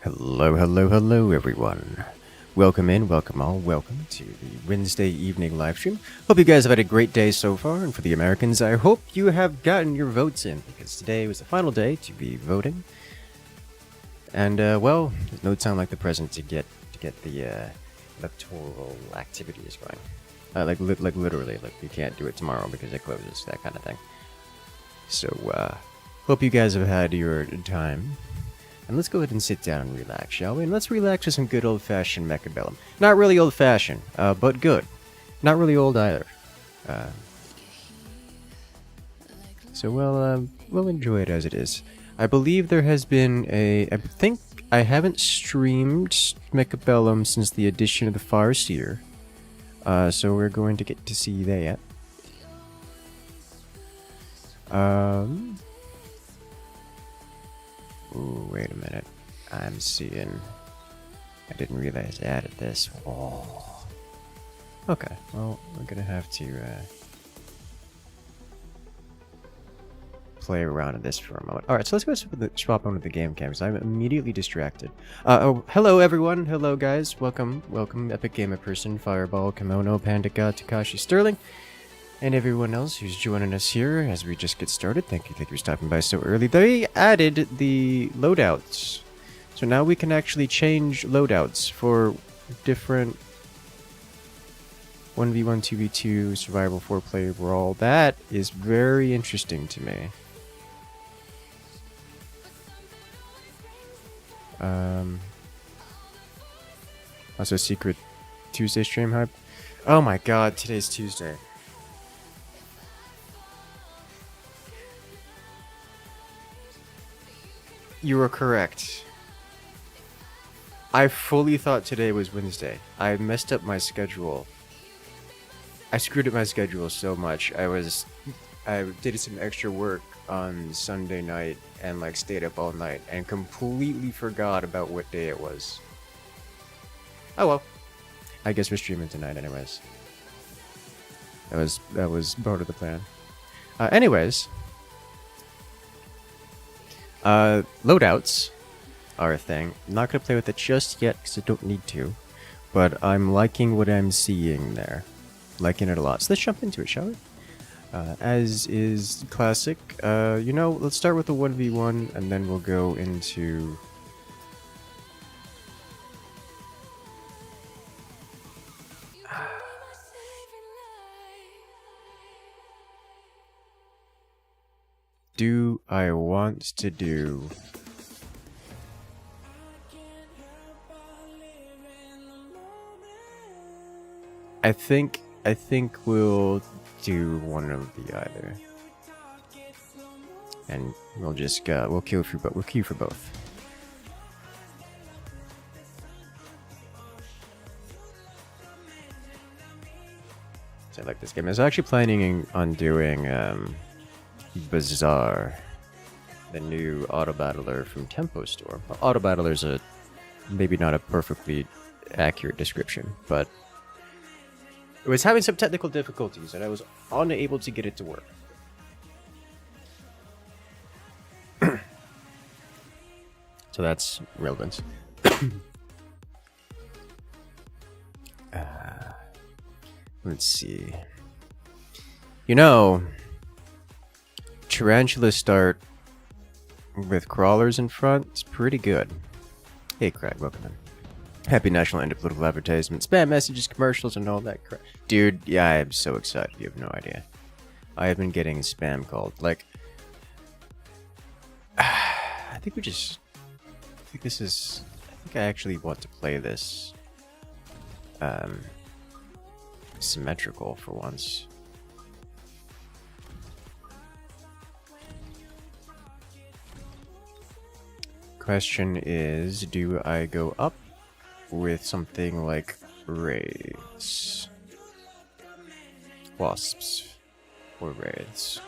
Hello, hello, hello, everyone. Welcome in, welcome all, welcome to the Wednesday evening live stream. Hope you guys have had a great day so far, and for the Americans, I hope you have gotten your votes in, because today was the final day to be voting. And, well, there's no time like the present to get the electoral activities going. Like literally, like you can't do it tomorrow because it closes, that kind of thing. So, hope you guys have had your time. And let's go ahead and sit down and relax, shall we? And let's relax with some good old-fashioned Mechabellum. Not really old-fashioned, but good. Not really old either. So we'll enjoy it as it is. I believe there has been I think I haven't streamed Mechabellum since the addition of the Farseer. So we're going to get to see that. Ooh, wait a minute. I'm seeing... I didn't realize I added this. Oh. Okay, well, we're gonna have to play around with this for a moment. Alright, so let's go swap on with the game cam, because I'm immediately distracted. Oh, hello everyone! Hello guys! Welcome, Epic Gamer Person, Fireball, Kimono, Pandaka, Takashi, Sterling, and everyone else who's joining us here as we just get started. Thank you for stopping by so early. They added the loadouts. So now we can actually change loadouts for different 1v1, 2v2, survival, 4-player brawl. That is very interesting to me. Also secret Tuesday stream hype. Oh my god, today's Tuesday. You were correct. I fully thought today was Wednesday. I messed up my schedule. I screwed up my schedule so much. I did some extra work on Sunday night and like stayed up all night and completely forgot about what day it was. Oh well. I guess we're streaming tonight anyways. That was part of the plan. Anyways. Loadouts are a thing. I'm not gonna play with it just yet because I don't need to, but I'm liking what I'm seeing there. Liking it a lot. So let's jump into it, shall we? As is classic, you know, let's start with the 1v1 and then we'll go into... Do I want to do... I think we'll do one of the either. And we'll just we'll queue for both. So I like this game. I was actually planning on doing Bazaar, the new auto battler from Tempo Store. Well, auto battler is maybe not a perfectly accurate description, but it was having some technical difficulties and I was unable to get it to work. So that's relevant. Let's see. You know, tarantulas start with crawlers in front. It's pretty good. Hey, Craig, welcome in. Happy National End of Political Advertisement, spam messages, commercials, and all that crap. Dude, yeah, I'm so excited. You have no idea. I have been getting spam called. Like, I think I actually want to play this symmetrical for once. Question is, do I go up with something like raids, wasps, or raids?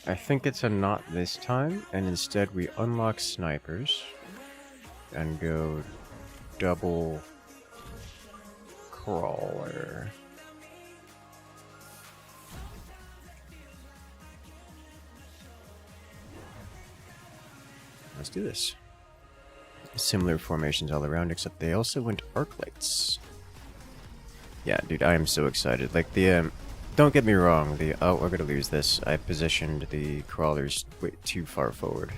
I think it's a not this time, and instead we unlock snipers and go double crawler. let's do this. Similar formations all around, except they also went arc lights. Yeah, dude, I am so excited. Like, don't get me wrong, oh, we're gonna lose this. I positioned the crawlers way too far forward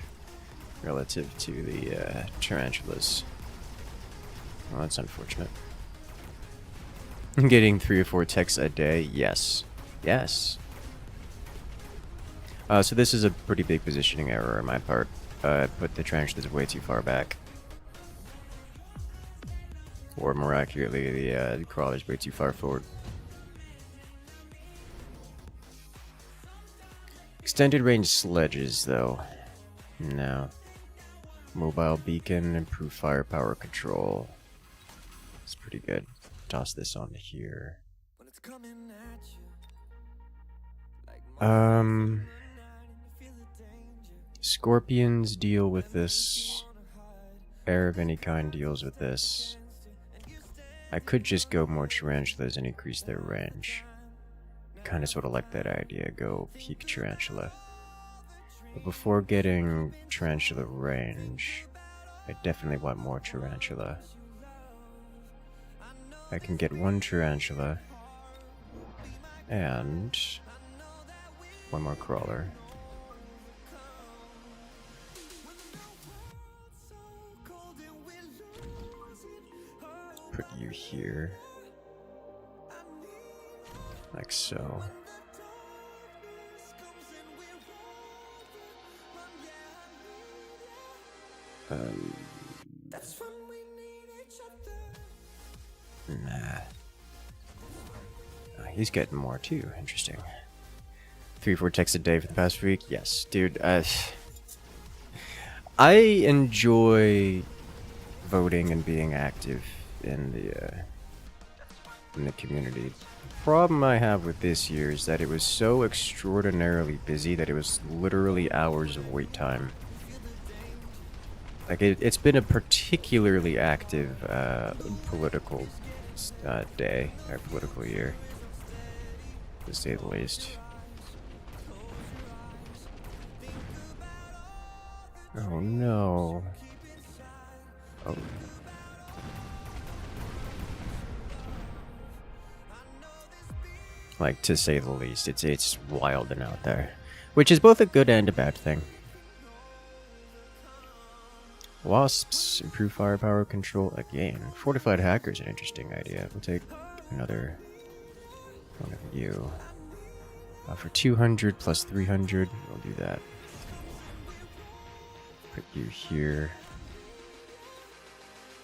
relative to the tarantulas. Well, that's unfortunate. Getting 3 or 4 techs a day, yes. Yes. So this is a pretty big positioning error on my part. I put the tarantulas way too far back. Or more accurately, the crawlers way too far forward. Extended range sledges, though. No. Mobile beacon, improved firepower control. It's pretty good. Toss this onto here. Scorpions deal with this. Air of any kind deals with this. I could just go more tarantulas and increase their range. Kind of sort of like that idea, go peak tarantula. But before getting tarantula range, I definitely want more tarantula. I can get 1 tarantula and 1 more crawler. Put you here, like so. Nah. He's getting more too. Interesting. 3-4 texts a day for the past week. Yes, dude. I enjoy voting and being active in the community. The problem I have with this year is that it was so extraordinarily busy that it was literally hours of wait time. Like it's been a particularly active political day or political year, to say the least. Oh no! Oh. Like, to say the least, it's wild and out there, which is both a good and a bad thing. Wasps improve firepower control again. Fortified hacker is an interesting idea. We'll take another one of you. For 200 plus 300, we'll do that. Put you here.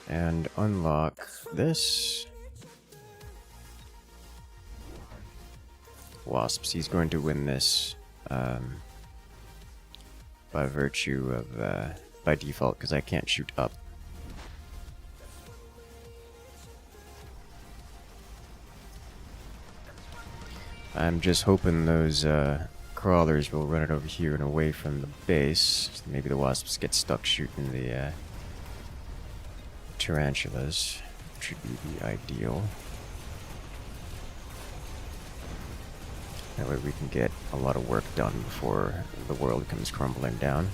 And unlock this. Wasps, he's going to win this by virtue of, by default, because I can't shoot up. I'm just hoping those crawlers will run it over here and away from the base. So maybe the wasps get stuck shooting the tarantulas, which would be the ideal. That way we can get a lot of work done before the world comes crumbling down.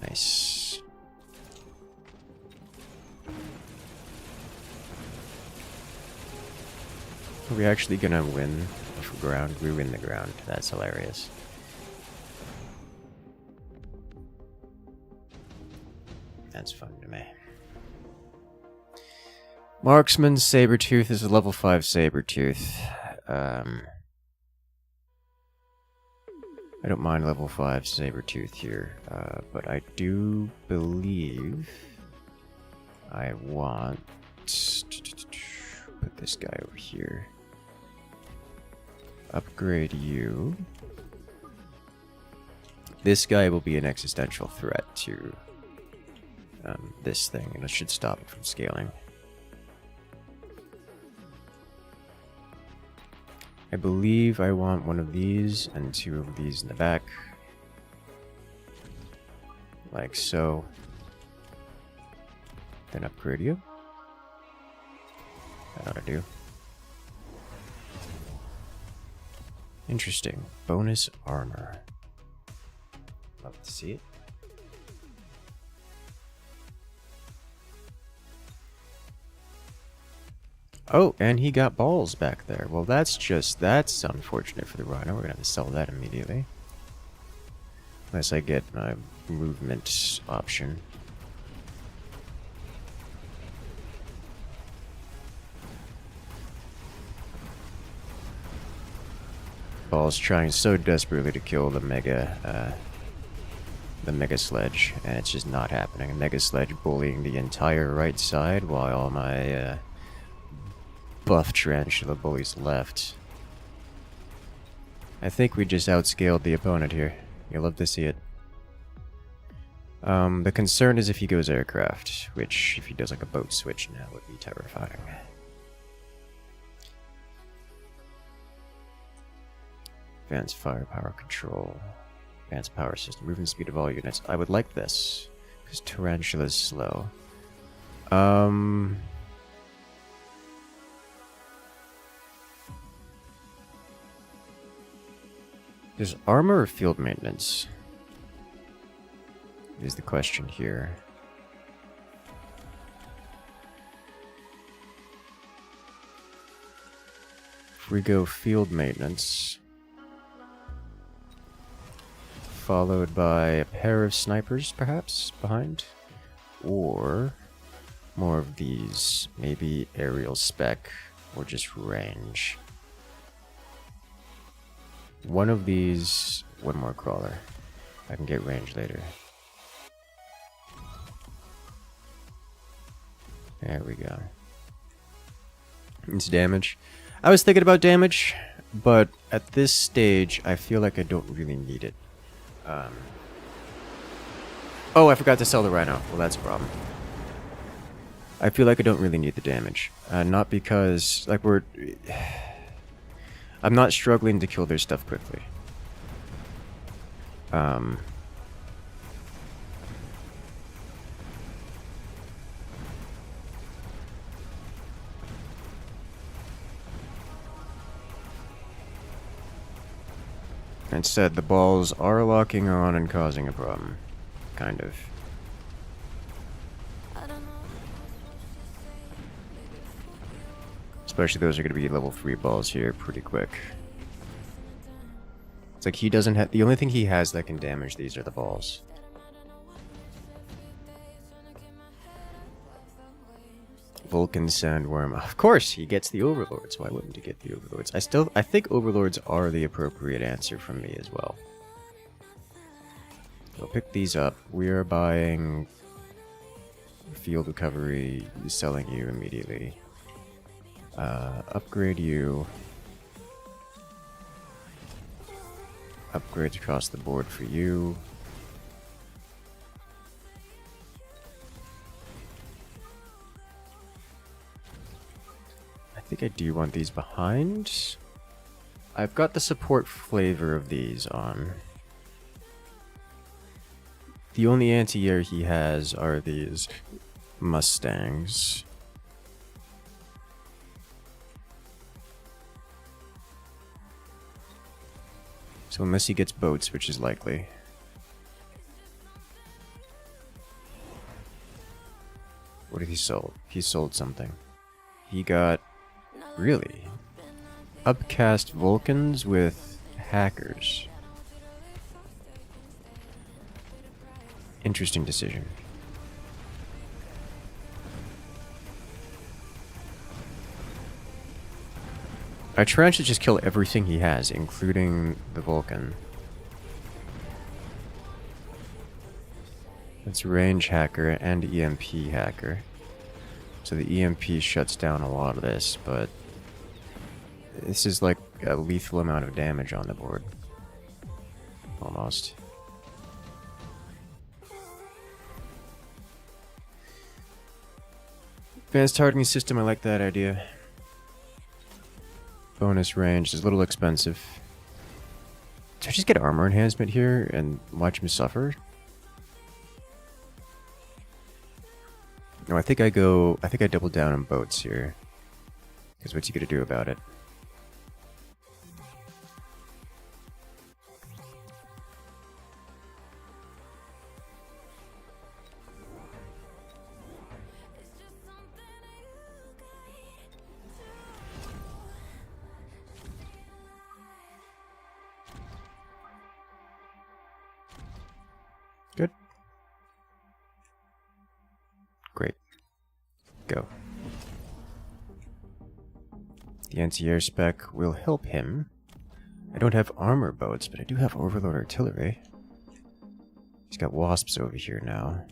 Nice. Are we actually gonna win the ground? We win the ground. That's hilarious. That's fun to me. Marksman Sabertooth is a level 5 Sabertooth. I don't mind level 5 Sabertooth here, but I do believe I want to put this guy over here. Upgrade you. This guy will be an existential threat to this thing, and it should stop it from scaling. I believe I want one of these and 2 of these in the back. Like so. Then upgrade you. That ought to do. Interesting. Bonus armor. Love to see it. Oh, and he got balls back there. Well, that's unfortunate for the Rhino. We're gonna have to sell that immediately. Unless I get my movement option. Ball's trying so desperately to kill the Mega Sledge, and it's just not happening. A Mega Sledge bullying the entire right side while my buff tarantula bullies left. I think we just outscaled the opponent here. You'll love to see it. The concern is if he goes aircraft, which if he does like a boat switch now would be terrifying. Advanced firepower control. Advanced power system. Movement speed of all units. I would like this, because Tarantula is slow. Is armor or field maintenance? Is the question here. If we go field maintenance, followed by a pair of snipers, perhaps, behind? Or more of these, maybe aerial spec, or just range. One of these, one more crawler. I can get range later. There we go. It's damage. I was thinking about damage, but at this stage, I feel like I don't really need it. Oh, I forgot to sell the Rhino. Well, that's a problem. I feel like I don't really need the damage. Not because, like, I'm not struggling to kill their stuff quickly. Instead, the balls are locking on and causing a problem. Kind of. Especially those are going to be level 3 balls here pretty quick. It's like he doesn't have... The only thing he has that can damage these are the balls. Vulcan Sandworm. Of course, he gets the Overlords. Why wouldn't he get the Overlords? I think Overlords are the appropriate answer from me as well. We'll pick these up. We are buying field recovery, selling you immediately. Upgrade you. Upgrades across the board for you. I think I do want these behind. I've got the support flavor of these on. The only anti-air he has are these Mustangs. So unless he gets boats, which is likely. What did he sold? He sold something. He got... Really? Upcast Vulcans with hackers. Interesting decision. I try to just kill everything he has, including the Vulcan. It's range hacker and EMP hacker. So the EMP shuts down a lot of this, but this is like a lethal amount of damage on the board. Almost. Advanced targeting system, I like that idea. Bonus range is a little expensive. Did I just get armor enhancement here and watch him suffer? No, I think I double down on boats here. Because what's he gonna do about it? The anti-air spec will help him. I don't have armor boats, but I do have overload artillery. He's got wasps over here now.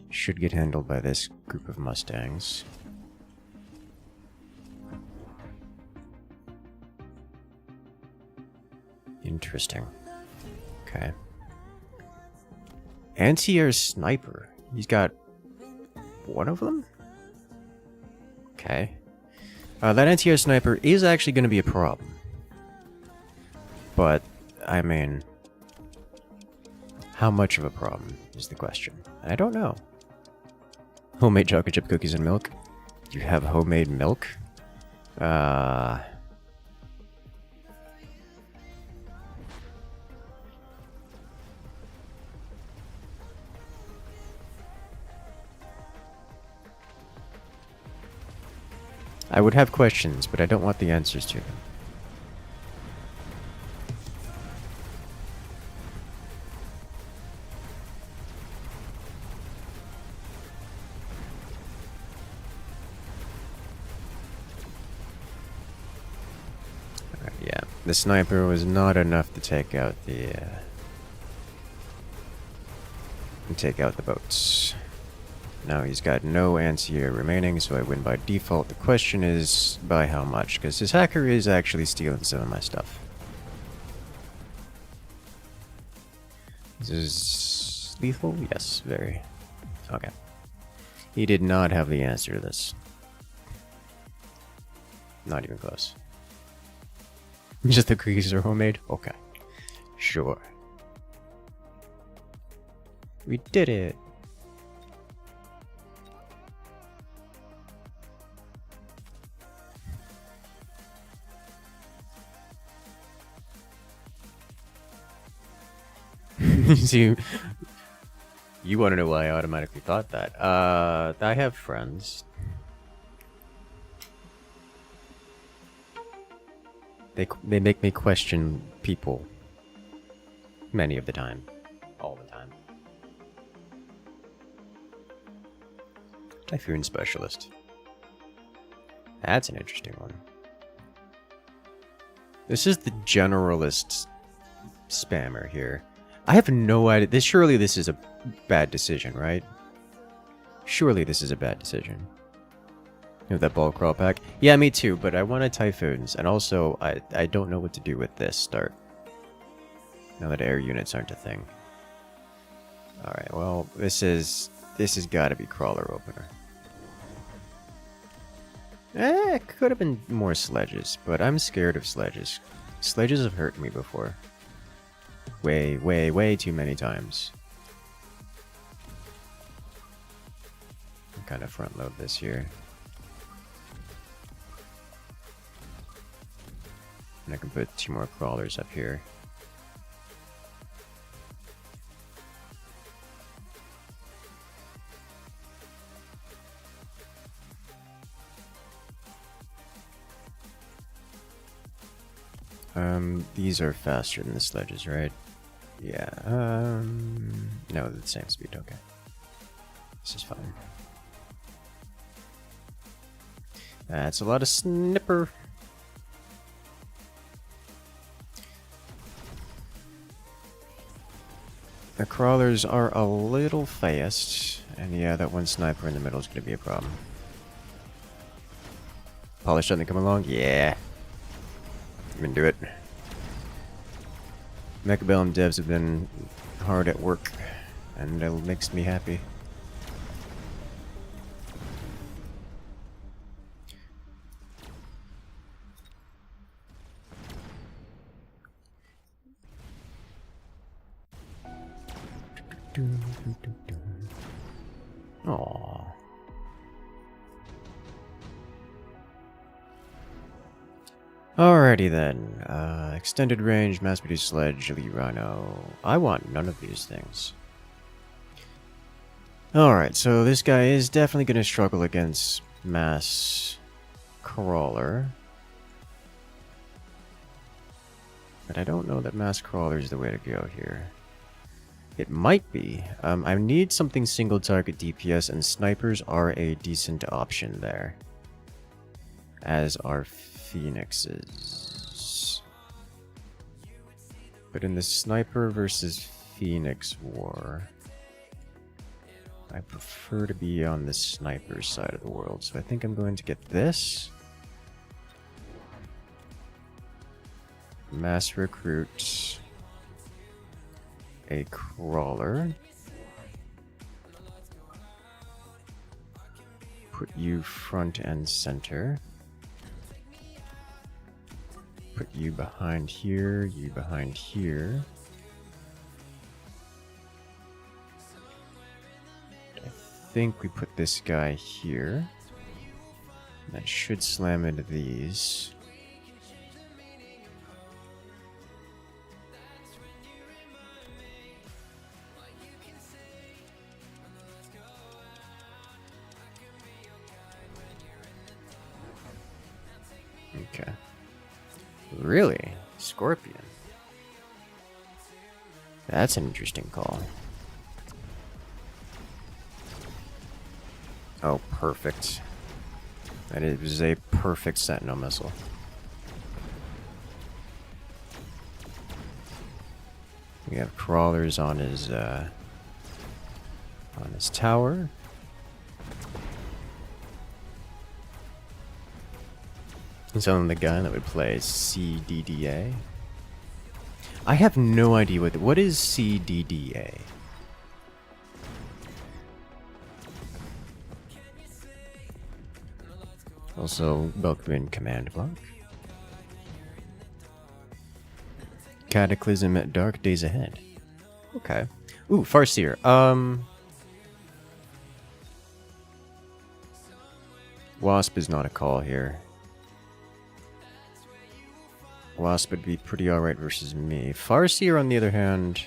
Should get handled by this group of Mustangs. Interesting. Okay. Anti-air sniper. He's got one of them? Okay. That anti-air sniper is actually going to be a problem. But, I mean, how much of a problem is the question? I don't know. Homemade chocolate chip cookies and milk? You have homemade milk? I would have questions, but I don't want the answers to them. Alright, yeah. The sniper was not enough to take out the boats. Now he's got no anti-air remaining, so I win by default. The question is, by how much? Because his hacker is actually stealing some of my stuff. This is lethal? Yes, very. Okay. He did not have the answer to this. Not even close. Just the cookies are homemade? Okay. Sure. We did it! See, you want to know why I automatically thought that. I have friends. They make me question people. Many of the time. All the time. Typhoon Specialist. That's an interesting one. This is the Generalist spammer here. I have no idea. Surely this is a bad decision, right? Surely this is a bad decision. You know, that ball crawl pack? Yeah, me too, but I wanted Typhoons. And also, I don't know what to do with this start. Now that air units aren't a thing. Alright, well, this has gotta be crawler opener. It could have been more sledges, but I'm scared of sledges. Sledges have hurt me before. Way, way, way too many times. I'll kind of front load this here. And I can put 2 more crawlers up here. These are faster than the sledges, right? Yeah, no, they're the same speed, okay. This is fine. That's a lot of snipper. The crawlers are a little fast, and yeah, that one sniper in the middle is going to be a problem. Polish doesn't come along? Yeah. You can do it. Mechabellum devs have been hard at work, and it makes me happy. Aww. Alrighty then. Extended range, mass-produced sledge, elite rhino. I want none of these things. Alright, so this guy is definitely going to struggle against mass crawler. But I don't know that mass crawler is the way to go here. It might be. I need something single target DPS, and snipers are a decent option there. As are phoenixes. But in the sniper versus phoenix war, I prefer to be on the sniper side of the world, so I think I'm going to get this. Mass recruit a crawler. Put you front and center. Put you behind here, you behind here. I think we put this guy here. That should slam into these. Okay. Really? Scorpion? That's an interesting call. Oh, perfect. That is a perfect sentinel missile. We have crawlers on his tower. He's on the gun that would play CDDA. I have no idea what is CDDA. Also, welcome in command block. Cataclysm at Dark Days Ahead. Okay. Ooh, Farseer. Wasp is not a call here. Wasp would be pretty alright versus me. Farseer, on the other hand...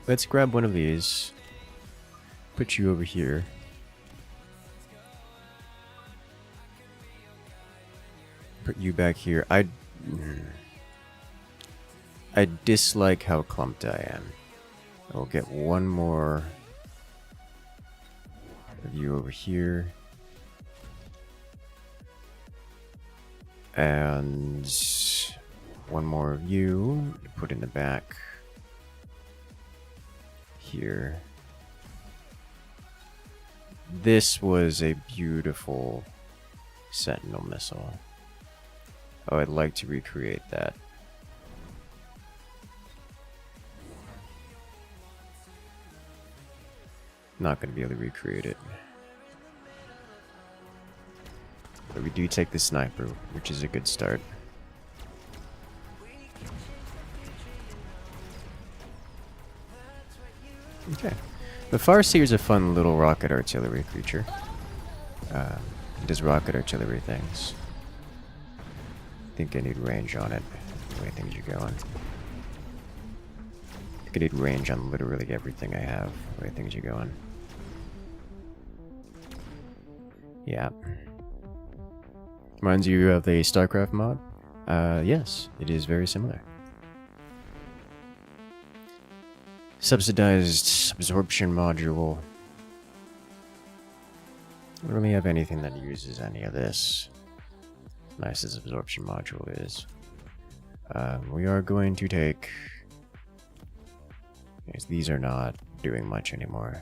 Let's grab one of these. Put you over here. Put you back here. I dislike how clumped I am. I'll get one more of you over here. And one more of you to put in the back here. This was a beautiful sentinel missile. Oh, I'd like to recreate that. Not going to be able to recreate it. But we do take the sniper, which is a good start. Okay. The Farseer is a fun little rocket artillery creature. It does rocket artillery things. I think I need range on it, the way things are going. I think I need range on literally everything I have, the way things are going. Yeah. Reminds you of the StarCraft mod? Yes, it is very similar. Subsidized absorption module. I don't really have anything that uses any of this. Nice as absorption module is. We are going to take... Yes, these are not doing much anymore.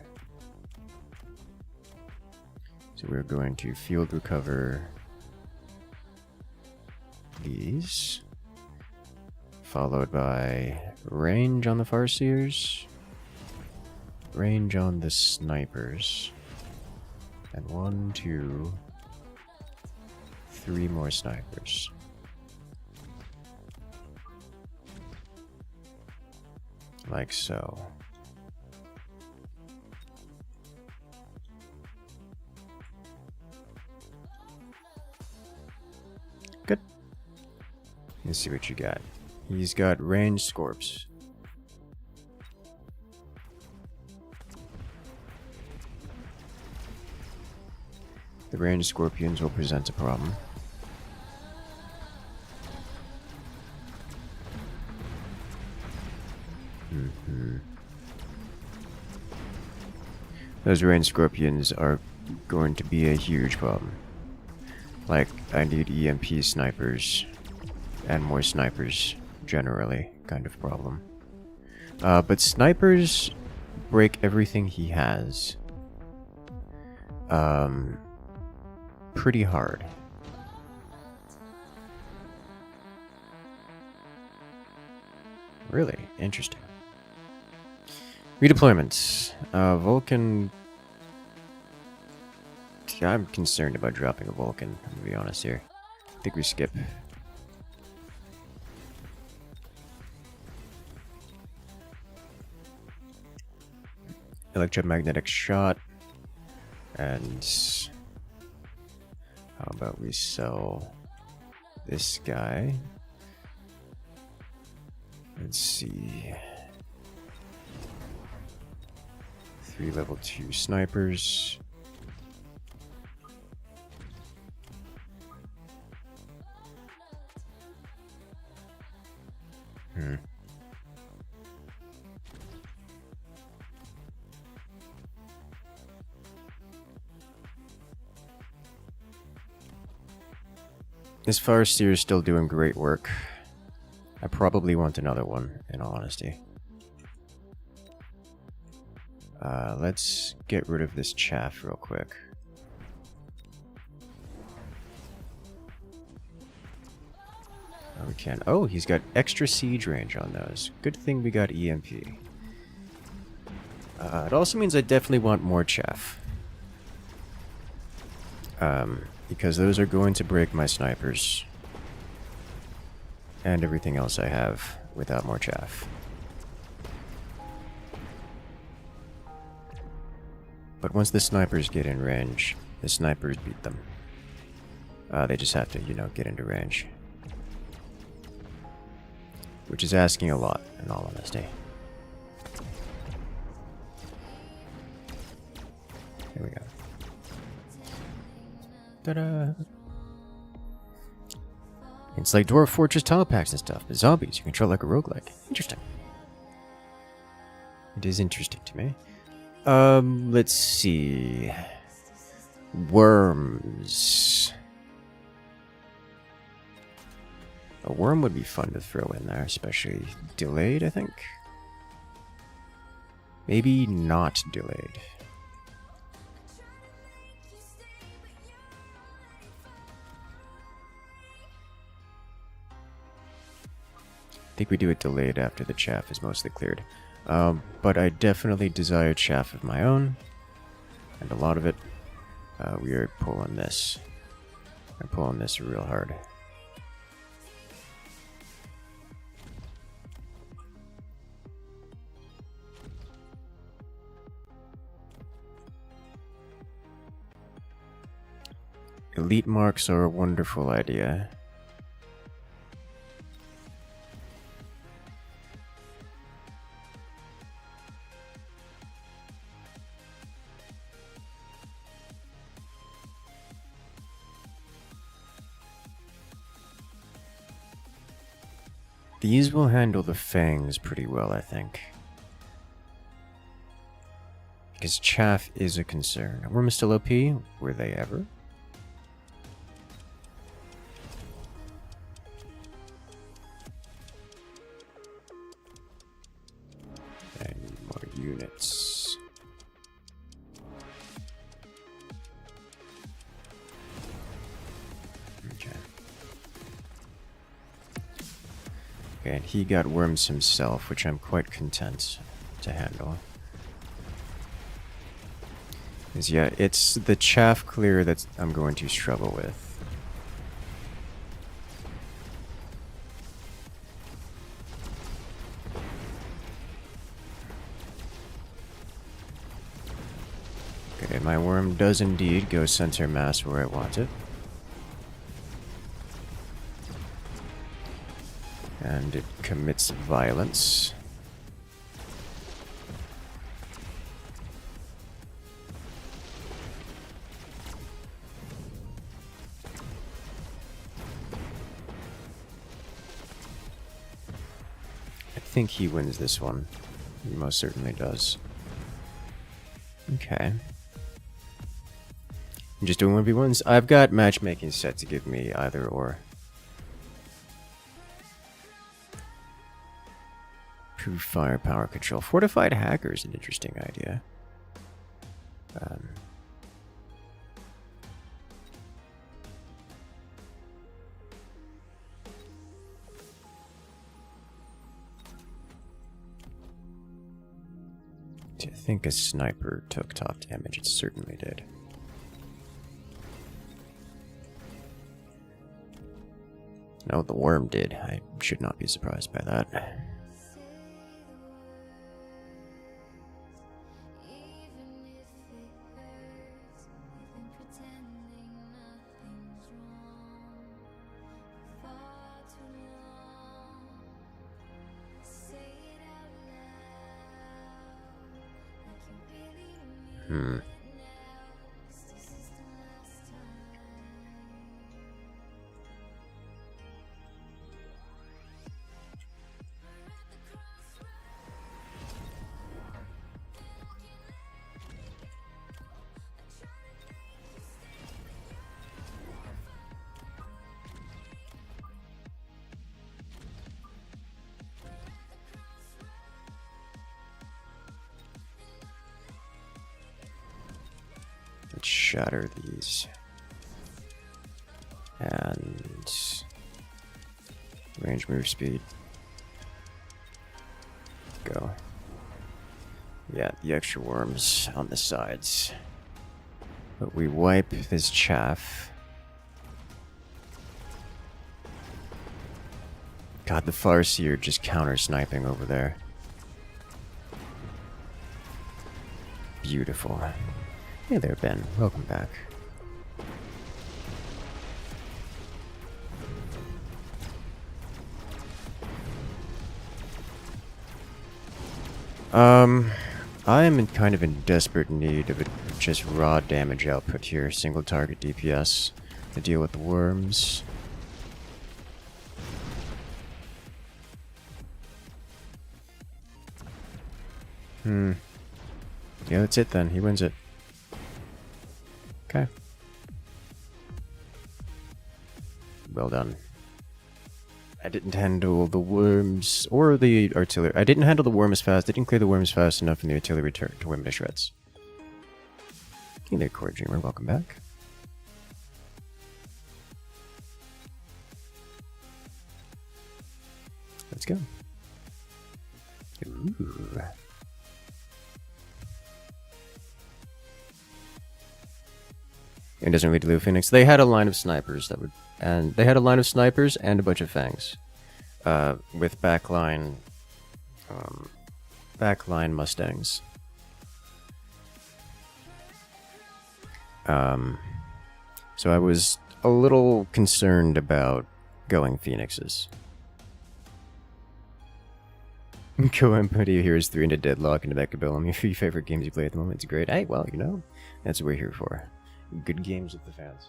So we're going to field recover these, followed by range on the Farseers, range on the snipers, and 1, 2, 3 more snipers. Like so. Good. Let's see what you got. He's got ranged scorps. The ranged scorpions will present a problem. Those ranged scorpions are going to be a huge problem. Like, I need EMP snipers and more snipers, generally, kind of problem. But snipers break everything he has. Pretty hard. Really interesting. Redeployments. Vulcan. I'm concerned about dropping a Vulcan, I'm gonna be honest here. I think we skip. Electromagnetic shot. And how about we sell this guy? Let's see. 3 level 2 snipers. This Farseer is still doing great work. I probably want another one, in all honesty. Let's get rid of this chaff real quick. Oh, we can. Oh, he's got extra siege range on those. Good thing we got EMP. It also means I definitely want more chaff. Because those are going to break my snipers. And everything else I have without more chaff. But once the snipers get in range, the snipers beat them. They just have to, you know, get into range. Which is asking a lot, in all honesty. Here we go. Ta-da! It's like Dwarf Fortress tile packs and stuff, but zombies you control like a roguelike. Interesting. It is interesting to me. Let's see. Worms. A worm would be fun to throw in there, especially delayed, I think. Maybe not delayed. I think we do it delayed after the chaff is mostly cleared. But I definitely desire chaff of my own, and a lot of it. We are pulling this. I'm pulling this real hard. Elite marks are a wonderful idea. These will handle the fangs pretty well, I think. Because chaff is a concern. Worm is still OP? Were they ever? I need more units. Okay, and he got worms himself, which I'm quite content to handle. Because yeah, it's the chaff clear that I'm going to struggle with. Okay, my worm does indeed go center mass where I want it. And it commits violence. I think he wins this one. He most certainly does. Okay. I'm just doing 1v1s. I've got matchmaking set to give me either or. Improved firepower control. Fortified hacker is an interesting idea. I think a sniper took top damage. It certainly did. No, the worm did. I should not be surprised by that. Let's shatter these. And range move speed. Go. Yeah, the extra worms on the sides. But we wipe this chaff. God, the Farseer just counter-sniping over there. Beautiful. Hey there, Ben. Welcome back. I am kind of in desperate need of just raw damage output here. Single target DPS to deal with the worms. Yeah, that's it then. He wins it. Okay. Well done. I didn't handle the worms or the artillery. I didn't handle the worms fast. I didn't clear the worms fast enough, and the artillery tore them to shreds. Hey there, Core Dreamer. Welcome back. Let's go. Ooh. It doesn't really do Phoenix. They had a line of snipers that would, and they had a line of snipers and a bunch of fangs, with backline Mustangs. So I was a little concerned about going Phoenixes. Go and put you here is 3 into Deadlock into Mechabellum. Your 3 favorite games you play at the moment. It's great. Hey, well, you know, that's what we're here for. Good games with the fans.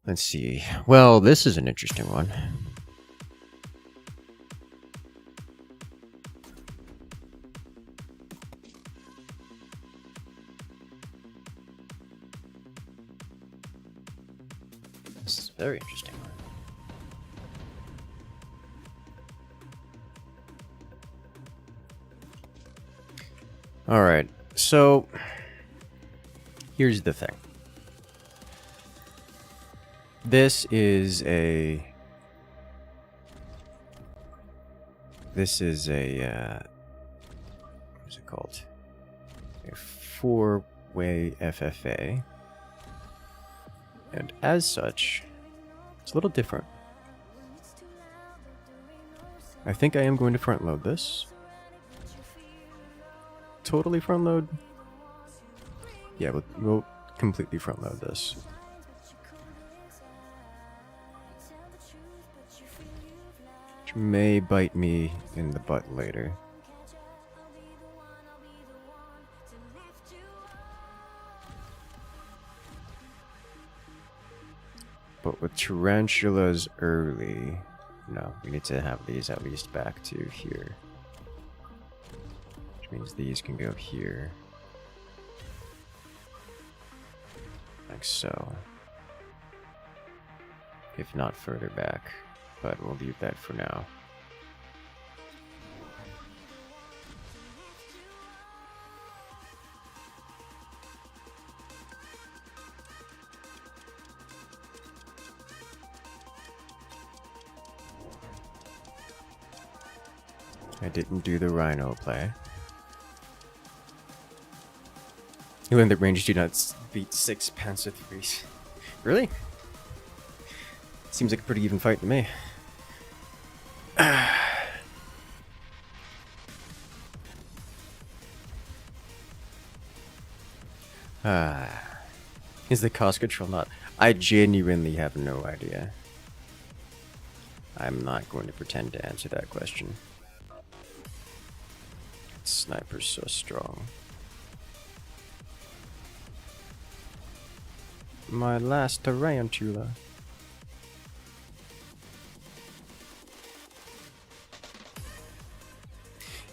Let's see. Well, this is an interesting one. This is a very interesting one. Alright, so here's the thing. This is a what's it called? A 4-way FFA. And as such, it's a little different. I think I am going to front load this. Totally front load? Yeah, we'll completely front load this. Which may bite me in the butt later. But with tarantulas early... No, we need to have these at least back to here. Which means these can go here. Like so. If not further back. But we'll leave that for now. I didn't do the rhino play. When the Rangers do not beat 6 Panzer IIIs. Really? Seems like a pretty even fight to me. Is the cost control not? I genuinely have no idea. I'm not going to pretend to answer that question. Sniper's so strong. My last tarantula.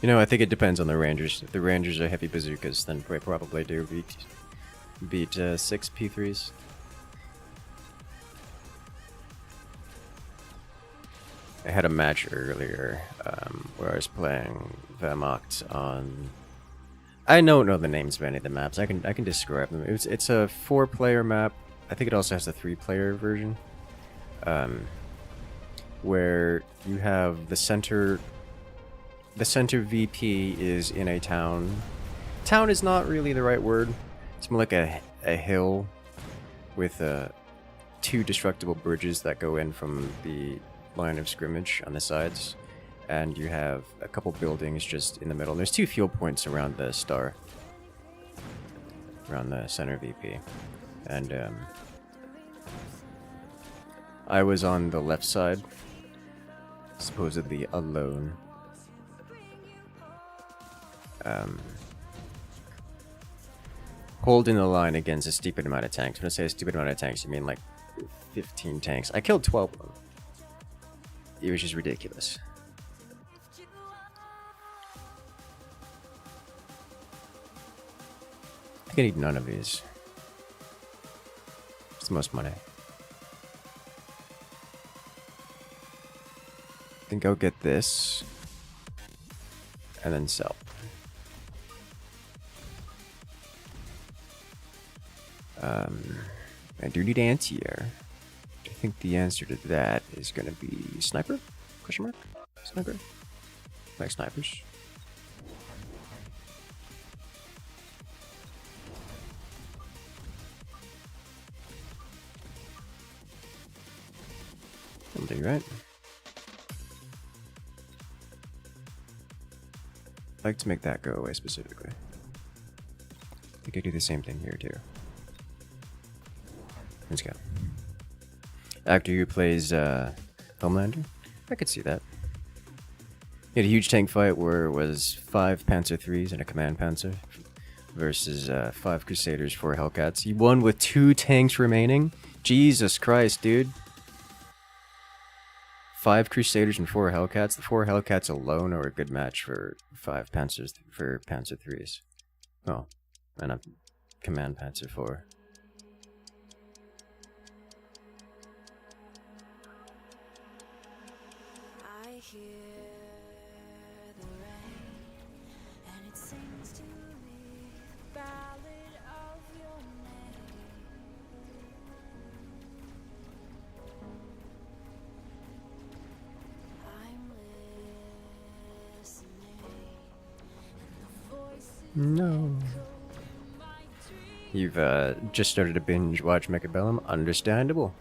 You know, I think it depends on the Rangers. If the Rangers are heavy bazookas, then they probably do beat 6 P3s. I had a match earlier where I was playing Wehrmacht on... I don't know the names of any of the maps. I can describe them. It's a 4-player map. I think it also has a 3-player version. Where you have the center... The center VP is in a town. Town is not really the right word. It's more like a hill with 2 destructible bridges that go in from the line of scrimmage on the sides, and you have a couple buildings just in the middle. There's 2 fuel points around the star, around the center VP, and I was on the left side, supposedly alone. Holding the line against a stupid amount of tanks. When I say a stupid amount of tanks, you mean like 15 tanks. I killed 12 of them. It was just ridiculous. I can eat none of these. It's the most money. I think I'll get this. And then sell. I do need anti-air. I think the answer to that is going to be sniper? Question mark? Sniper? Like snipers. Something, right? I'd like to make that go away specifically. I think I do the same thing here too. Let's go. Actor who plays Homelander? I could see that. He had a huge tank fight where it was 5 Panzer IIIs and a Command Panzer versus 5 Crusaders, 4 Hellcats. He won with 2 tanks remaining? Jesus Christ, dude. 5 Crusaders and 4 Hellcats. The 4 Hellcats alone are a good match for 5 Panzers for Panzer IIIs. Oh, and a Command Panzer 4. No. You've just started to binge watch Mechabellum? Understandable.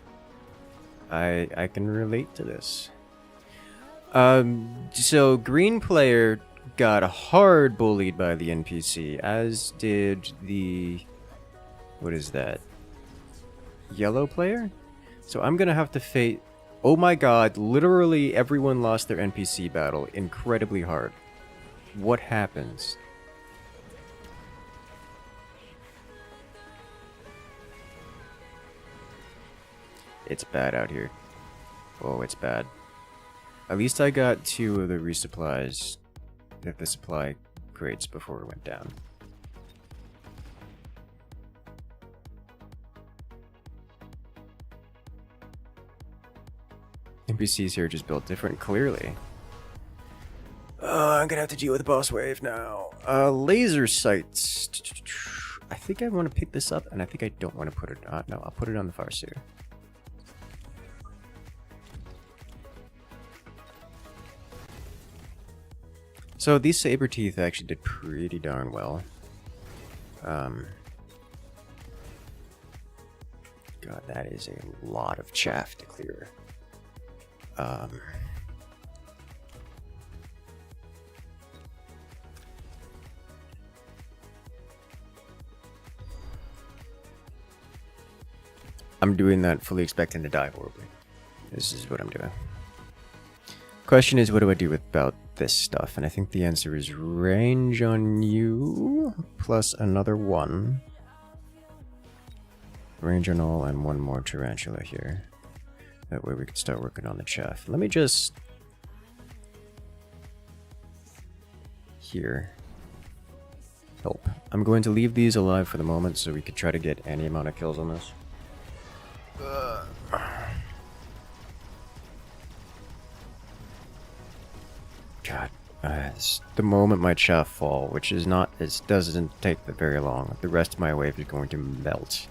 I can relate to this. So green player got hard bullied by the NPC, as did the... What is that? Yellow player? So I'm gonna have to face... Oh my god, literally everyone lost their NPC battle incredibly hard. What happens? it's bad out here. Oh, it's bad. At least I got 2 of the resupplies at the supply crates before it went down. NPCs here just built different, clearly. I'm gonna have to deal with the boss wave now. Laser sights. I think I want to pick this up, and I think I don't want to put it on. No, I'll put it on the Farseer. So these saber teeth actually did pretty darn well. God, that is a lot of chaff to clear. I'm doing that fully expecting to die horribly. This is what I'm doing. Question is, what do I do about this stuff? And I think the answer is range on you, plus another 1. Range on all, and 1 more tarantula here. That way we can start working on the chaff. Let me just... Here. Help. I'm going to leave these alive for the moment so we can try to get any amount of kills on this. God, the moment my chaff fall, which is not, it doesn't take that very long. The rest of my wave is going to melt.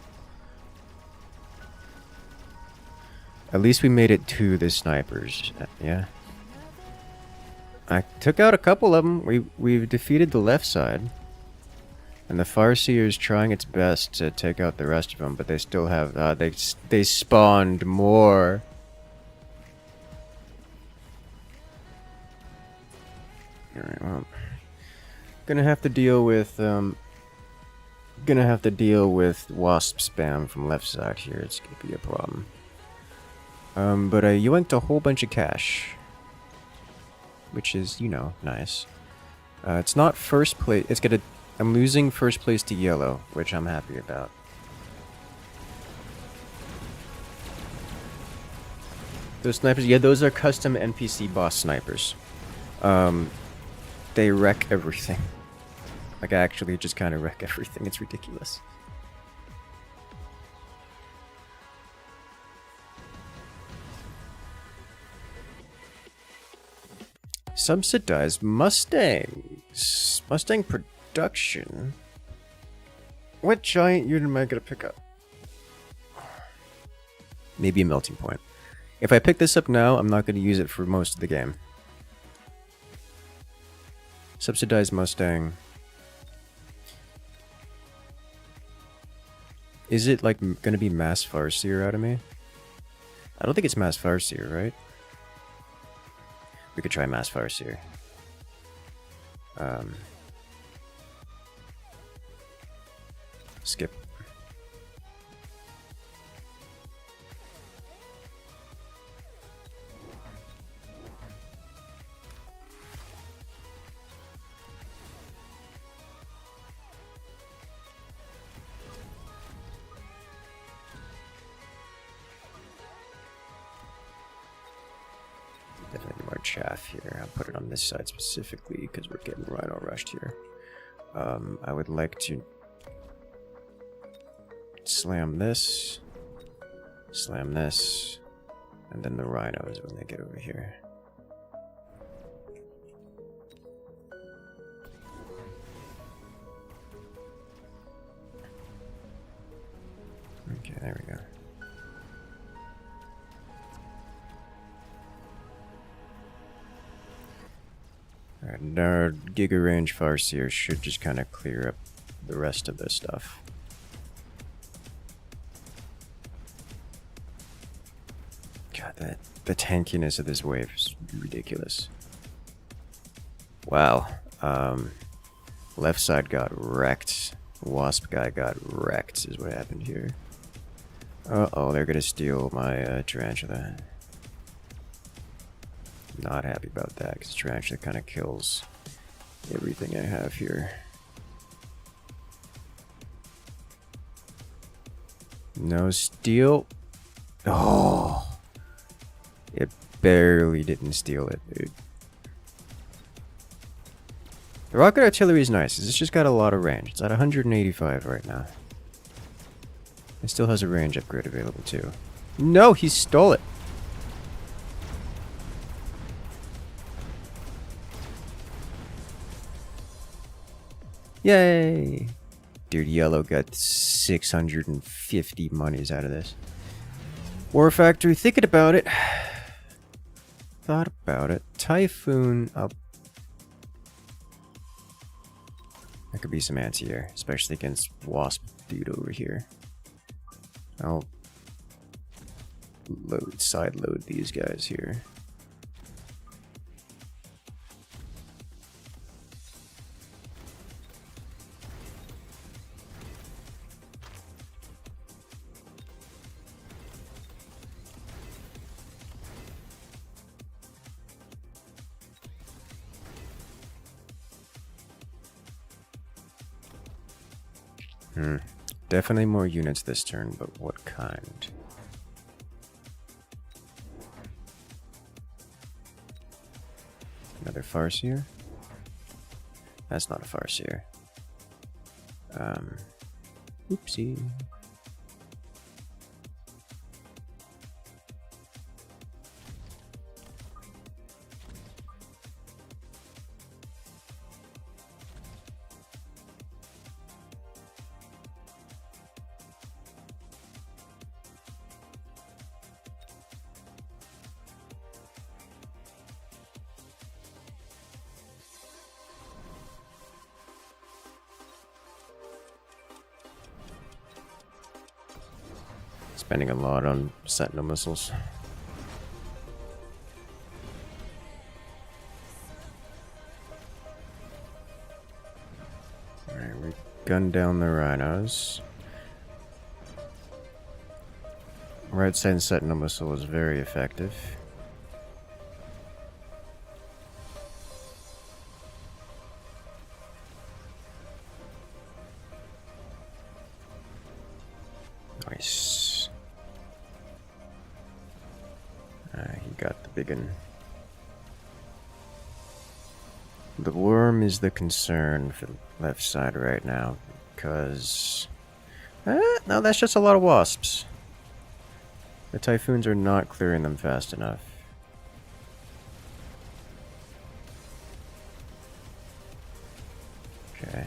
At least we made it to the snipers. Yeah. I took out a couple of them. We've defeated the left side. And the Farseer is trying its best to take out the rest of them, but they still have, they spawned more. Alright, well, gonna have to deal with wasp spam from left side here. It's gonna be a problem. But I yoinked a whole bunch of cash, which is, you know, nice. It's not first place. It's gonna. I'm losing first place to yellow, which I'm happy about. Those snipers, yeah, those are custom NPC boss snipers. They wreck everything. Like, actually just kind of wreck everything. It's ridiculous. Subsidized Mustangs. Mustang production. What giant unit am I gonna pick up? Maybe a melting point. If I pick this up now, I'm not gonna use it for most of the game. Subsidized Mustang. Is it like gonna be mass Farseer out of me? I don't think it's mass Farseer, right? We could try mass Farseer. Skip. Definitely more chaff here. I'll put it on this side specifically because we're getting rhino rushed here. I would like to slam this, and then the rhinos when they get over here. Okay, there we go. Alright, our Giga Range Farseer should just kind of clear up the rest of this stuff. God, the tankiness of this wave is ridiculous. Wow. Left side got wrecked. Wasp guy got wrecked is what happened here. Uh-oh, they're gonna steal my tarantula. Not happy about that, because tarantula kind of kills everything I have here. No steal. Oh! It barely didn't steal it, dude. The rocket artillery is nice. It's just got a lot of range. It's at 185 right now. It still has a range upgrade available too. No, he stole it. Yay! Dude, yellow got 650 monies out of this. War Factory, thinking about it. Thought about it. Typhoon up. There could be some anti-air, especially against Wasp dude over here. I'll side load these guys here. Definitely more units this turn, but what kind? Another Farseer? That's not a Farseer. Oopsie. Spending a lot on sentinel missiles. Alright, we gunned down the rhinos. Right side sentinel missile is very effective. Nice. He got the big one. The worm is the concern for the left side right now, because... no, that's just a lot of wasps. The typhoons are not clearing them fast enough. Okay.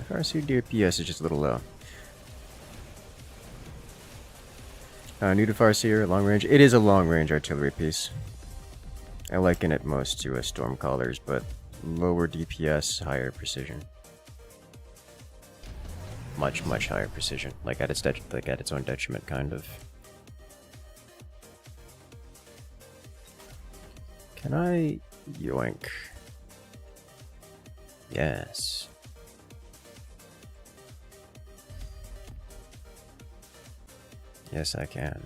FRC DPS is just a little low. New to Farseer, long range. It is a long range artillery piece. I liken it most to a Stormcallers, but lower DPS, higher precision. Much, much higher precision. Like at its own detriment, kind of. Can I yoink? Yes. Yes, I can.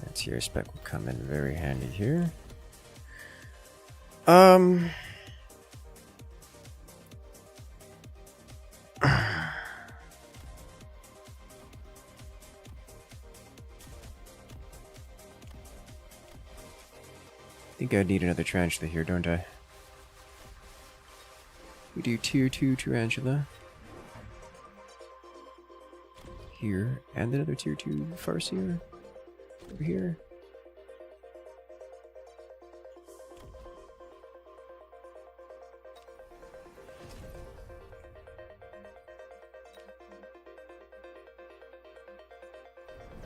That tier spec will come in very handy here. I think I need another tarantula here, don't I? We do tier 2 tarantula. Here, and another tier 2 Farseer. Over here.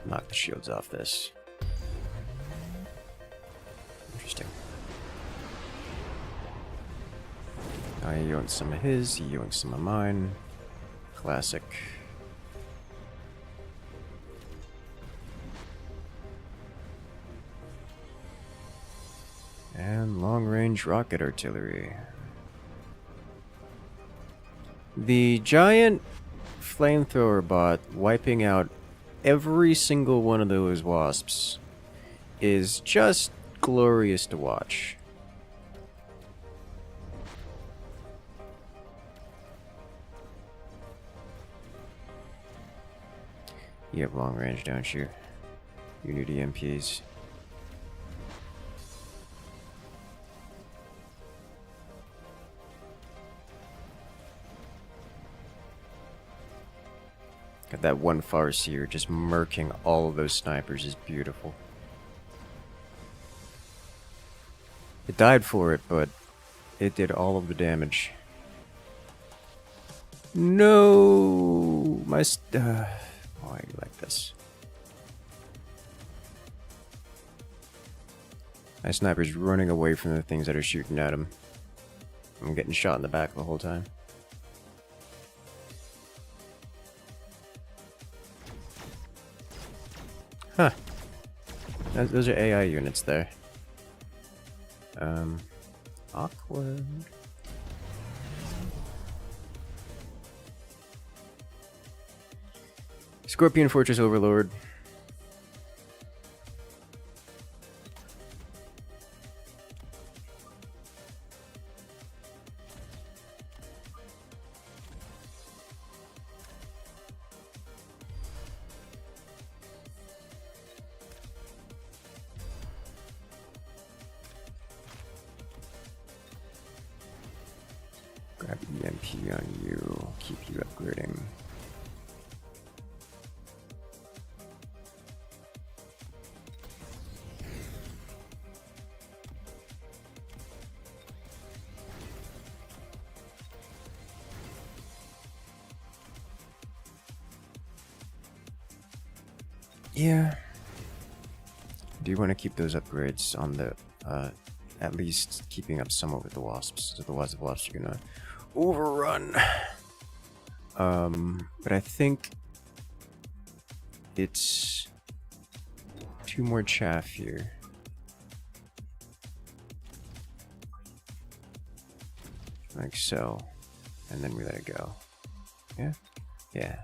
Knock the shields off this. Interesting. I yoinked some of his, he yoinked some of mine. Classic. And long-range rocket artillery. The giant flamethrower bot wiping out every single one of those wasps is just glorious to watch. You have long range, don't you? You need EMPs. Got that one Farseer just murking all of those snipers is beautiful. It died for it, but it did all of the damage. No! Why are you like this? My sniper's running away from the things that are shooting at him. I'm getting shot in the back the whole time. Huh. Those are AI units there. Awkward. Scorpion Fortress Overlord. Grab EMP on you, keep you upgrading. Yeah. Do you want to keep those upgrades on the, at least keeping up somewhat with the wasps? So the wasps are gonna overrun. But I think it's 2 more chaff here. Like so. And then we let it go. Yeah? Yeah.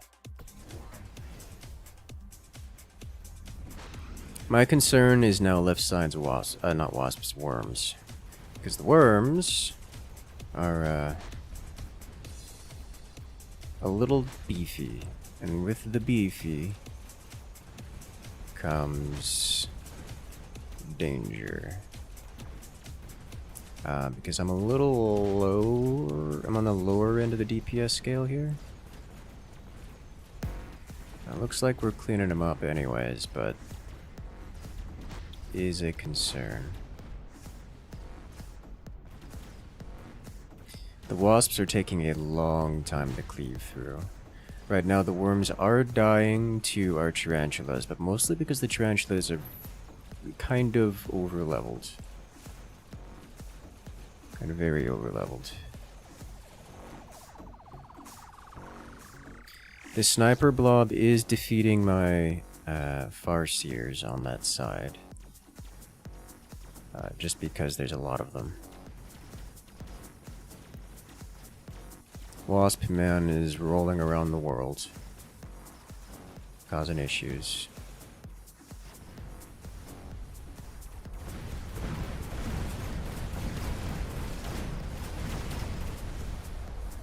My concern is now left side's wasps, not wasps, worms. Because the worms are, a little beefy. And with the beefy comes danger. Because I'm a little lower, I'm on the lower end of the DPS scale here. It looks like we're cleaning them up anyways, but is a concern. The wasps are taking a long time to cleave through. Right now the worms are dying to our tarantulas, but mostly because the tarantulas are kind of over-leveled. Kind of very over-leveled. The sniper blob is defeating my Farseers on that side. Just because there's a lot of them. Wasp Man is rolling around the world, causing issues.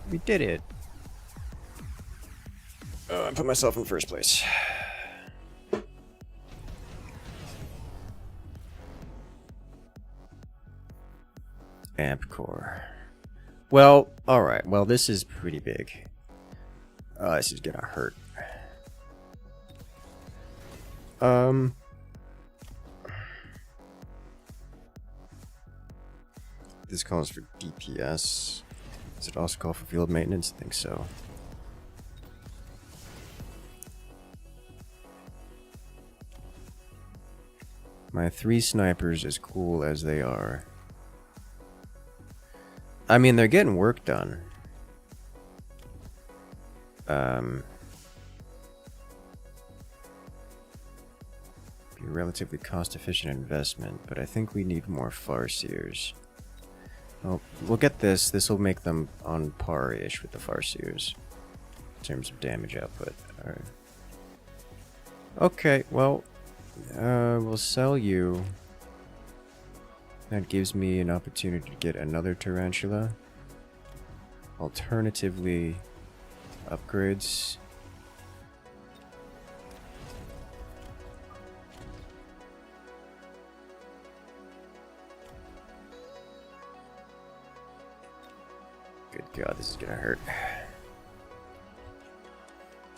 We did it! I put myself in first place. Amp core. Well, alright. Well, this is pretty big. This is gonna hurt. This calls for DPS. Does it also call for field maintenance? I think so. My 3 snipers, as cool as they are, I mean, they're getting work done. Be a relatively cost-efficient investment, but I think we need more Farseers. Well, we'll get this. This will make them on par-ish with the Farseers in terms of damage output. Alright. Okay, well, we'll sell you. That gives me an opportunity to get another tarantula. Alternatively, upgrades. Good God, this is gonna hurt.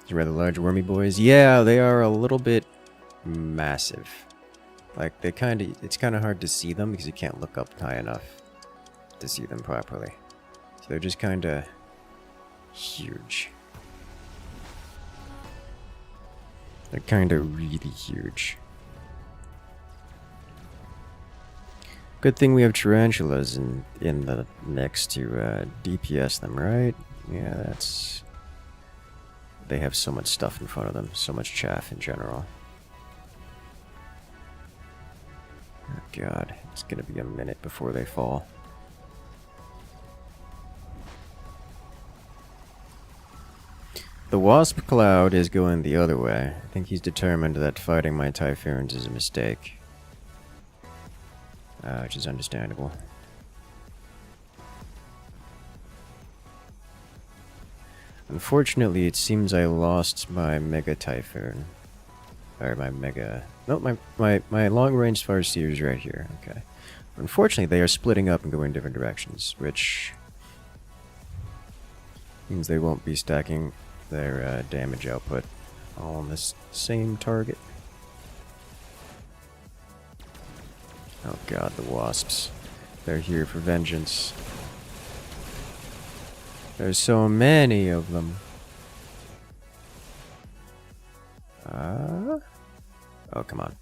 These rather large wormy boys. Yeah, they are a little bit massive. Like, it's kind of hard to see them because you can't look up high enough to see them properly. So they're just kind of huge. They're kind of really huge. Good thing we have tarantulas in the mix to DPS them, right? Yeah, that's... They have so much stuff in front of them, so much chaff in general. Oh God, it's gonna be a minute before they fall. The Wasp Cloud is going the other way. I think he's determined that fighting my Typhoons is a mistake. Which is understandable. Unfortunately, it seems I lost my Mega Typhoon. Or my Mega... No, my long-range Farseer is right here. Okay. Unfortunately, they are splitting up and going different directions, which means they won't be stacking their damage output all on this same target. Oh God, the wasps. They're here for vengeance. There's so many of them. Oh, come on.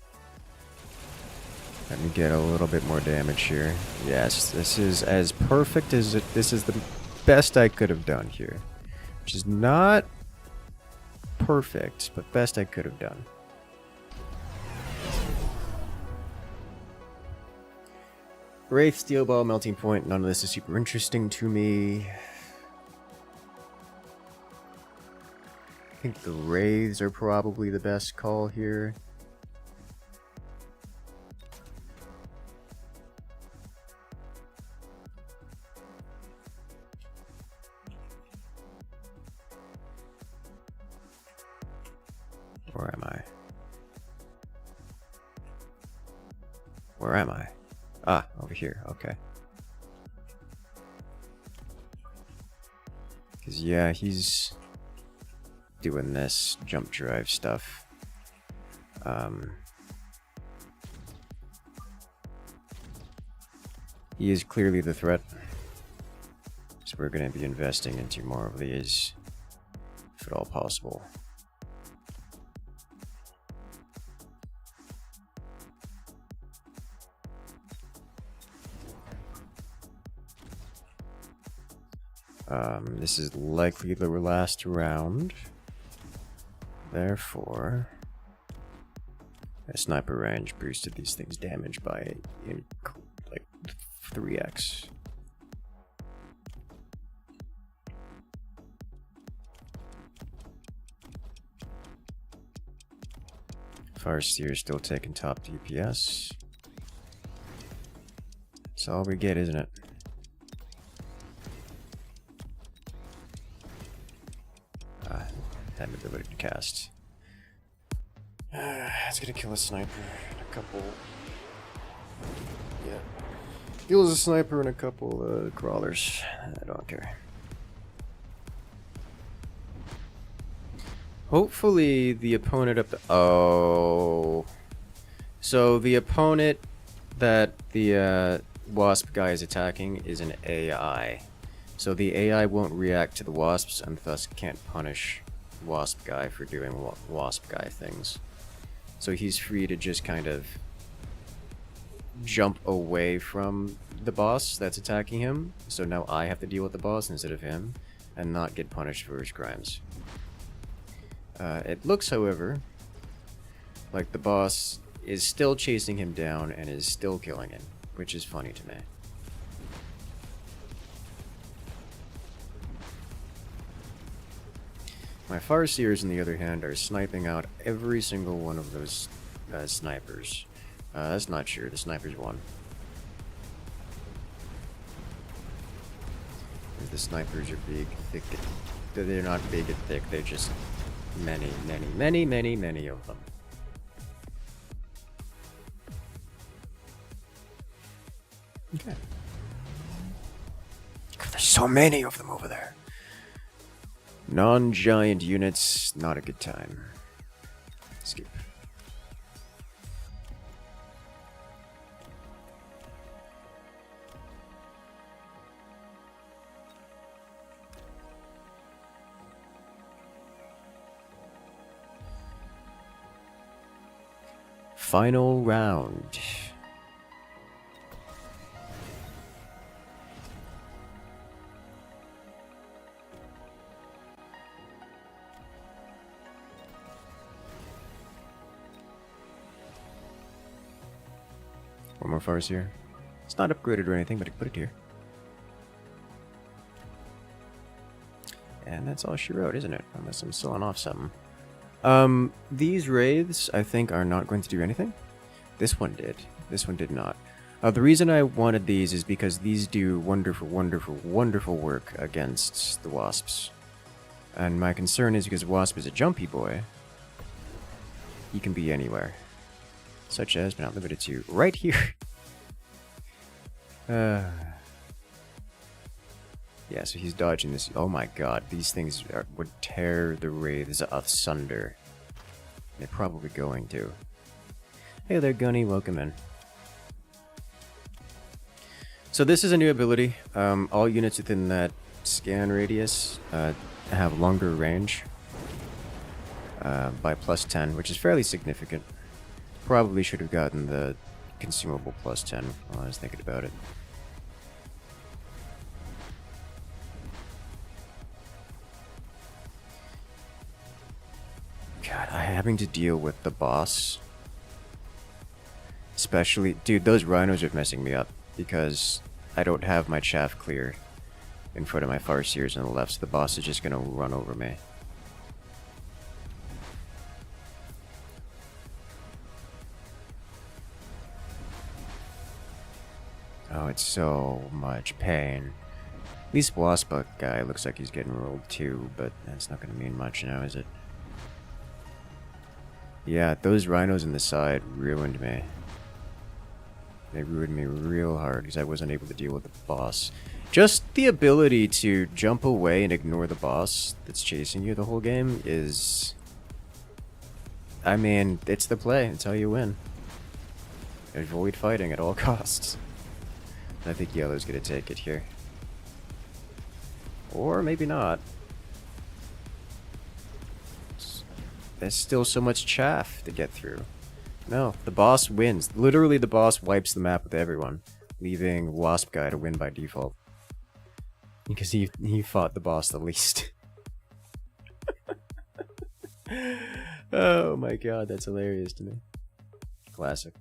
Let me get a little bit more damage here. Yes, this is as perfect as it... This is the best I could have done here. Which is not perfect, but best I could have done. Wraith, Steel Ball, Melting Point, none of this is super interesting to me. I think the Wraiths are probably the best call here. Where am I? Where am I? Ah, over here, okay. Because, yeah, he's doing this jump drive stuff. He is clearly the threat. So we're going to be investing into more of these, if at all possible. This is likely the last round. Therefore, a sniper range boosted these things' damage by like 3x. Farseer still taking top DPS. That's all we get, isn't it? Have ability to cast. It's gonna kill a sniper and a couple. Yeah. Kills a sniper and a couple crawlers. I don't care. Hopefully the opponent up the... Oh. So the opponent that the wasp guy is attacking is an AI. So the AI won't react to the wasps and thus can't punish wasp guy for doing wasp guy things. So he's free to just kind of jump away from the boss that's attacking him. So now I have to deal with the boss instead of him and not get punished for his crimes. It looks, however, like the boss is still chasing him down and is still killing him, which is funny to me. My Farseers, on the other hand, are sniping out every single one of those snipers. That's not true. The snipers won. The snipers are big, thick. They're not big and thick. They're just many of them. Okay. There's so many of them over there. Non-giant units, not a good time. Skip. Final round. One more farce here. It's not upgraded or anything, but I can put it here. And that's all she wrote, isn't it? Unless I'm selling off something. These wraiths, I think, are not going to do anything. This one did. This one did not. The reason I wanted these is because these do wonderful work against the wasps. And my concern is because Wasp is a jumpy boy, he can be anywhere. Such as, but not limited to, right here. Yeah, so he's dodging this. Oh my god, these things would tear the wraiths asunder. They're probably going to. Hey there, Gunny, welcome in. So this is a new ability. All units within that scan radius have longer range by +10, which is fairly significant. Probably should have gotten the consumable +10 while I was thinking about it. God, having to deal with the boss. Especially, dude, those rhinos are messing me up because I don't have my chaff clear in front of my Farseers on the left, so the boss is just gonna run over me. Oh, it's so much pain. At least Wasp guy looks like he's getting rolled too, but that's not gonna mean much now, is it? Yeah, those rhinos in the side ruined me. They ruined me real hard because I wasn't able to deal with the boss. Just the ability to jump away and ignore the boss that's chasing you the whole game is... I mean, it's the play. It's how you win. Avoid fighting at all costs. I think Yellow's gonna take it here. Or maybe not. There's still so much chaff to get through. No, the boss wins. Literally, the boss wipes the map with everyone, leaving Wasp guy to win by default. Because he fought the boss the least. Oh my god, that's hilarious to me. Classic.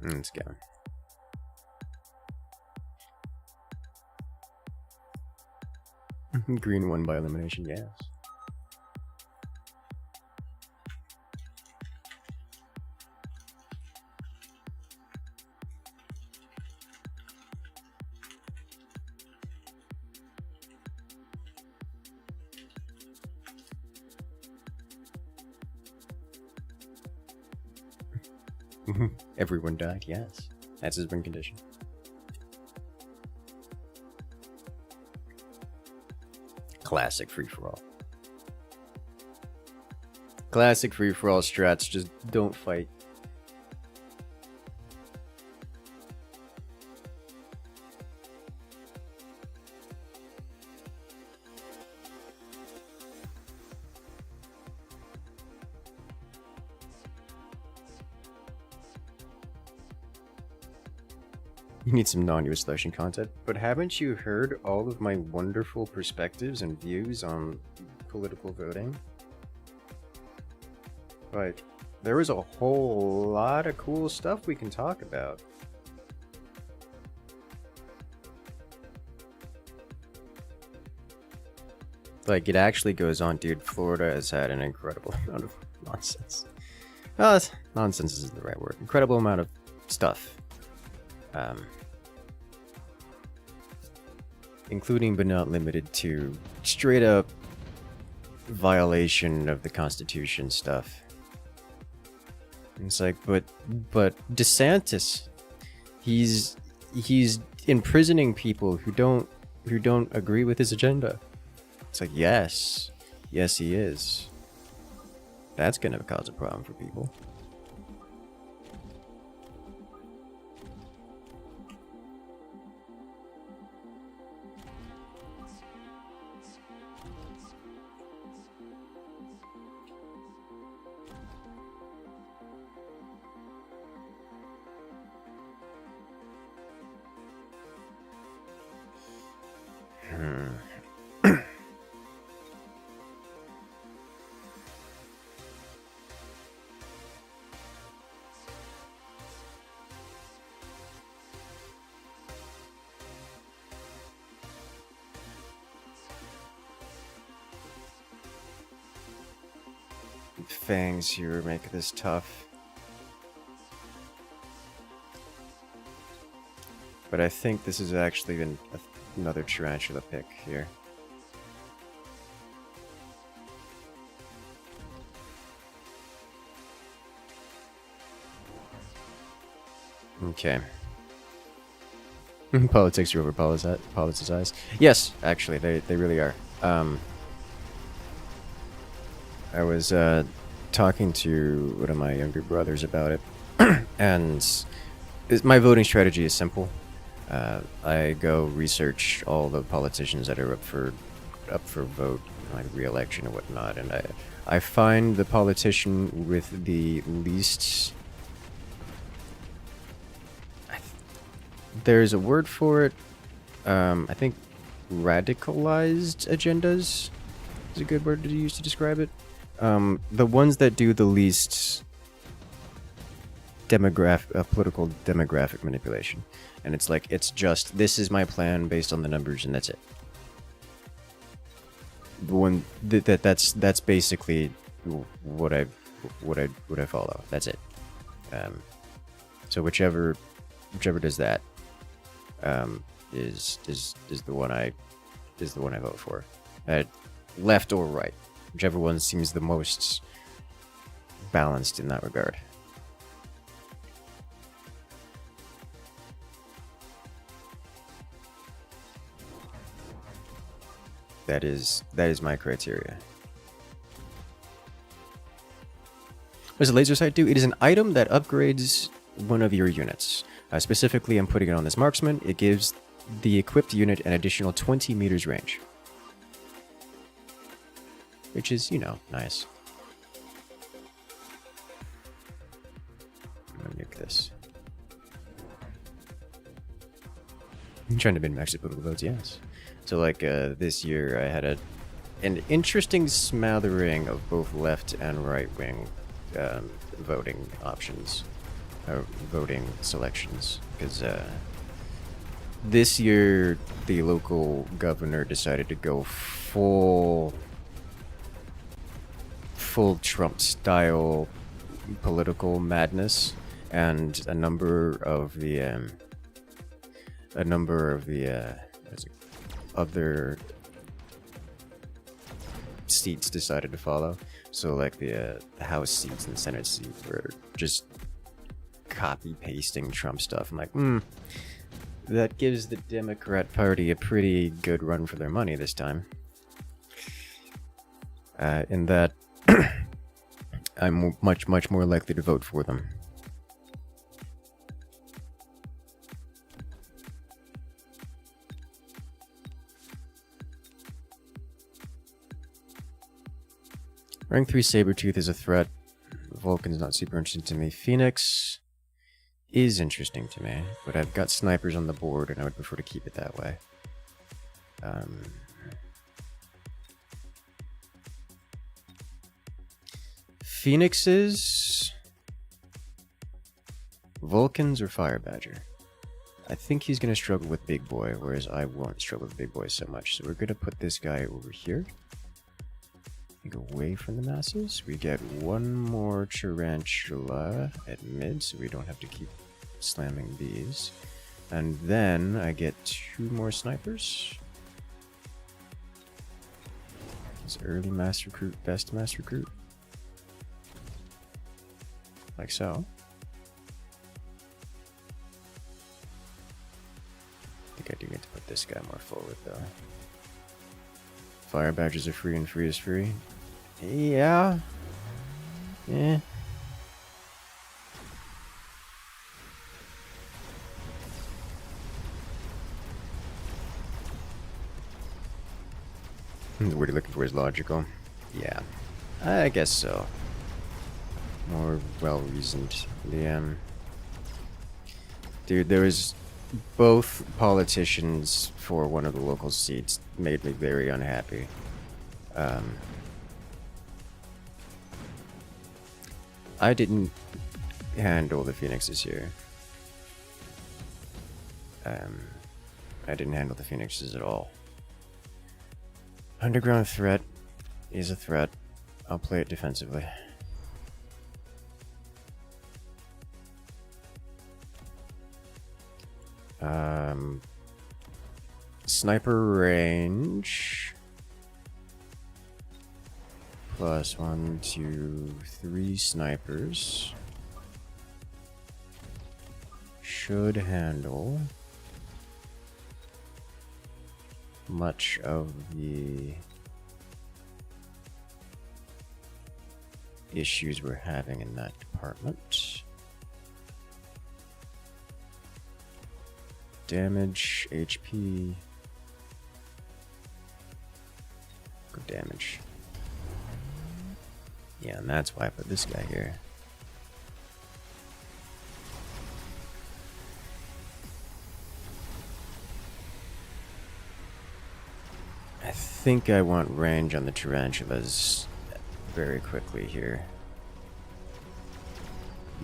Let's go. Green won by elimination, yes. Everyone died, yes. That's his win condition. Classic free-for-all. Classic free-for-all strats, just don't fight. You need some non-US Lucian content, but haven't you heard all of my wonderful perspectives and views on political voting? Like, there was a whole lot of cool stuff we can talk about. Like, it actually goes on, dude. Florida has had an incredible amount of nonsense. Well, nonsense isn't the right word. Incredible amount of stuff. Including but not limited to straight up violation of the Constitution stuff. It's like, but DeSantis, he's imprisoning people who don't agree with his agenda. It's like, yes he is. That's gonna cause a problem for people. Fangs here make this tough. But I think this is actually another tarantula pick here. Okay. Politics are over politicized. Yes, actually, they really are. I was talking to one of my younger brothers about it, and my voting strategy is simple. I go research all the politicians that are up for vote, like re-election and whatnot, and I find the politician with the least. There's a word for it. I think radicalized agendas is a good word to use to describe it. The ones that do the least political demographic manipulation, and it's like, it's just, this is my plan based on the numbers and that's it. The one that's basically what I follow. That's it. So whichever does that is the one I vote for, left or right. Whichever one seems the most balanced in that regard. That is my criteria. What does a laser sight do? It is an item that upgrades one of your units. Specifically, I'm putting it on this marksman. It gives the equipped unit an additional 20 meters range. Which is, nice. I'm gonna nuke this. I'm trying to bin max political votes, yes. So, like, this year I had an interesting smattering of both left and right wing voting options, voting selections, because this year the local governor decided to go full Trump style political madness, and a number of the other seats decided to follow. So like the House seats and the Senate seat were just copy pasting Trump stuff. I'm like, that gives the Democrat Party a pretty good run for their money this time. In that I'm much more likely to vote for them. Rank 3 Sabretooth is a threat. Vulcan's not super interesting to me. Phoenix is interesting to me, but I've got snipers on the board and I would prefer to keep it that way. Phoenixes, Vulcans, or Fire Badger? I think he's going to struggle with Big Boy, whereas I won't struggle with Big Boy so much. So we're going to put this guy over here. Go away from the masses. We get one more Tarantula at mid, so we don't have to keep slamming these. And then I get 2 more snipers. Is early mass recruit best mass recruit? Like so. I think I do need to put this guy more forward though. Fire badges are free and free is free. Yeah. Yeah. What are you looking for is logical. Yeah. I guess so. More well-reasoned. Dude, there was both politicians for one of the local seats made me very unhappy. I didn't handle the Phoenixes here. I didn't handle the Phoenixes at all. Underground threat is a threat. I'll play it defensively. Sniper range. Plus 1, 2, 3 snipers. Should handle much of the issues we're having in that department. Damage, HP. Go damage. Yeah, and that's why I put this guy here. I think I want range on the tarantulas very quickly here.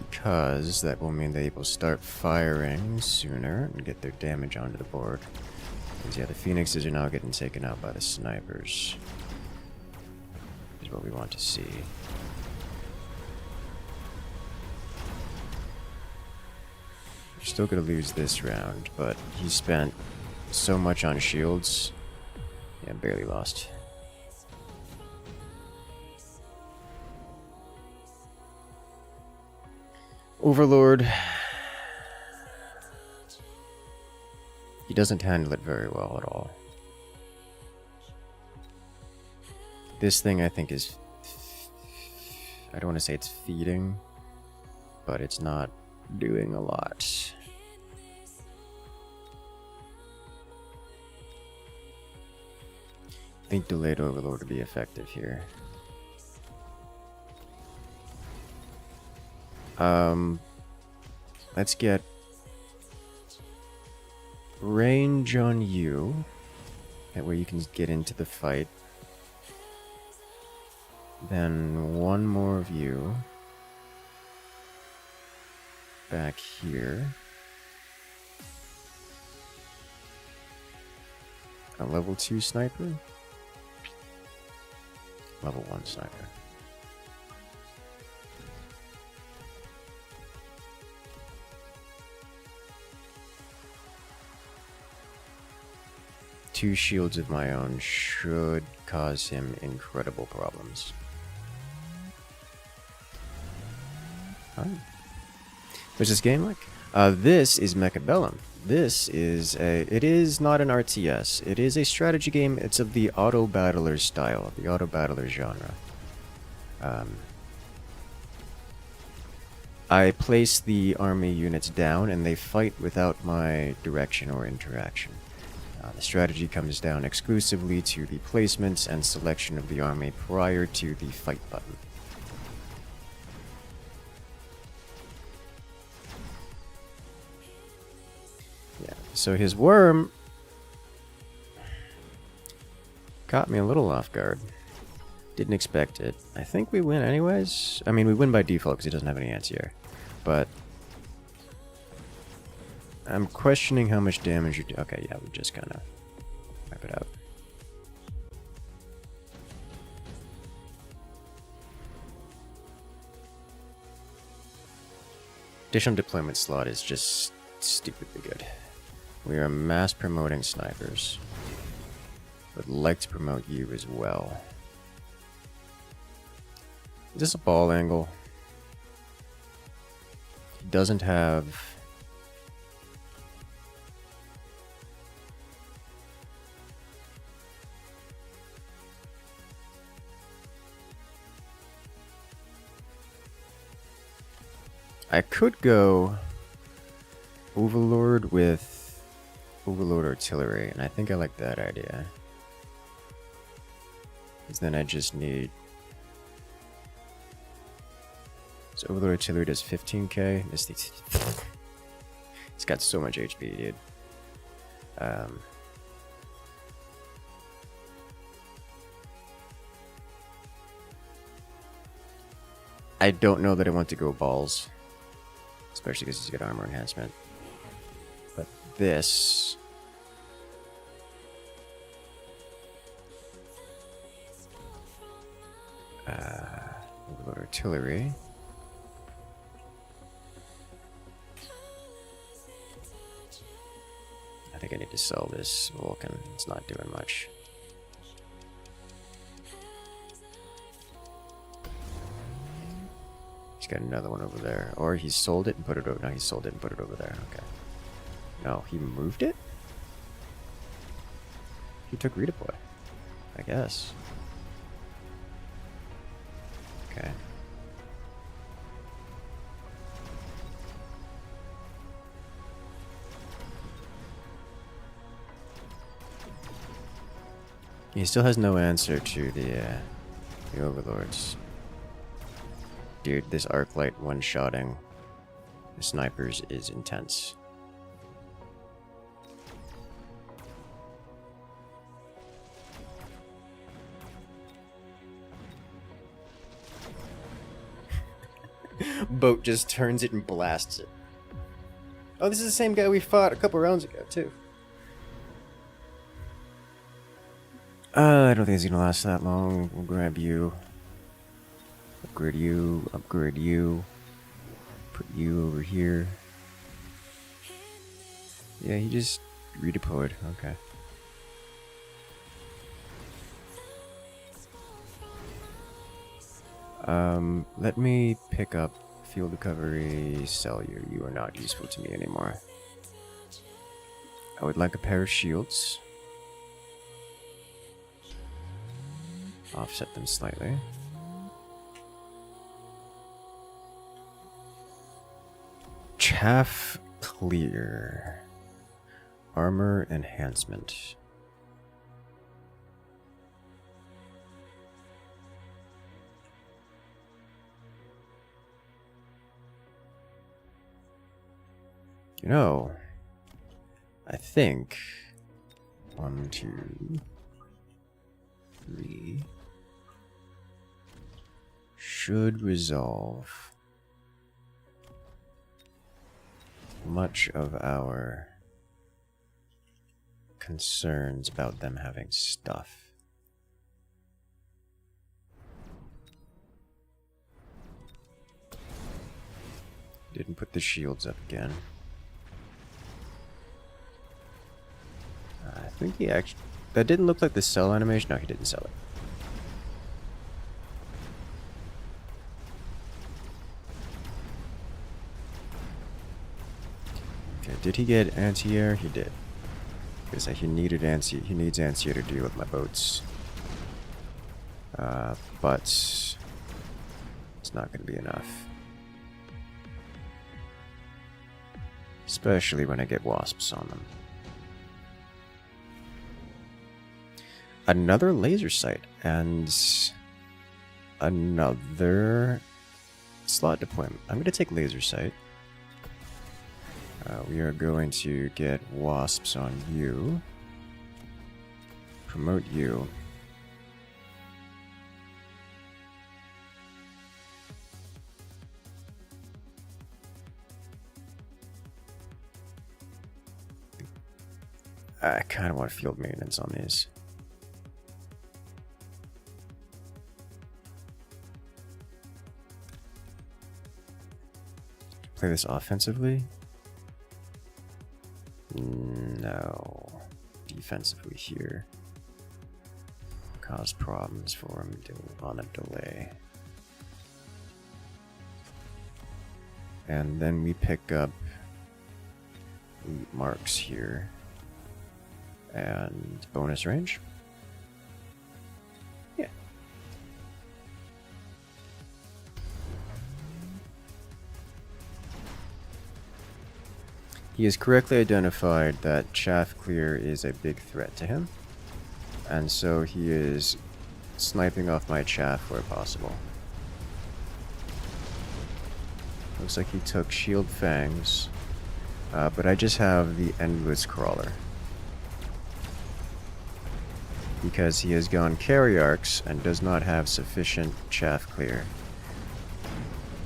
Because that will mean they will start firing sooner and get their damage onto the board. Because yeah, the Phoenixes are now getting taken out by the snipers. Is what we want to see. We're still gonna lose this round, but he spent so much on shields. Yeah, barely lost. Overlord. He doesn't handle it very well at all. This thing I think is... I don't want to say it's feeding, but it's not doing a lot. I think delayed overlord would be effective here. Let's get range on you. That way you can get into the fight. Then one more of you back here. A level 2 sniper. Level 1 sniper. Two shields of my own should cause him incredible problems. What's this game like? This is Mechabellum. This is it is not an RTS. It is a strategy game. It's of the auto battler style, the auto battler genre. I place the army units down and they fight without my direction or interaction. The strategy comes down exclusively to the placements and selection of the army prior to the fight button. Yeah, so his worm caught me a little off guard. Didn't expect it. I think we win anyways. I mean, we win by default because he doesn't have any anti-air. But I'm questioning how much damage you do. Okay, yeah, we just kind of wipe it out. Additional deployment slot is just stupidly good. We are mass promoting snipers. Would like to promote you as well. Is this a ball angle? He doesn't have... I could go Overlord with Overlord Artillery, and I think I like that idea. Because then I just need... So Overlord Artillery does 15k. This thing's... It's got so much HP, dude. I don't know that I want to go balls. Especially because he's got armor enhancement. But this... Overlord Artillery. I think I need to sell this Vulcan. It's not doing much. He's got another one over there. Or he sold it and put it over... No, he sold it and put it over there. Okay. No, he moved it? He took redeploy. I guess. Okay. He still has no answer to the Overlords. Dude, this arc light one-shotting the snipers is intense. Boat just turns it and blasts it. Oh, this is the same guy we fought a couple rounds ago, too. I don't think it's gonna last that long. We'll grab you. Upgrade you. Upgrade you. Put you over here. Yeah, he just redeployed. Okay. Let me pick up field recovery, sell you. You are not useful to me anymore. I would like a pair of shields. Offset them slightly. Chaff clear. Armor enhancement. You know, I think 1, 2, 3 should resolve much of our concerns about them having stuff. Didn't put the shields up again. I think he actually... That didn't look like the sell animation. No, he didn't sell it. Okay, did he get anti-air? He did. Because he needed he needs anti-air to deal with my boats. But it's not going to be enough. Especially when I get wasps on them. Another laser sight and another slot deployment. I'm going to take laser sight. We are going to get wasps on you. Promote you. kind of want field maintenance on these. Play this offensively? No. Defensively here. Cause problems for him on a delay. And then we pick up marks here. And bonus range. Yeah. He has correctly identified that chaff clear is a big threat to him. And so he is sniping off my chaff where possible. Looks like he took shield fangs. But I just have the endless crawler. Because he has gone carry arcs and does not have sufficient chaff clear.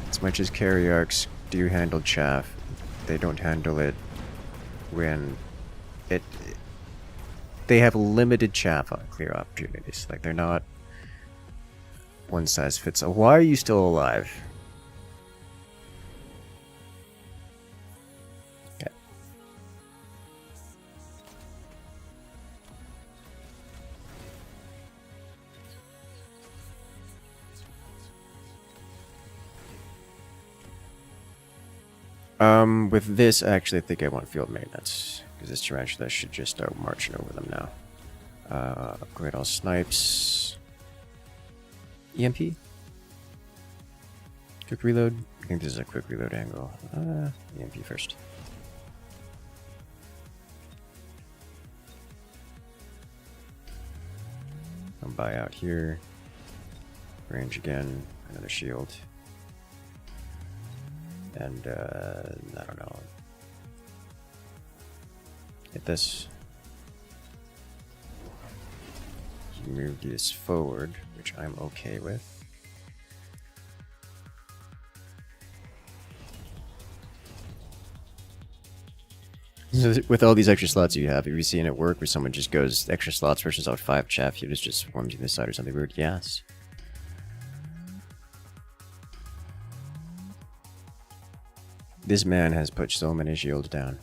As much as carry arcs do handle chaff, they don't handle it when they have limited chaff clear opportunities. Like, they're not one size fits all. Why are you still alive? Okay. With this, I actually think I want field maintenance, because this tarantula should just start marching over them now. Upgrade all snipes. EMP? Quick reload? I think this is a quick reload angle. EMP first. I'll buy out here. Range again. Another shield. And, I don't know. Hit this. You move this forward, which I'm okay with. So with all these extra slots you have you seen it work where someone just goes extra slots versus out 5 chaff, you just swarm to the side or something weird? Yes. This man has put so many shields down.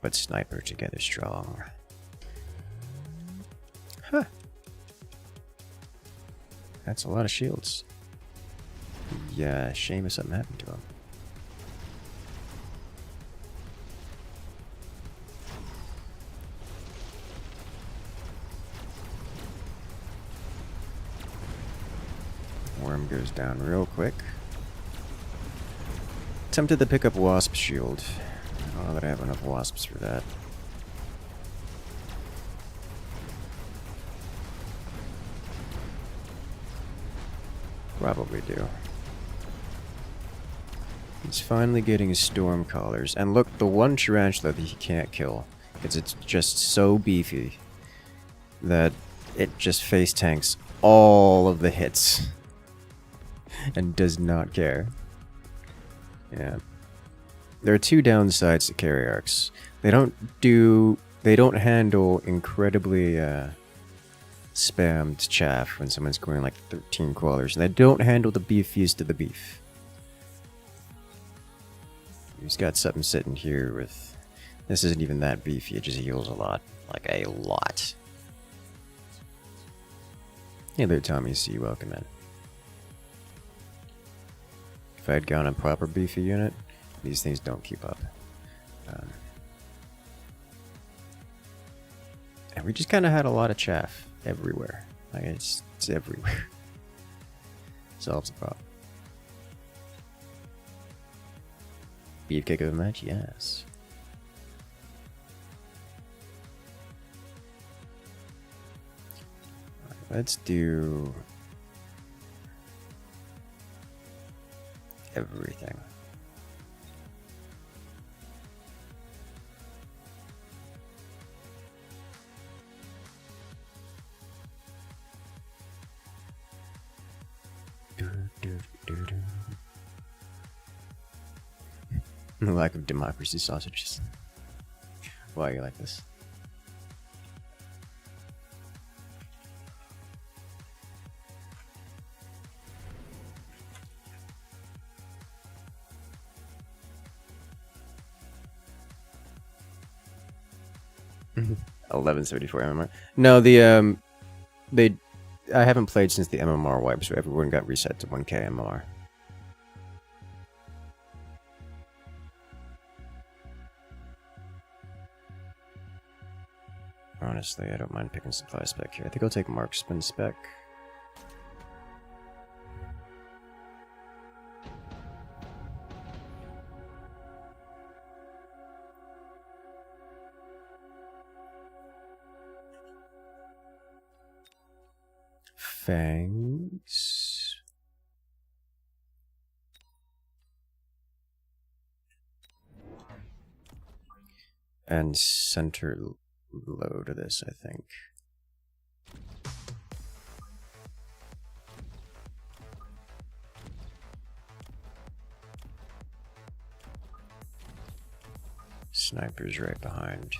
But sniper together strong. Huh. That's a lot of shields. Yeah, shame if something happened to him. Worm goes down real quick. Tempted to pick up Wasp Shield. I don't know that I have enough Wasps for that. Probably do. He's finally getting his Storm Collars. And look, the one tarantula that he can't kill, because it's just so beefy that it just face tanks all of the hits. And does not care. Yeah. There are 2 downsides to carry arcs. They don't handle incredibly spammed chaff when someone's going like 13 crawlers. And they don't handle the beefiest of the beef. He's got something sitting here with... This isn't even that beefy, it just heals a lot. Like a lot. Hey there, Tommy C. Welcome in. If I had gone a proper beefy unit, these things don't keep up. And we just kind of had a lot of chaff everywhere. Like it's everywhere. Solves the problem. Beefcake of a match? Yes. Right, let's do... everything. The lack of democracy sausages. Why are you like this? $11.74 MMR. No, they I haven't played since the MMR wipe, so everyone got reset to 1K MMR. Honestly, I don't mind picking supply spec here. I think I'll take marksman spec. Fangs. And center low to this, I think. Sniper's right behind.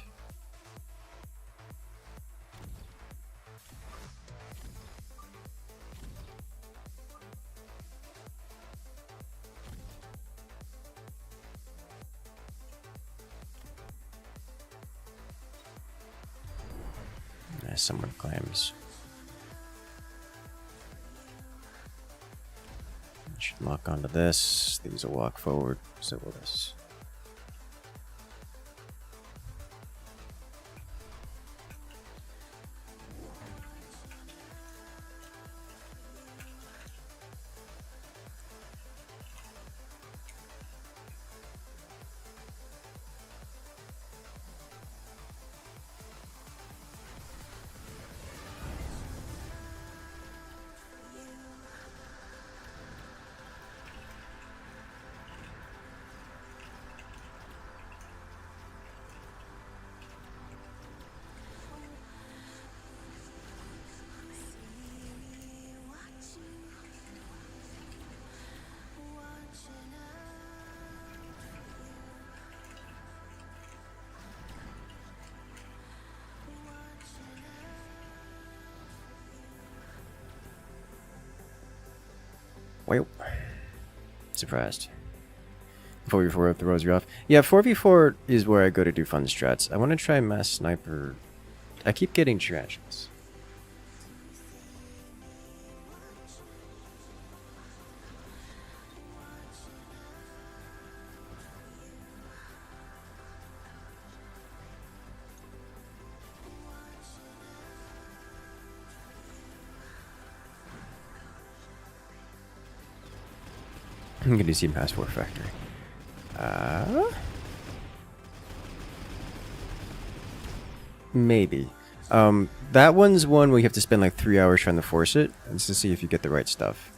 Someone claims. I should lock onto this. These will walk forward. So will this. Well, surprised. 4v4 throws you off. Yeah, 4v4 is where I go to do fun strats. I want to try mass sniper. I keep getting tarantulas. I'm gonna see Passport Factory. Maybe. That one's one where you have to spend like 3 hours trying to force it, and to see if you get the right stuff.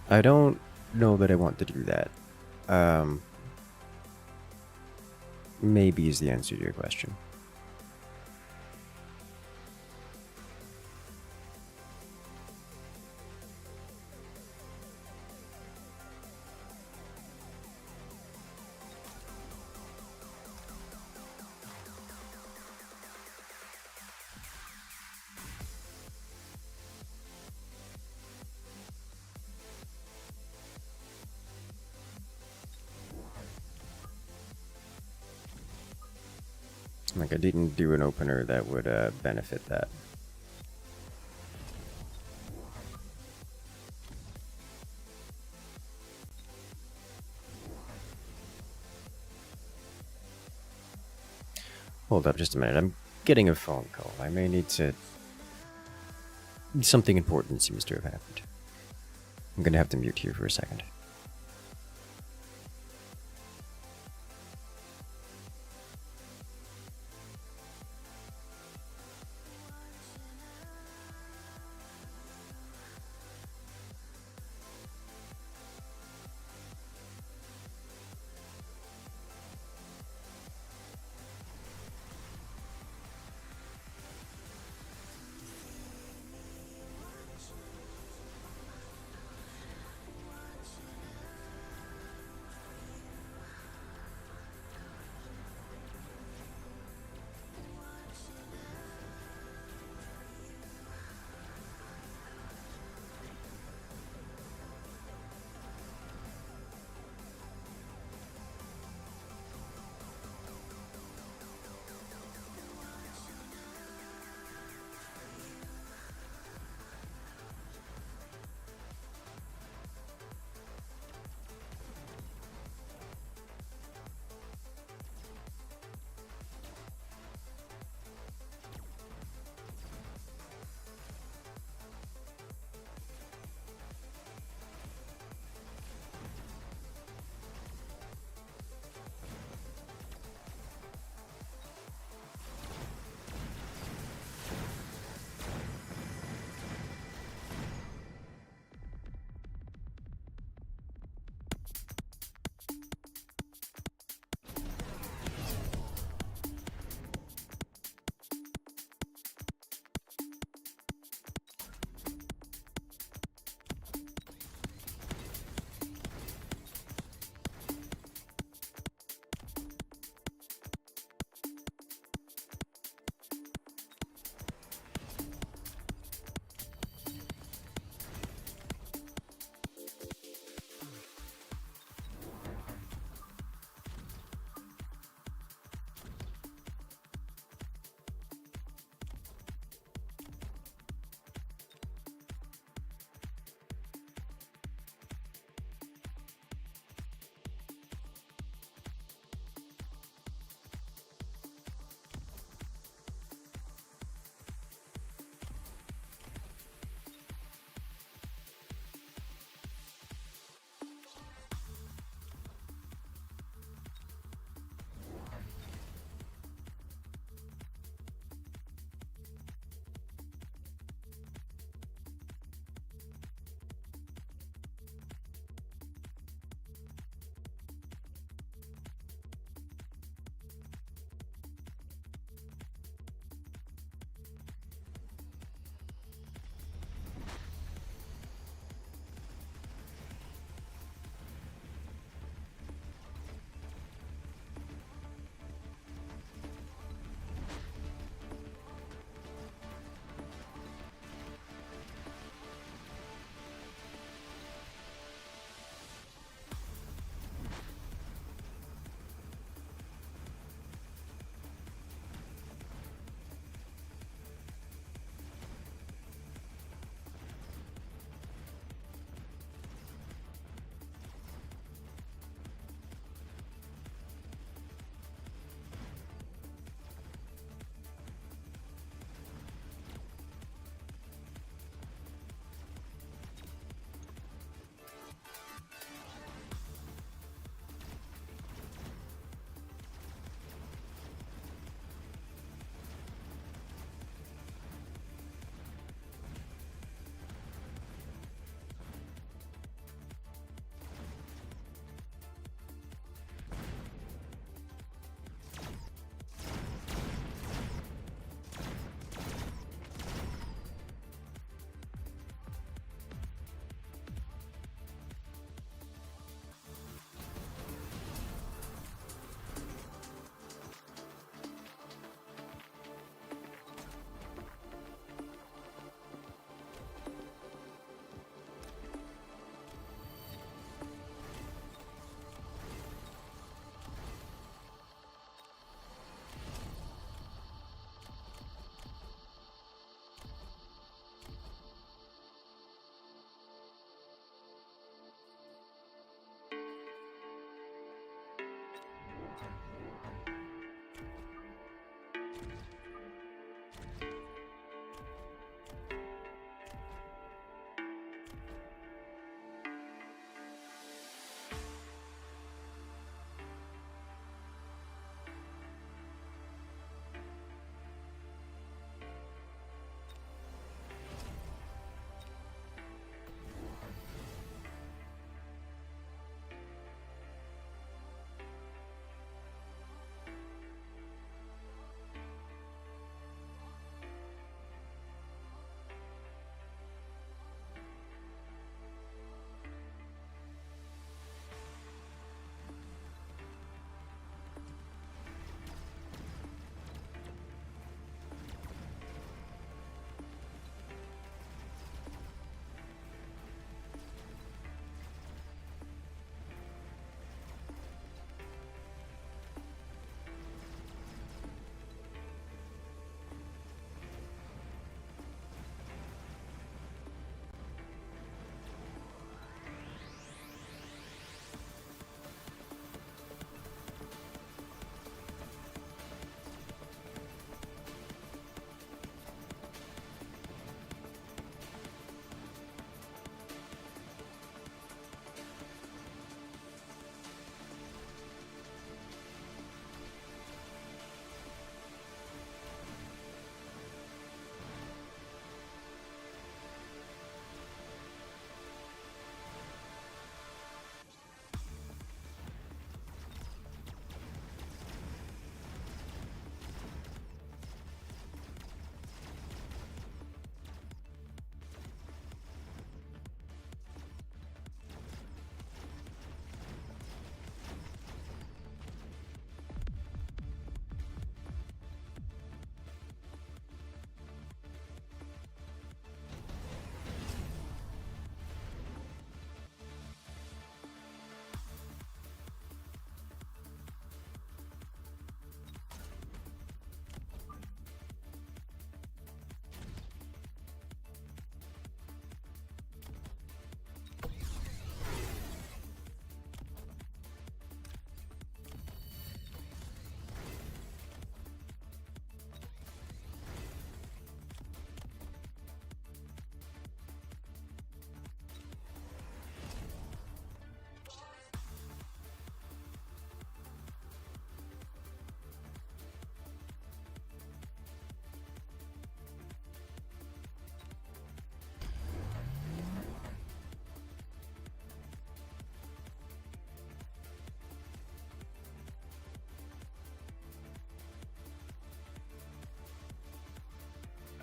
I don't know that I want to do that. Maybe is the answer to your question. Like, I didn't do an opener that would benefit that. Hold up just a minute. I'm getting a phone call. I may need to... Something important seems to have happened. I'm gonna have to mute here for a second.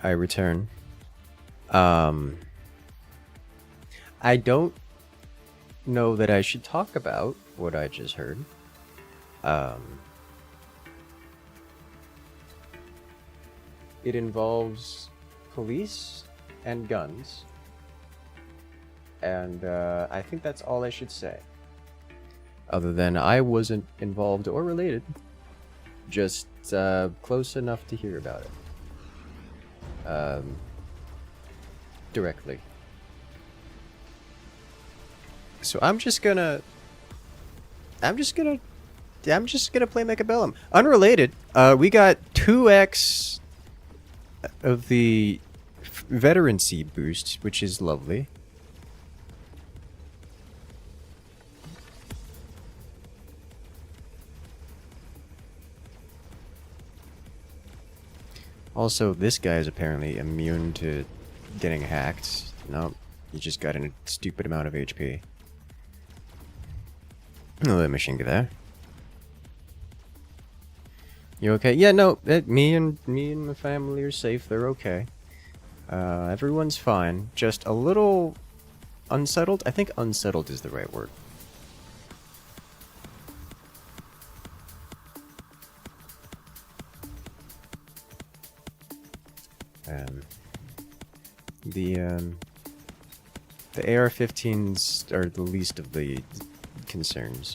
I return. I don't know that I should talk about what I just heard. It involves police and guns, and I think that's all I should say. Other than I wasn't involved or related, just close enough to hear about it. Directly. So I'm just gonna play Mechabellum. Unrelated, we got 2x of the veterancy boost, which is lovely. Also, this guy is apparently immune to getting hacked. Nope, he just got a stupid amount of HP. Another machine there. You okay? Yeah, no, me and my family are safe. They're okay. Everyone's fine. Just a little unsettled. I think unsettled is the right word. The AR-15s are the least of the concerns.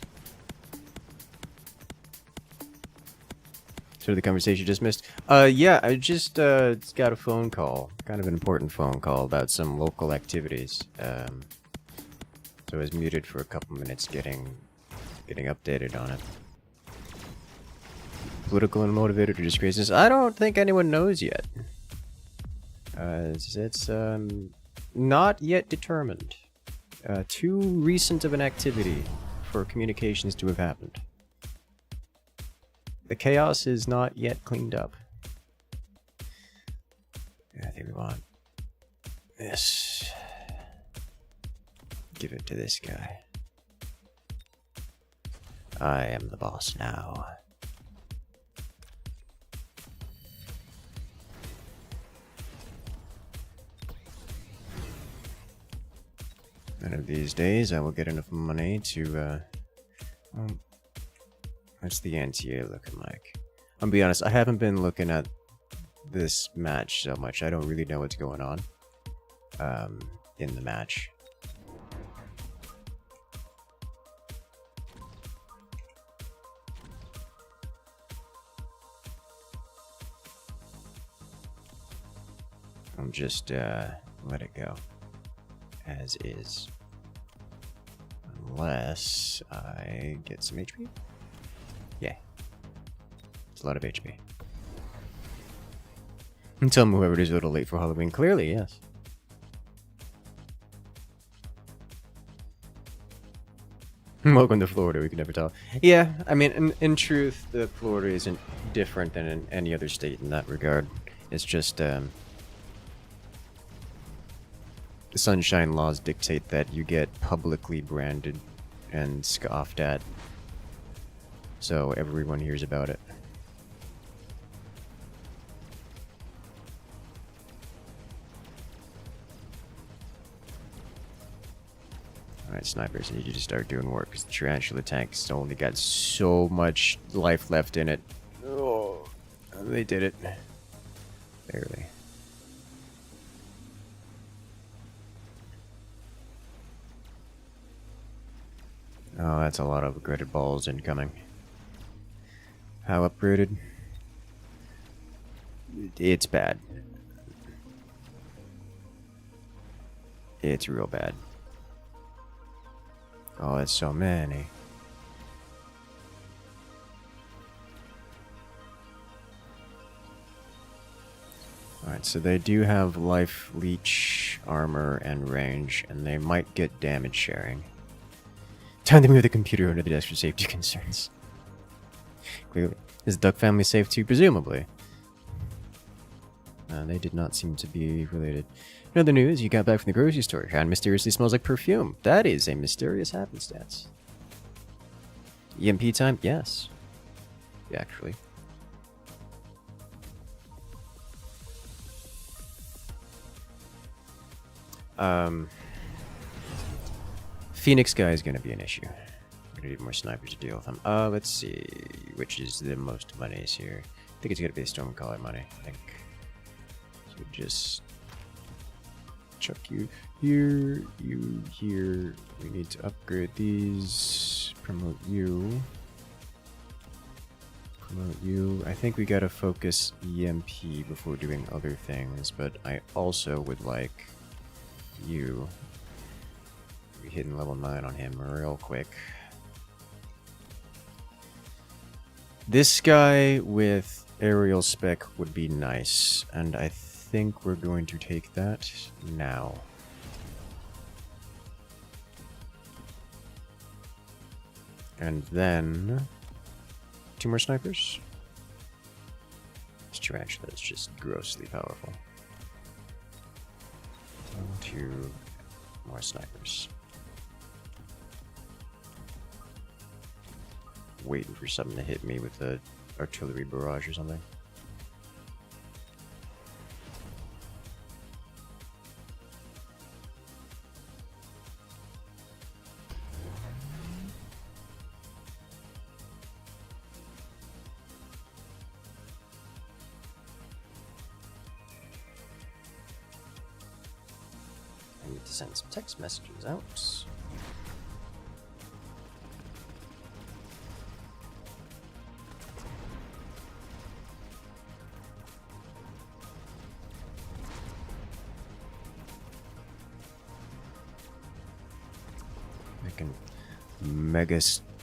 So the conversation you just missed? Yeah, I just got a phone call, kind of an important phone call about some local activities. So I was muted for a couple minutes getting updated on it. Political and motivated or disgraces? I don't think anyone knows yet. It's not yet determined. Too recent of an activity for communications to have happened. The chaos is not yet cleaned up. I think we want this. Give it to this guy. I am the boss now. One of these days, I will get enough money to, what's the NTA looking like? I'm gonna be honest, I haven't been looking at this match so much. I don't really know what's going on, in the match. I'm just, let it go. As is. Unless I get some HP? Yeah. It's a lot of HP. And tell me whoever it is a little late for Halloween. Clearly, yes. Welcome to Florida, we can never tell. Yeah, I mean, in truth, Florida isn't different than in any other state in that regard. It's just, the sunshine laws dictate that you get publicly branded and scoffed at, so everyone hears about it. Alright, snipers, I need you to start doing work, because the tarantula tank's only got so much life left in it. Oh, they did it. Barely. Oh, that's a lot of upgraded balls incoming. How upgraded? It's bad. It's real bad. Oh, that's so many. Alright, so they do have life, leech, armor, and range, and they might get damage sharing. Time to move the computer under the desk for safety concerns. Clearly. Is the Duck family safe too? Presumably. They did not seem to be related. In other news, you got back from the grocery store. Your hand mysteriously smells like perfume. That is a mysterious happenstance. EMP time? Yes. Actually. Phoenix guy is going to be an issue. We're going to need more snipers to deal with him. Let's see, which is the most monies here. I think it's going to be Stormcaller money, I think. So just chuck you here, you here. We need to upgrade these. Promote you. Promote you. I think we gotta focus EMP before doing other things, but I also would like you. We're hitting level 9 on him real quick. This guy with aerial spec would be nice, and I think we're going to take that now. And then 2 more snipers. This tarantula is just grossly powerful. 2 more snipers. Waiting for something to hit me with a artillery barrage or something. I need to send some text messages out.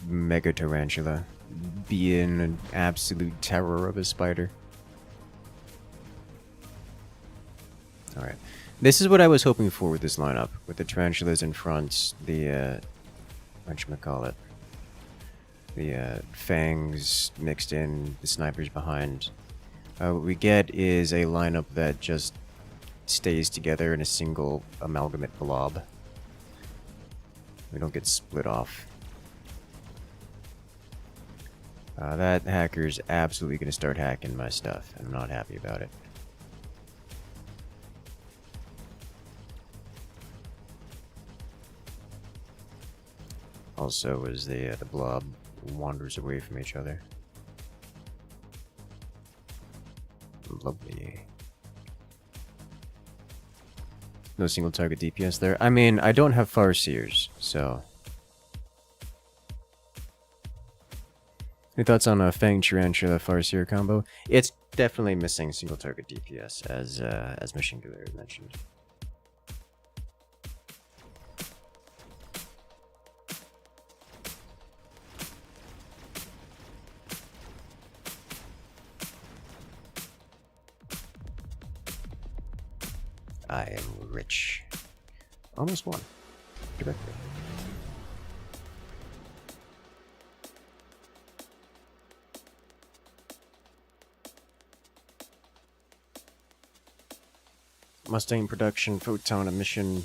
Mega tarantula being an absolute terror of a spider. Alright. This is what I was hoping for with this lineup, with the tarantulas in front, the whatchamacallit, the fangs mixed in, the snipers behind. What we get is a lineup that just stays together in a single amalgamate blob. We don't get split off. That hacker's absolutely going to start hacking my stuff, and I'm not happy about it. Also, as the blob wanders away from each other. Lovely. No single target DPS there. I mean, I don't have Farseers, so... Any thoughts on a Fang Tarantula Farseer combo? It's definitely missing single target DPS, as Machine Gunner mentioned. I am rich. Almost won. Directly. Mustang production, photon emission.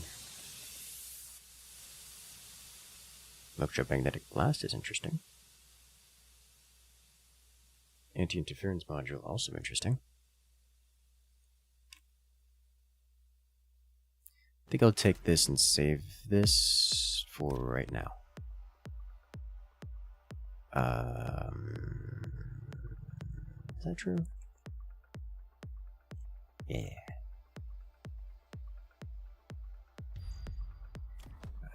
Electromagnetic blast is interesting. Anti-interference module, also interesting. I think I'll take this and save this for right now. Is that true? Yeah.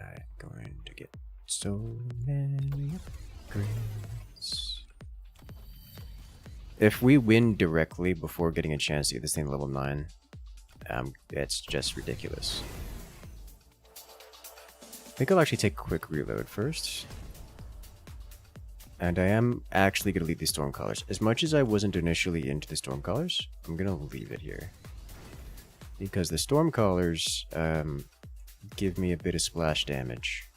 I'm going to get so many upgrades. If we win directly before getting a chance to get this thing to level 9, it's just ridiculous. I think I'll actually take quick reload first. And I am actually going to leave these Stormcallers. As much as I wasn't initially into the Stormcallers, I'm going to leave it here. Because the Stormcallers give me a bit of splash damage.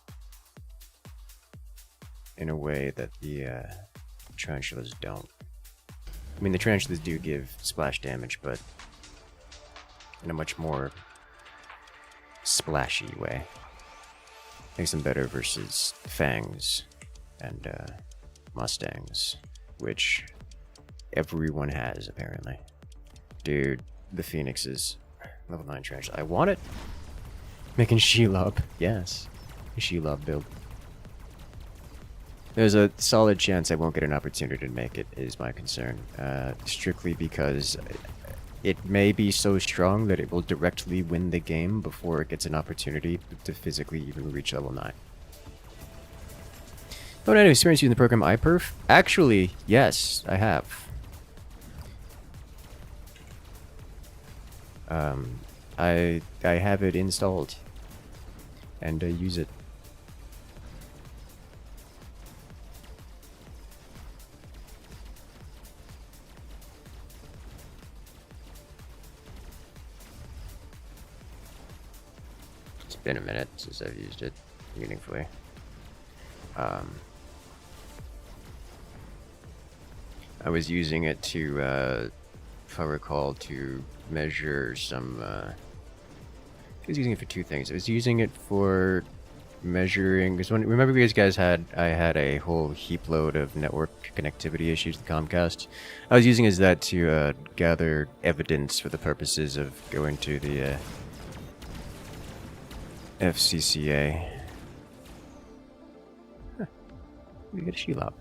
In a way that the Tarantulas don't. I mean, the Tarantulas do give splash damage, but in a much more splashy way. Makes them better versus Fangs and Mustangs, which everyone has, apparently. Dude, the Phoenixes. Level 9 Tarantula. I want it. Making Shelob. Yes. Shelob build. There's a solid chance I won't get an opportunity to make it, is my concern. Strictly because it may be so strong that it will directly win the game before it gets an opportunity to physically even reach level 9. Oh, any experience using the program iPerf? Actually, yes, I have. I have it installed, and I use it. It's been a minute since I've used it meaningfully. I was using it to, if I recall, to measure some, I was using it for two things. I was using it for measuring, because remember you guys I had a whole heap load of network connectivity issues with Comcast. I was using it as that to gather evidence for the purposes of going to the FCCA. Huh. We get a Shelob.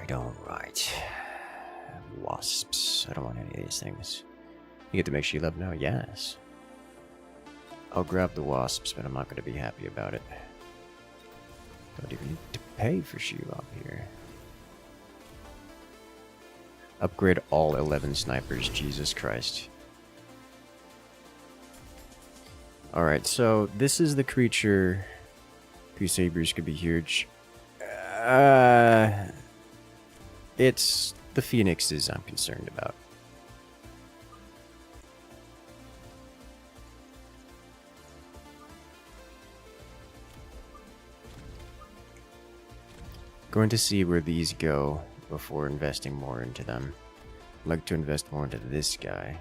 Alright. Wasps. I don't want any of these things. You get to make Shelob now? Yes. I'll grab the wasps, but I'm not going to be happy about it. Don't even need to pay for Shelob here. Upgrade all 11 snipers. Jesus Christ. Alright, so this is the creature whose sabers could be huge. It's the phoenixes I'm concerned about. Going to see where these go before investing more into them. I'd like to invest more into this guy.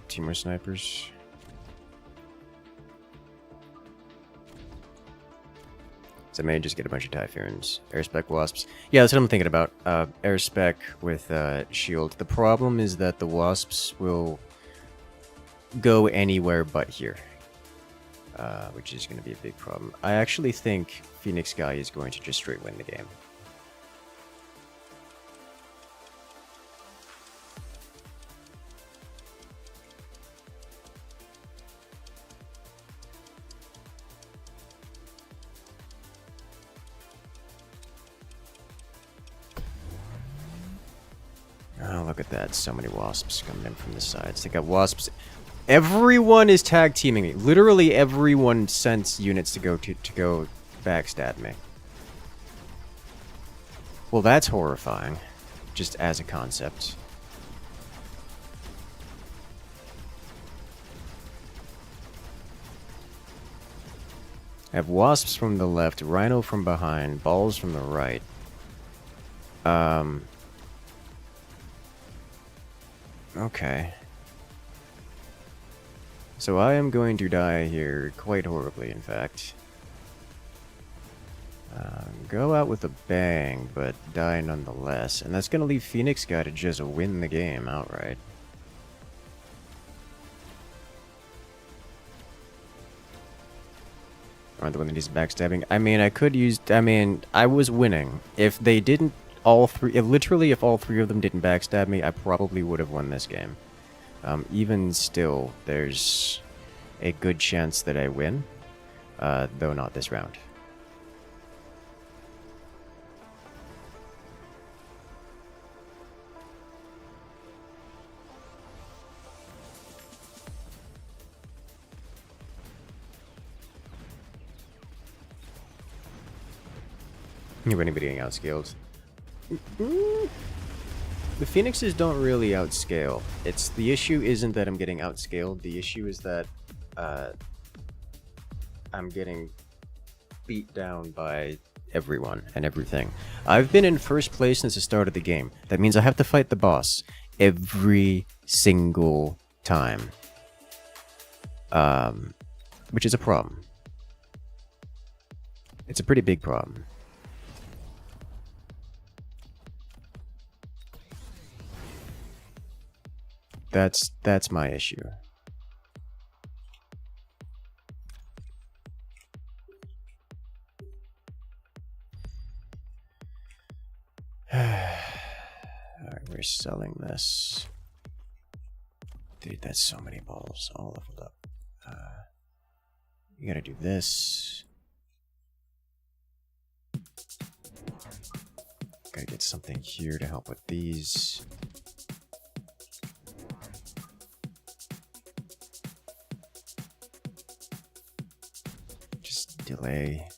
Two more snipers. So I may just get a bunch of Typhoons. Airspec Wasps. Yeah, that's what I'm thinking about. Airspec with shield. The problem is that the Wasps will go anywhere but here. Which is going to be a big problem. I actually think Phoenix Guy is going to just straight win the game. Oh, look at that. So many wasps coming in from the sides. They got wasps. Everyone is tag teaming me. Literally everyone sends units to go backstab me. Well, that's horrifying. Just as a concept. I have wasps from the left, rhino from behind, balls from the right. Okay. So I am going to die here quite horribly, in fact. Go out with a bang, but die nonetheless. And that's going to leave Phoenix Guy to just win the game outright. Or the one that he's backstabbing. I mean, I could use... I mean, I was winning. If they didn't all three... Literally, if all three of them didn't backstab me, I probably would have won this game. Even still, there's a good chance that I win. Though not this round. If anybody getting outscaled. The Phoenixes don't really outscale. The issue isn't that I'm getting outscaled. The issue is that I'm getting beat down by everyone and everything. I've been in first place since the start of the game. That means I have to fight the boss every single time. which is a problem. It's a pretty big problem. That's my issue. Alright, we're selling this. Dude, that's so many balls all leveled up. You gotta do this. Gotta get something here to help with these. Just delay.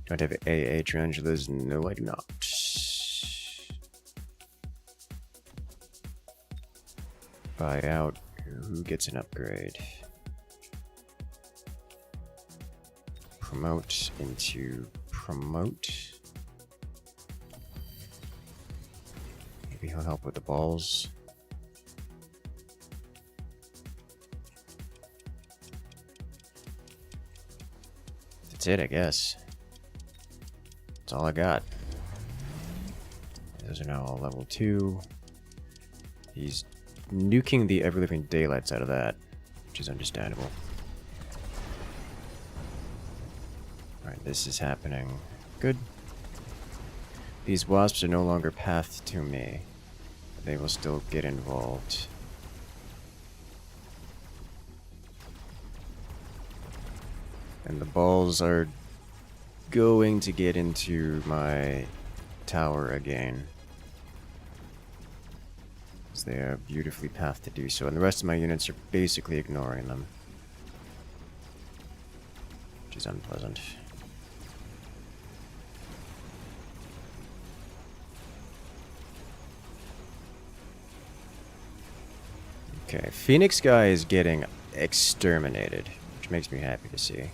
Do I have AA tarantulas? No, I do not. Buy out. Who gets an upgrade? Promote into promote. Maybe he'll help with the balls. That's it, I guess. That's all I got. Those are now all level 2. He's nuking the ever-living daylights out of that, which is understandable. Alright, this is happening. Good. These wasps are no longer pathed to me. They will still get involved. And the balls are going to get into my tower again. Because they are beautifully pathed to do so. And the rest of my units are basically ignoring them. Which is unpleasant. Okay, Phoenix guy is getting exterminated, which makes me happy to see.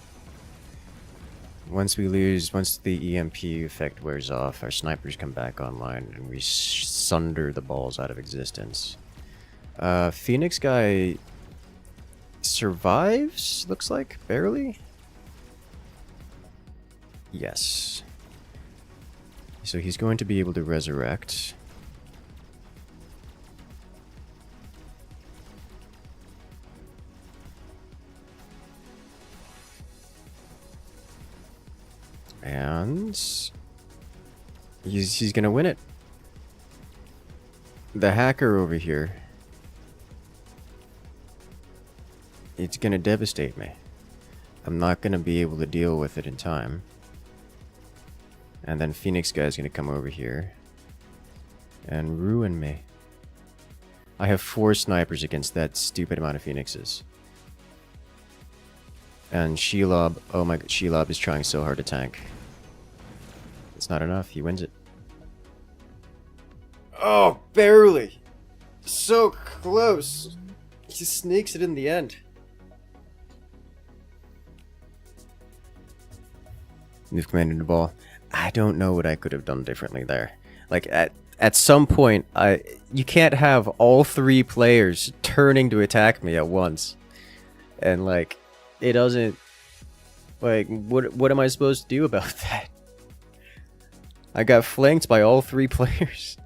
Once the EMP effect wears off, our snipers come back online and we sunder the balls out of existence. Phoenix guy survives, looks like, barely? Yes. So he's going to be able to resurrect. And he's gonna win it. The hacker over here, it's gonna devastate me. I'm not gonna be able to deal with it in time. And then Phoenix guy's gonna come over here and ruin me. I have 4 snipers against that stupid amount of Phoenixes. And Shelob, oh my god, Shelob is trying so hard to tank. It's not enough, he wins it. Oh, barely! So close! He sneaks it in the end. Move command into ball. I don't know what I could have done differently there. Like, at some point, you can't have all 3 players turning to attack me at once. And, like, it doesn't... Like, what am I supposed to do about that? I got flanked by all 3 players.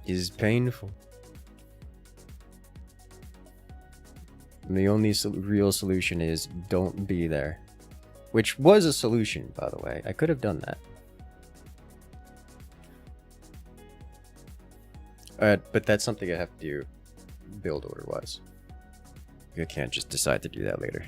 Is painful. And the only real solution is don't be there. Which was a solution, by the way. I could have done that. But that's something I have to do build order wise. I can't just decide to do that later.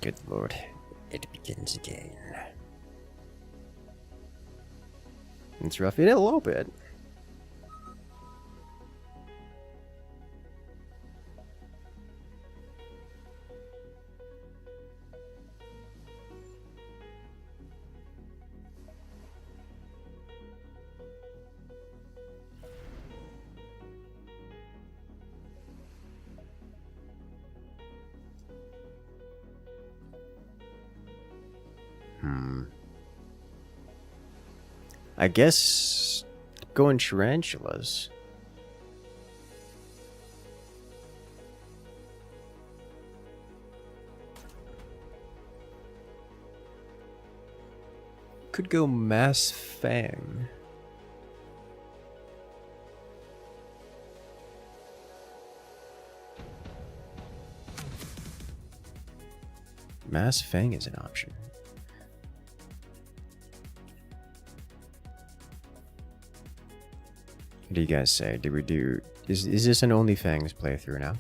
Good lord, it begins again. It's roughing it a little bit. I guess going tarantulas. Could go mass fang. Mass fang is an option. What do you guys say? Do we do... Is this an Only Fangs playthrough now?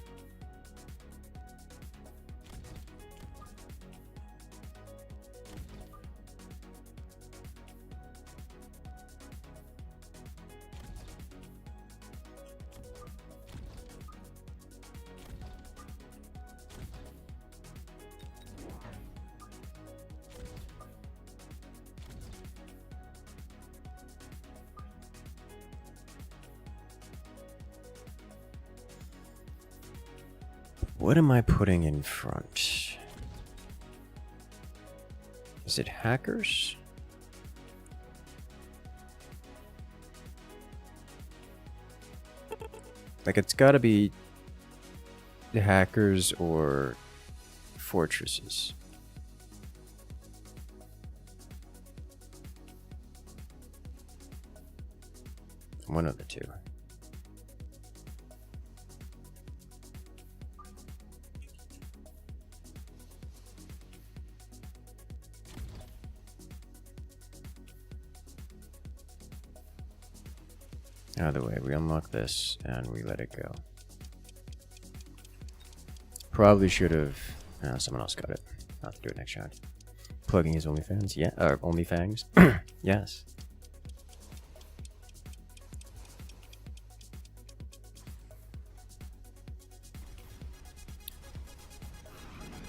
What am I putting in front? Is it hackers? Like, it's gotta be the hackers or fortresses. One of the two. Either way, we unlock this and we let it go. Probably should have. Someone else got it. I'll have to do it next round. Plugging his OnlyFans, yeah, or OnlyFangs, yes.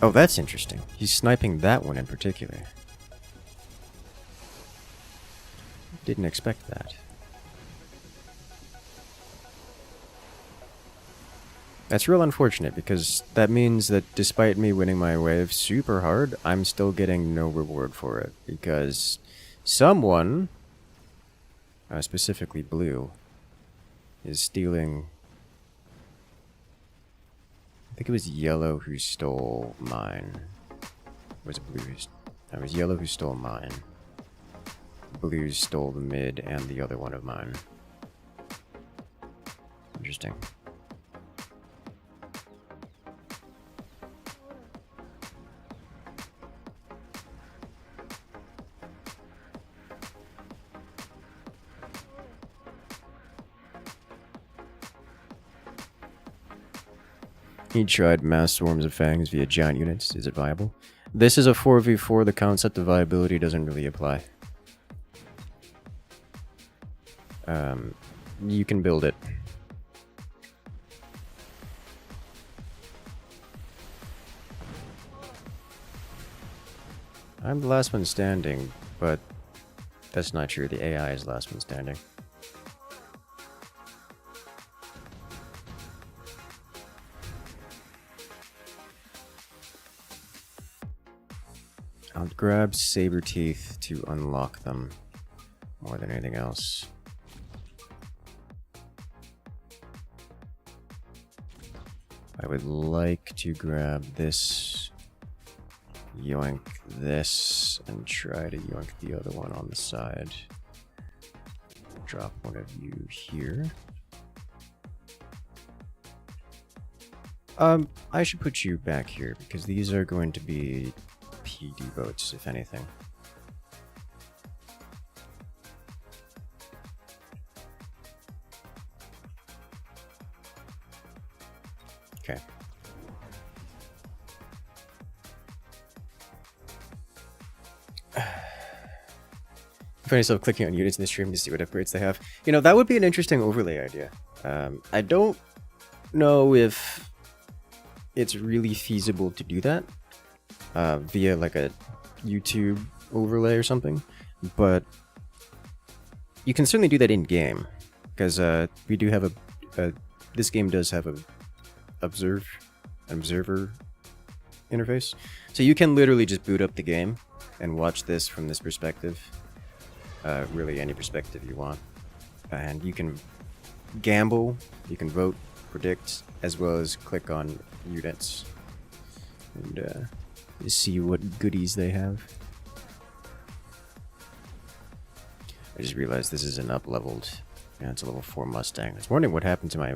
Oh, that's interesting. He's sniping that one in particular. Didn't expect that. That's real unfortunate, because that means that despite me winning my wave super hard, I'm still getting no reward for it, because someone, specifically blue, is stealing... I think it was yellow who stole mine. Was it blue? It was yellow who stole mine. Blue stole the mid and the other one of mine. Interesting. He tried mass swarms of fangs via giant units. Is it viable? This is a 4v4. The concept of viability doesn't really apply. You can build it. I'm the last one standing, but that's not true. The AI is the last one standing. I'll grab saber teeth to unlock them more than anything else. I would like to grab this, yoink this, and try to yoink the other one on the side. Drop one of you here. I should put you back here because these are going to be PD boats, if anything. Okay. Find yourself clicking on units in the stream to see what upgrades they have. You know, that would be an interesting overlay idea. I don't know if it's really feasible to do that via like a YouTube overlay or something, but you can certainly do that in game, because we do have this game does have a observer interface, so you can literally just boot up the game and watch this from this perspective, really any perspective you want, and you can gamble, you can vote, predict, as well as click on units and see what goodies they have. I just realized this is an up-leveled, it's a level 4 Mustang. I was wondering what happened to my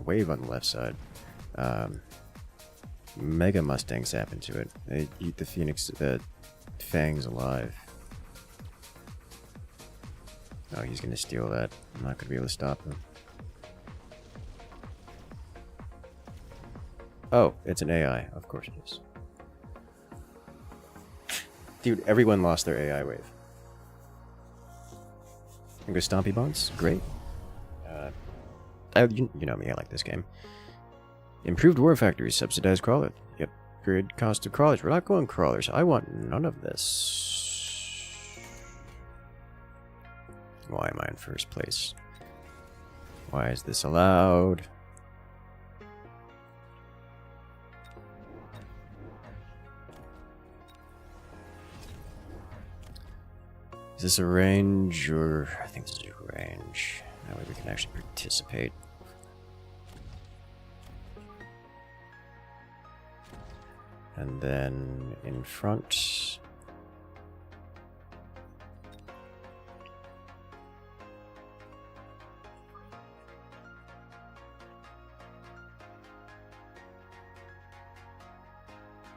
wave on the left side. Mega Mustangs happen to it. They eat the fangs alive. Oh, he's gonna steal that. I'm not gonna be able to stop him. Oh, it's an AI. Of course it is. Dude, everyone lost their AI wave. And go Stompy Bonds? Great. You know me, I like this game. Improved war factories, subsidized crawler. Yep, grid cost of crawlers. We're not going crawlers. I want none of this. Why am I in first place? Why is this allowed? Is this a range, or I think this is a range. That way we can actually participate. And then in front,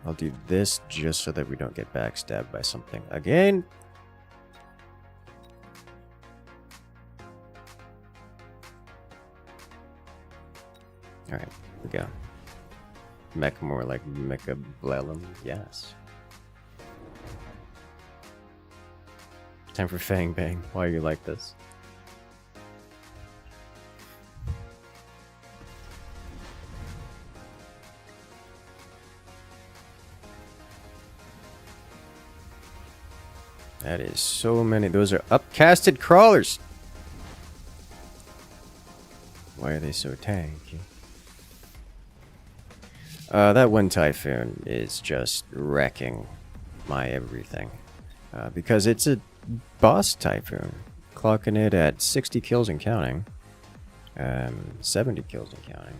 I'll do this just so that we don't get backstabbed by something again. Alright, here we go. Mech more like Mechabellum, yes. Time for Fang Bang. Why are you like this? That is so many. Those are upcasted crawlers. Why are they so tanky? That one Typhoon is just wrecking my everything. Because it's a boss Typhoon. Clocking it at 60 kills and counting. 70 kills and counting.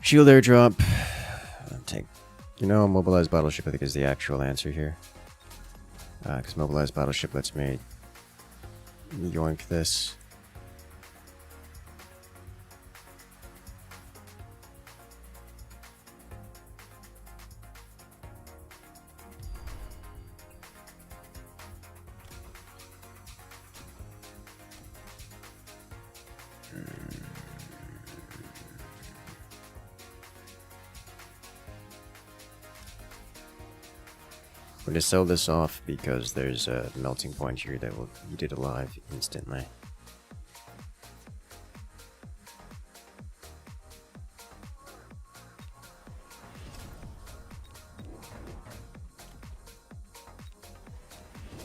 Shield airdrop. Take, mobilized battleship I think is the actual answer here. Because mobilized battleship lets me yoink this. We're going to sell this off because there's a melting point here that will eat it alive instantly.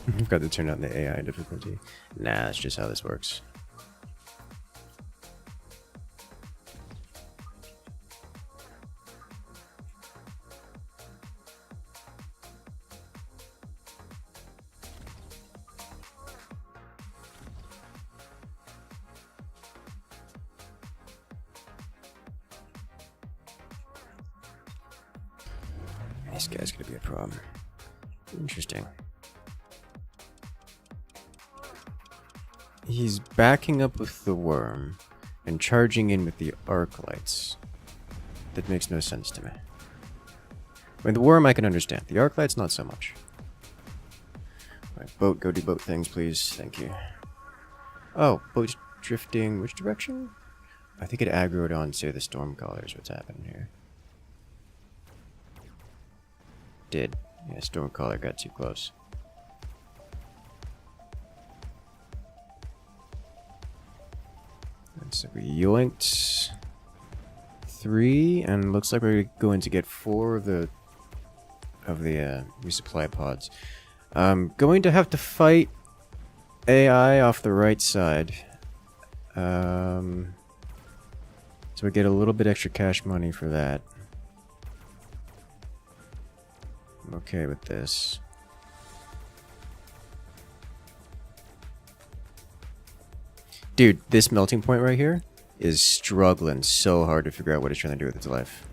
I've got to turn on the AI difficulty. Nah, that's just how this works. This guy's gonna be a problem. Interesting. He's backing up with the worm and charging in with the arc lights. That makes no sense to me. I mean, the worm I can understand. The arc lights, not so much. Alright, boat, go do boat things, please. Thank you. Oh, boat's drifting. Which direction? I think it aggroed onto the storm collars. What's happening here? Did. Yeah, storm collar got too close. And so we yoinked 3, and looks like we're going to get 4 of the resupply pods. Going to have to fight AI off the right side. So we get a little bit extra cash money for that. I'm okay with this. Dude, this melting point right here is struggling so hard to figure out what it's trying to do with its life.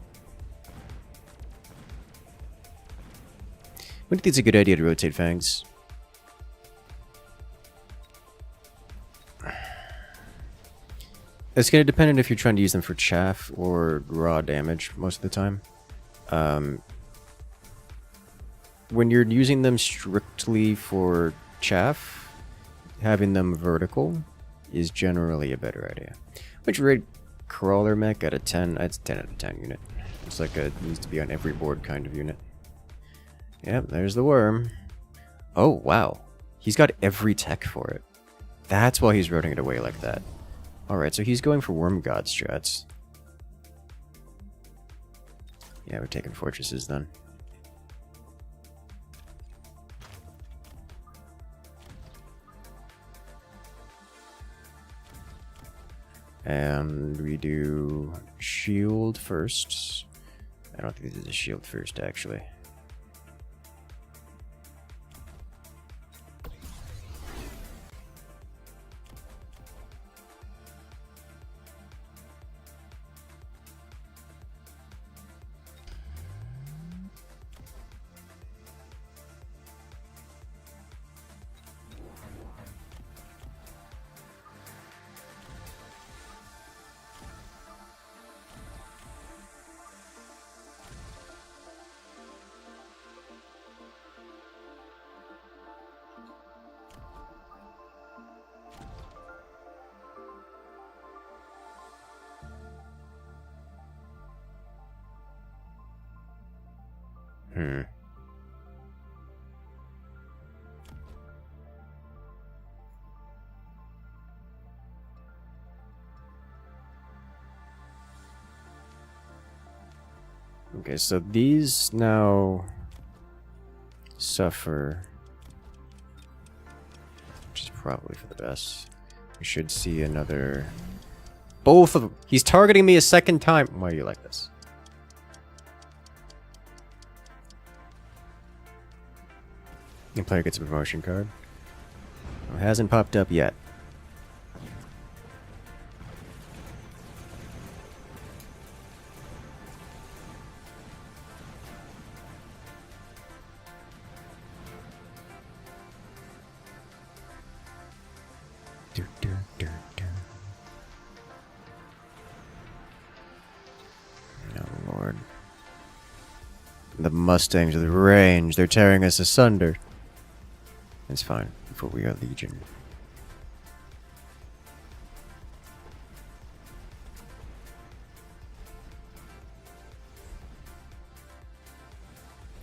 Wouldn't think it's a good idea to rotate fangs. It's going to depend on if you're trying to use them for chaff or raw damage most of the time. When you're using them strictly for chaff, having them vertical is generally a better idea. Which rate crawler mech out of 10? It's 10 out of 10 unit. It's like a needs to be on every board kind of unit. Yep, there's the worm. Oh, wow. He's got every tech for it. That's why he's rotating it away like that. Alright, so he's going for worm god strats. Yeah, we're taking fortresses then. And we do shield first. I don't think this is a shield first, actually. Okay, so these now suffer, which is probably for the best. We should see another... Both of them! He's targeting me a second time! Why are you like this? The player gets a promotion card. It hasn't popped up yet. Oh Lord. The Mustangs of the range, they're tearing us asunder. It's fine, for we are Legion.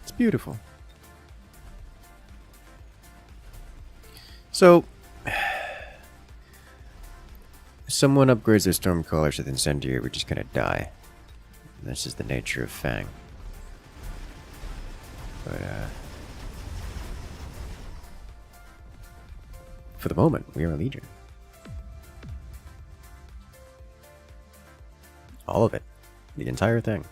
It's beautiful. So, someone upgrades their Stormcallers with Incendiary, we're just gonna die. This is the nature of Fang. But, for the moment, we are a Legion. All of it. The entire thing.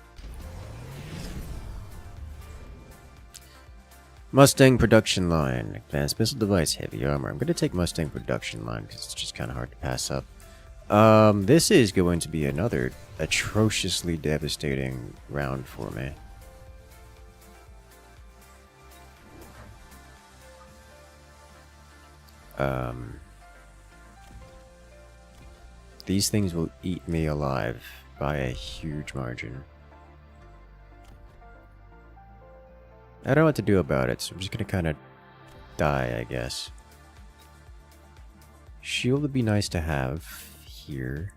Mustang production line. Advanced missile device, heavy armor. I'm going to take Mustang production line because it's just kind of hard to pass up. This is going to be another atrociously devastating round for me. These things will eat me alive by a huge margin. I don't know what to do about it, so I'm just gonna kind of die, I guess. Shield would be nice to have here.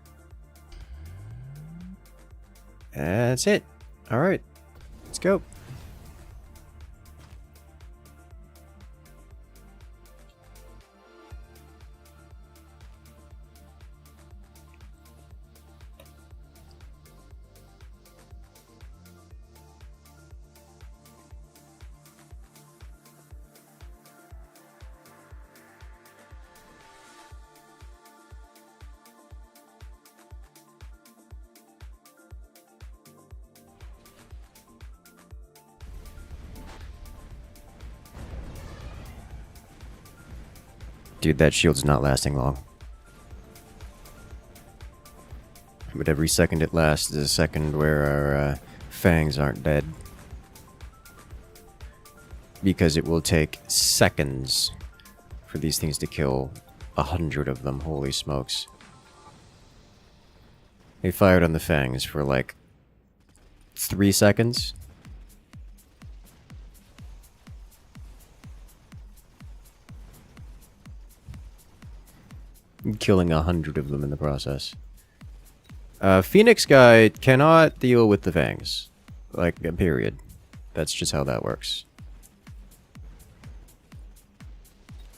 That's it. Alright, let's go. Dude, that shield's not lasting long. But every second it lasts is a second where our fangs aren't dead. Because it will take seconds for these things to kill 100 of them. Holy smokes. They fired on the fangs for like 3 seconds. Killing 100 of them in the process. Phoenix guy cannot deal with the fangs. Like, period. That's just how that works.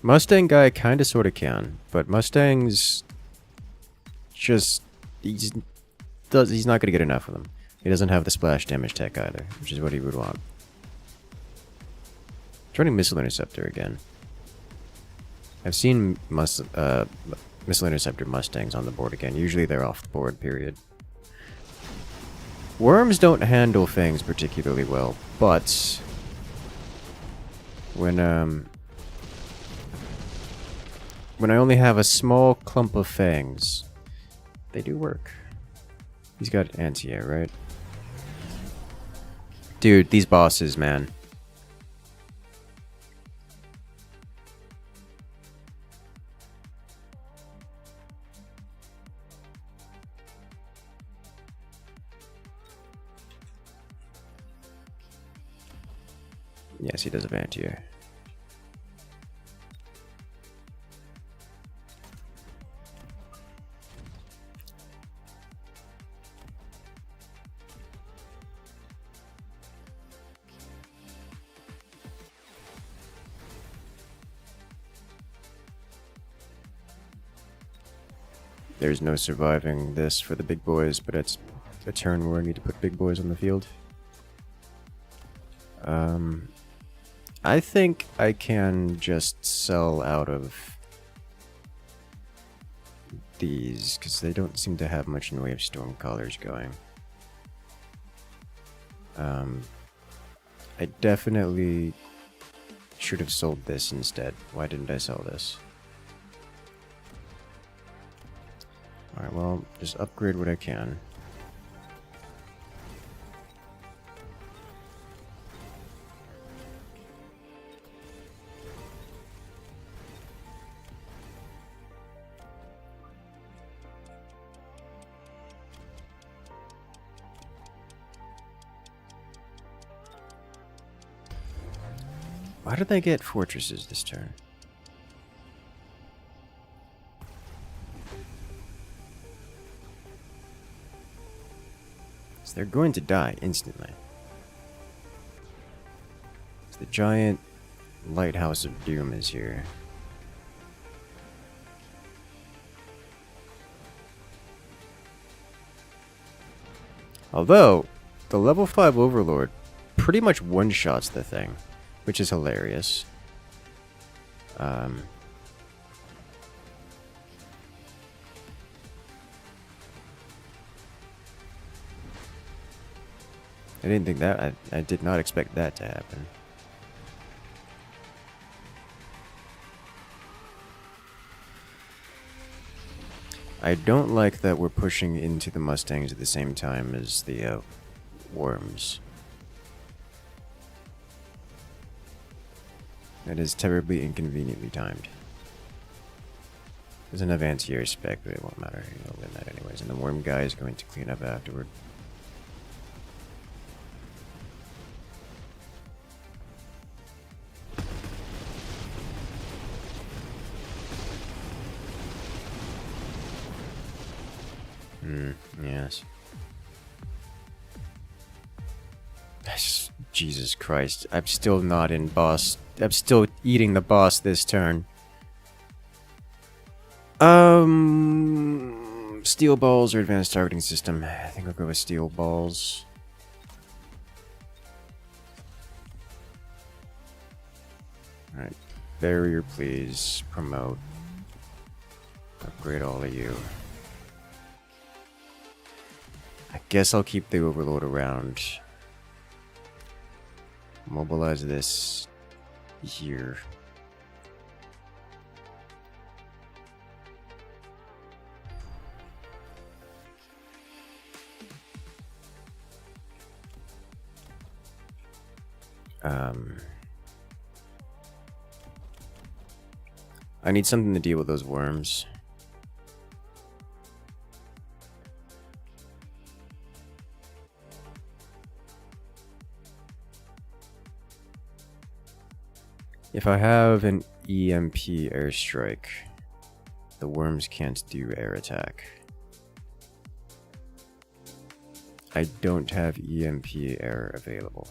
Mustang guy kinda sorta can, but Mustang's just he's not gonna get enough of them. He doesn't have the splash damage tech either, which is what he would want. Turning Missile Interceptor again. I've seen Missile Interceptor Mustangs on the board again. Usually they're off the board, period. Worms don't handle fangs particularly well, but when I only have a small clump of fangs, they do work. He's got anti-air, right? Dude, these bosses, man. Yes, he does have anti-air. There's no surviving this for the big boys, but it's a turn where I need to put big boys on the field. I think I can just sell out of these, because they don't seem to have much in the way of storm colors going. I definitely should have sold this instead. Why didn't I sell this? Alright, well, just upgrade what I can. Why did they get fortresses this turn? So they're going to die instantly. So the giant lighthouse of doom is here. Although, the level 5 Overlord pretty much one-shots the thing, which is hilarious. I didn't think that, I did not expect that to happen. I don't like that we're pushing into the Mustangs at the same time as the worms. That is terribly inconveniently timed. There's enough anti-air spec, but it won't matter. You'll win that anyways. And the worm guy is going to clean up afterward. Yes. Jesus Christ. I'm still not in boss. I'm still eating the boss this turn. Steel balls or advanced targeting system. I think I'll go with steel balls. Alright. Barrier, please. Promote. Upgrade all of you. I guess I'll keep the overload around. Mobilize this here. I need something to deal with those worms. If I have an EMP airstrike, the worms can't do air attack. I don't have EMP air available.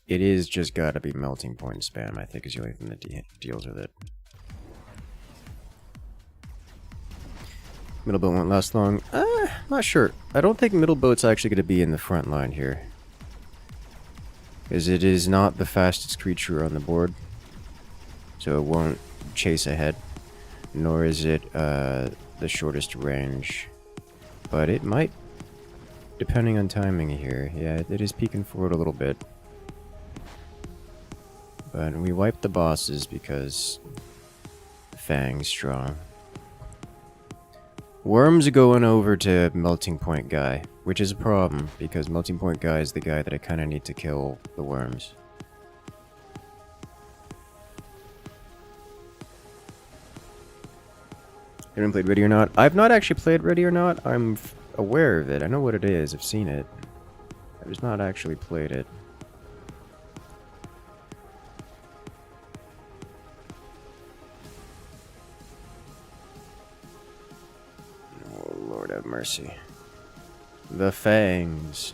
It is just gotta be melting point spam, I think, is the only thing that deals with it. Middle boat won't last long. Not sure. I don't think middle boat's actually going to be in the front line here. Because it is not the fastest creature on the board. So it won't chase ahead. Nor is it the shortest range. But it might, depending on timing here. Yeah, it is peeking forward a little bit. But we wiped the bosses because Fang's strong. Worms are going over to Melting Point Guy, which is a problem, because Melting Point Guy is the guy that I kind of need to kill the worms. Haven't played Ready or Not? I've not actually played Ready or Not. I'm aware of it. I know what it is. I've seen it. I've just not actually played it. Lord have mercy. The fangs.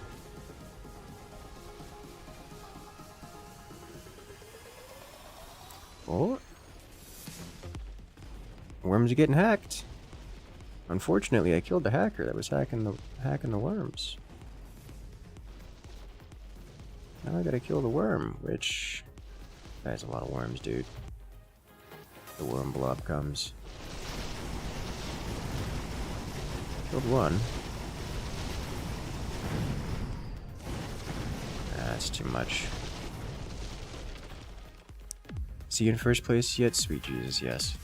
Oh. Worms are getting hacked. Unfortunately, I killed the hacker that was hacking the worms. Now I gotta kill the worm, which... That's a lot of worms, dude. The worm blob comes. Killed one. That's too much. Is he in first place yet? Sweet Jesus, yes.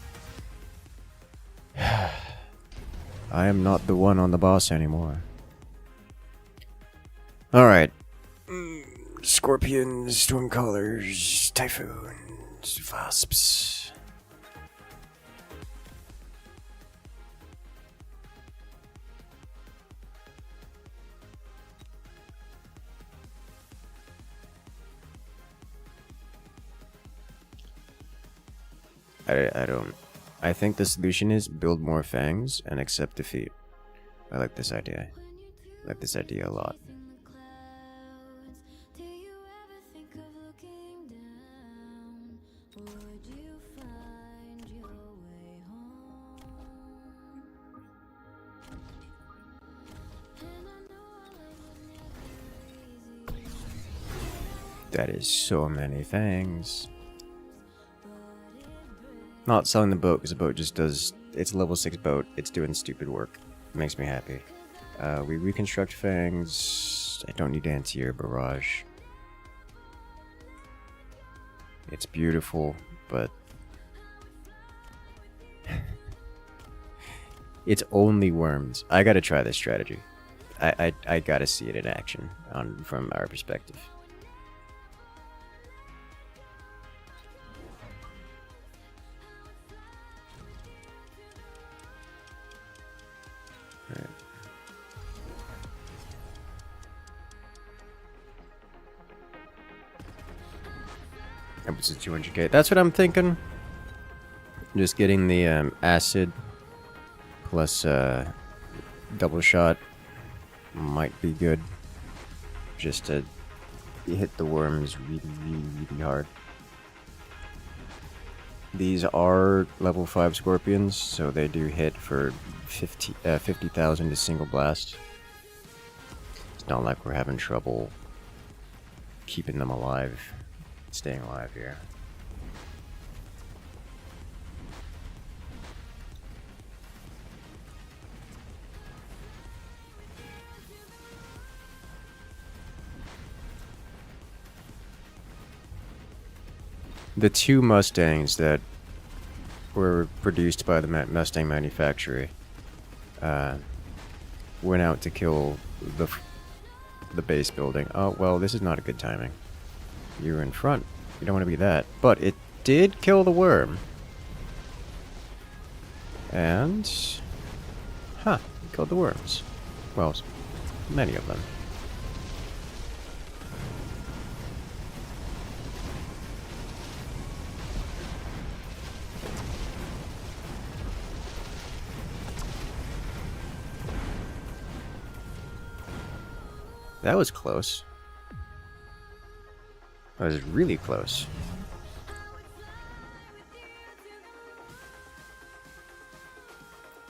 I am not the one on the boss anymore. Alright. Scorpions, stormcallers, typhoons, wasps. I don't... I think the solution is build more fangs and accept defeat. I like this idea. I like this idea a lot. That is so many fangs. Not selling the boat because the boat just does... It's a level 6 boat. It's doing stupid work. It makes me happy. We reconstruct fangs. I don't need anti-air barrage. It's beautiful, but... it's only worms. I gotta try this strategy. I gotta see it in action from our perspective. All right. That was a 200k. That's what I'm thinking. Just getting the acid plus double shot might be good. Just to hit the worms really hard. These are level 5 scorpions, so they do hit for 50,000 to single blast. It's not like we're having trouble keeping them alive, staying alive here. The 2 Mustangs that were produced by the Mustang manufacturer went out to kill the base building. Oh, well, this is not a good timing. You're in front. You don't want to be that. But it did kill the worm. And... Huh. It killed the worms. Well, many of them. That was close. That was really close.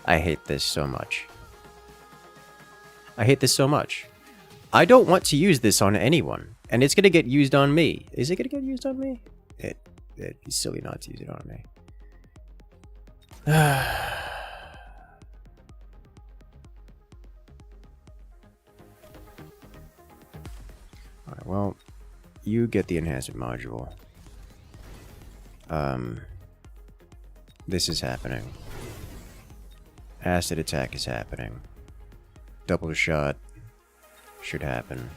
I hate this so much. I hate this so much. I don't want to use this on anyone, and it's gonna get used on me. Is it gonna get used on me? It'd be silly not to use it on me. Alright, well, you get the enhancement module. This is happening. Acid attack is happening. Double shot should happen.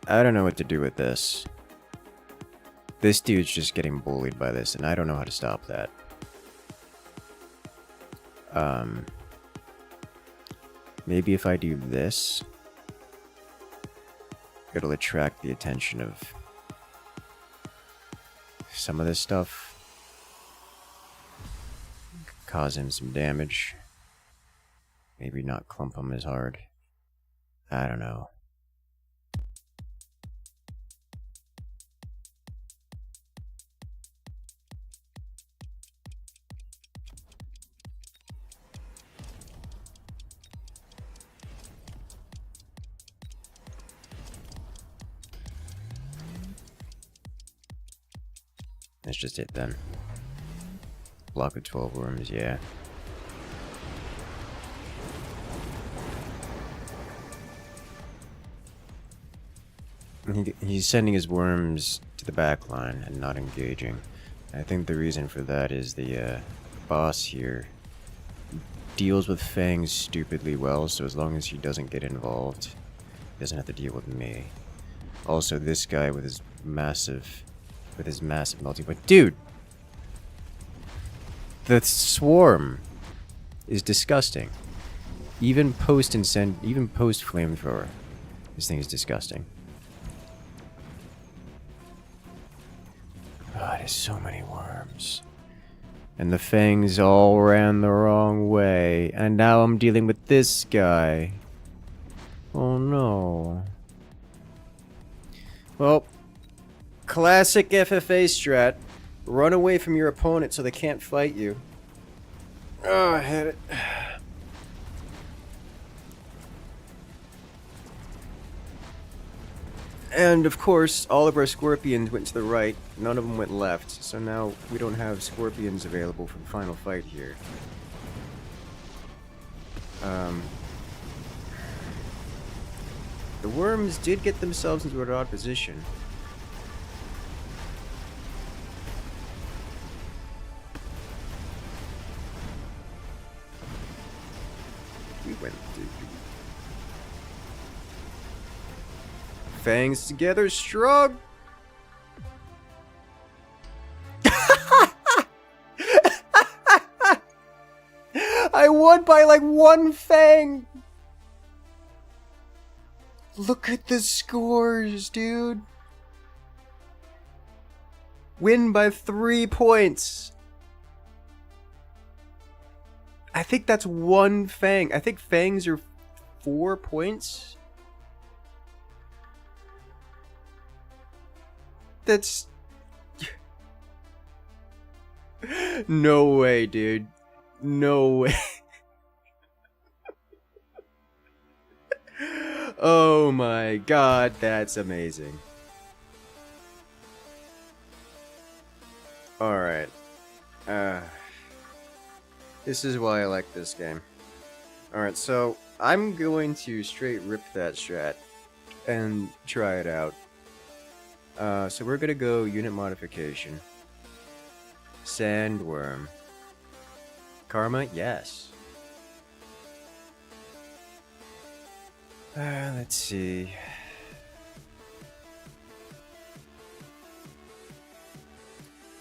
I don't know what to do with this. This dude's just getting bullied by this, and I don't know how to stop that. Maybe if I do this, it'll attract the attention of some of this stuff. Cause him some damage. Maybe not clump him as hard. I don't know. That's just it then. Block of 12 worms, yeah. He's sending his worms to the back line and not engaging. I think the reason for that is the boss here deals with fangs stupidly well, so as long as he doesn't get involved, he doesn't have to deal with me. Also, this guy with his massive melting point. Dude! The swarm is disgusting. Even post flamethrower, this thing is disgusting. Oh, there's so many worms. And the fangs all ran the wrong way. And now I'm dealing with this guy. Oh no. Well, classic FFA strat. Run away from your opponent so they can't fight you. Oh, I had it. And of course, all of our scorpions went to the right. None of them went left. So now we don't have scorpions available for the final fight here. The worms did get themselves into an odd position. We went through. Fangs together, strong. I won by like 1 fang. Look at the scores, dude. Win by 3 points. I think that's 1 fang. I think fangs are 4 points. That's... No way, dude. No way. Oh my god, that's amazing. Alright. This is why I like this game. Alright, so I'm going to straight rip that strat and try it out. So we're gonna go unit modification. Sandworm. Karma? Yes. Let's see.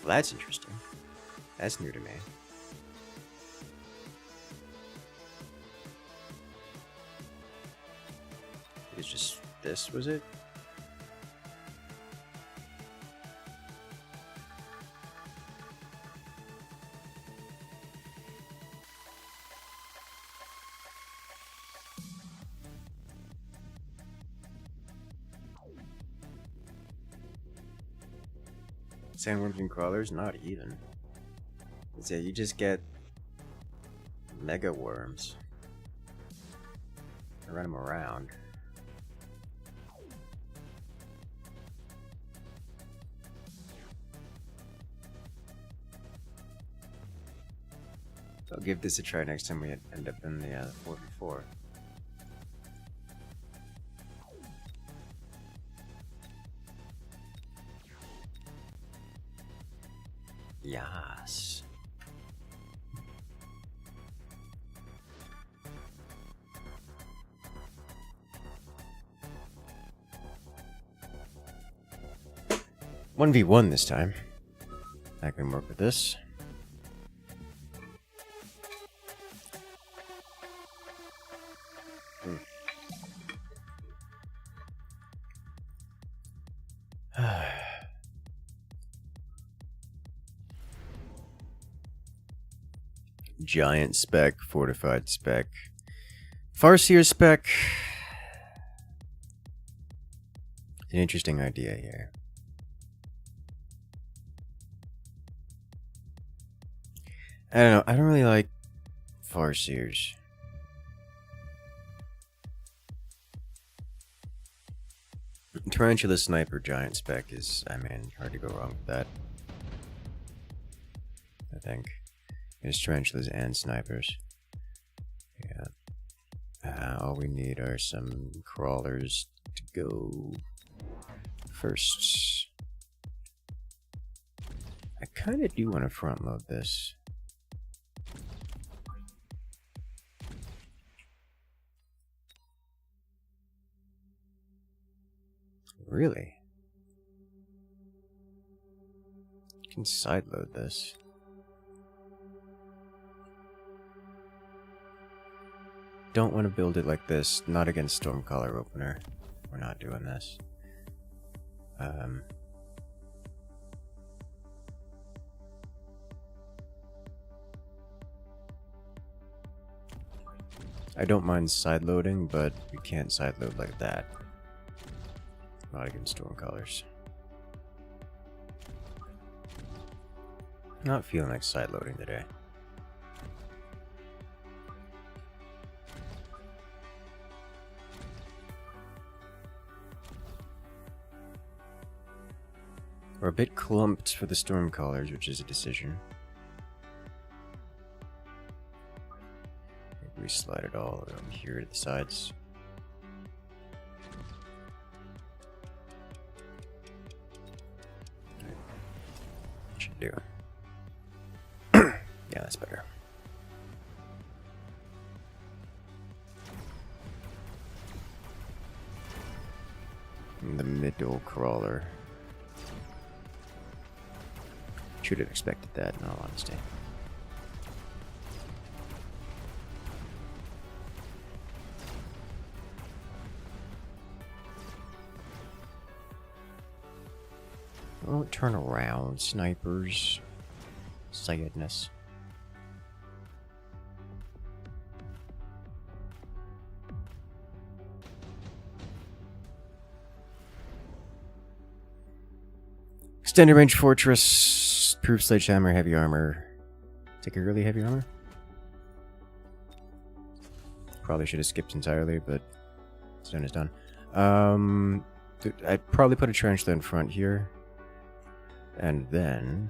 Well, that's interesting. That's new to me. It's just this, was it? Sandworms and crawlers, not even. So you just get mega worms. Run them around. So I'll give this a try next time we end up in the 4v4. Yes. One v one this time. I can work with this. Giant spec, fortified spec, Farseer spec. It's an interesting idea here. I don't know, I don't really like Farseers. Tarantula Sniper Giant spec is, I mean, hard to go wrong with that. I think. There's tarantulas and snipers. Yeah. All we need are some crawlers to go first. I kind of do want to front load this. Really? You can side load this. Don't want to build it like this. Not against Stormcaller Opener. We're not doing this. I don't mind side loading, but you can't side load like that. Not against Stormcallers. Not feeling like side loading today. We're a bit clumped for the Stormcallers, which is a decision. Maybe we slide it all over here to the sides. Should do. Yeah, that's better. The middle crawler. Should have expected that, in all honesty. Oh, turn around, snipers. Sadness. Extended range fortress, proof sledgehammer, heavy armor. Take a really heavy armor. Probably should have skipped entirely, but it's done is done. I'd probably put a tarantula in front here, and then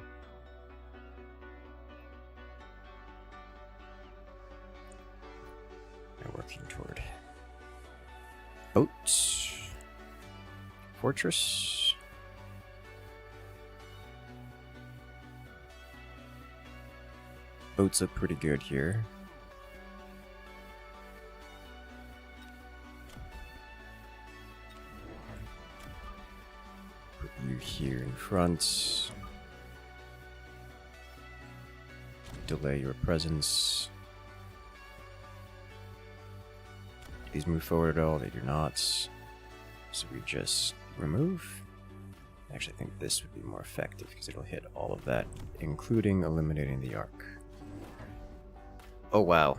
I'm working toward boats, fortress. Boats look pretty good here. Put you here in front. Delay your presence. Do these move forward at all? They do not. So we just remove. Actually, I think this would be more effective because it'll hit all of that, including eliminating the arc. Oh wow,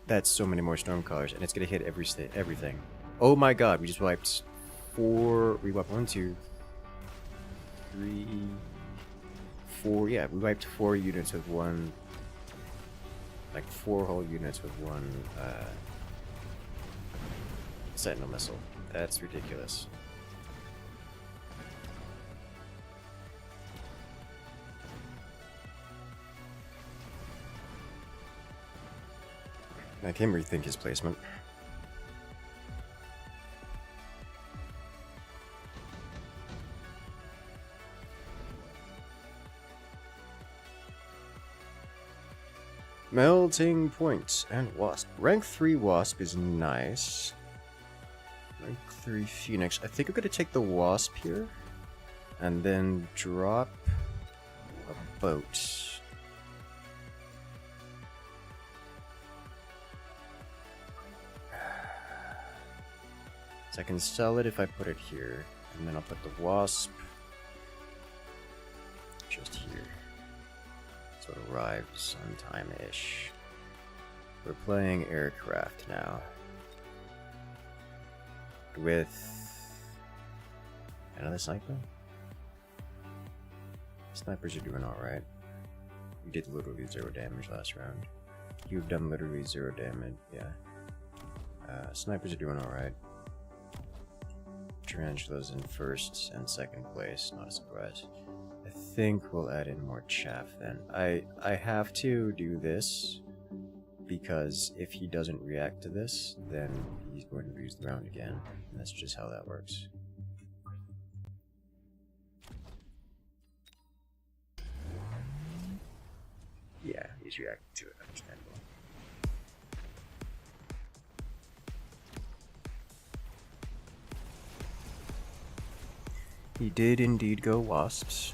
that's so many more Stormcallers, and it's gonna hit everything. Oh my god, we just wiped 4. We wiped 1, 2, 3, 4. Yeah, we wiped 4 units with one, like 4 whole units with one Sentinel missile. That's ridiculous. I can rethink his placement. Melting Point and Wasp. Rank 3 Wasp is nice. Rank 3 Phoenix. I think I'm gonna take the Wasp here and then drop a boat. So I can sell it if I put it here, and then I'll put the Wasp just here. So it arrives on time-ish. We're playing aircraft now. With another sniper? Snipers are doing alright. We did literally 0 damage last round. You've done literally 0 damage, yeah. Snipers are doing alright. Tarantulas in first and second place, not a surprise. I think we'll add in more chaff then. I have to do this because if he doesn't react to this, then he's going to lose the round again. And that's just how that works. Yeah, he's reacting to it, understandable. He did indeed go Wasps.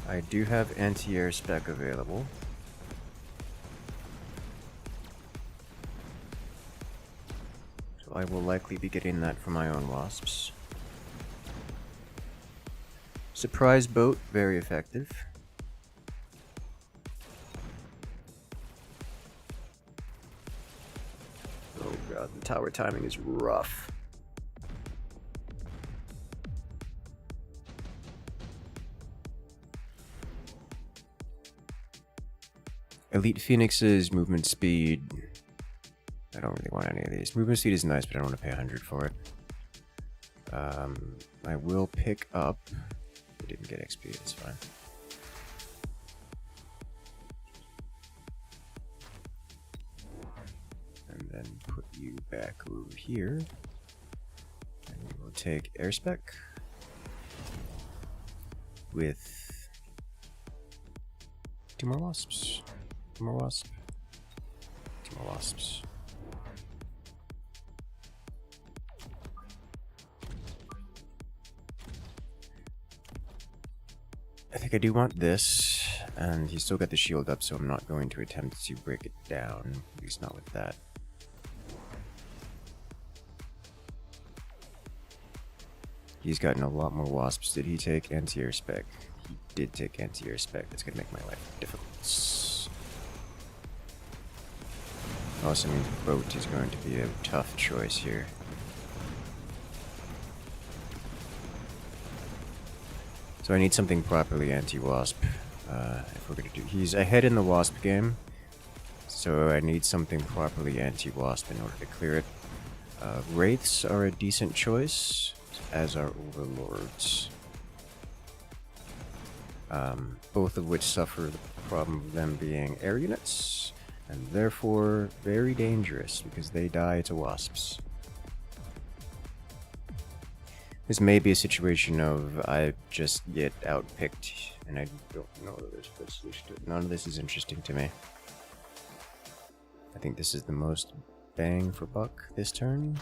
I do have anti-air spec available. So I will likely be getting that for my own Wasps. Surprise boat, very effective. Oh god, the tower timing is rough. Elite Phoenix's movement speed. I don't really want any of these. Movement speed is nice, but I don't want to pay 100 for it. I will pick up. We didn't get XP, that's fine. And then put you back over here. And we will take air spec with 2 more wasps. One more wasp. Two more wasps. I think I do want this, and he's still got the shield up, so I'm not going to attempt to break it down, at least not with that. He's gotten a lot more wasps. Did he take anti-air spec? He did take anti-air spec. That's going to make my life difficult. Also means boat is going to be a tough choice here. So I need something properly anti-wasp. If we're going to do... He's ahead in the wasp game. So I need something properly anti-wasp in order to clear it. Wraiths are a decent choice, as are overlords. Both of which suffer the problem of them being air units, and therefore very dangerous because they die to wasps. This may be a situation of I just get outpicked and I don't know that there's a good solution to it. None of this is interesting to me. I think this is the most bang for buck this turn.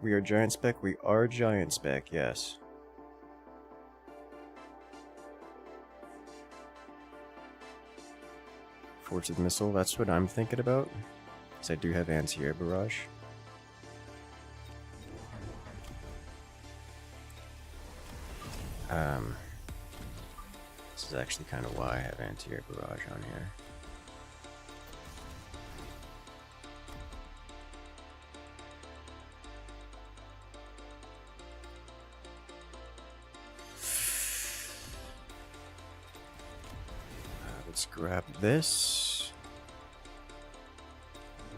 We are giant spec? We are giant spec, yes. Forward missile, that's what I'm thinking about. Because I do have anti-air barrage. This is actually kind of why I have anti-air barrage on here. Let's grab this.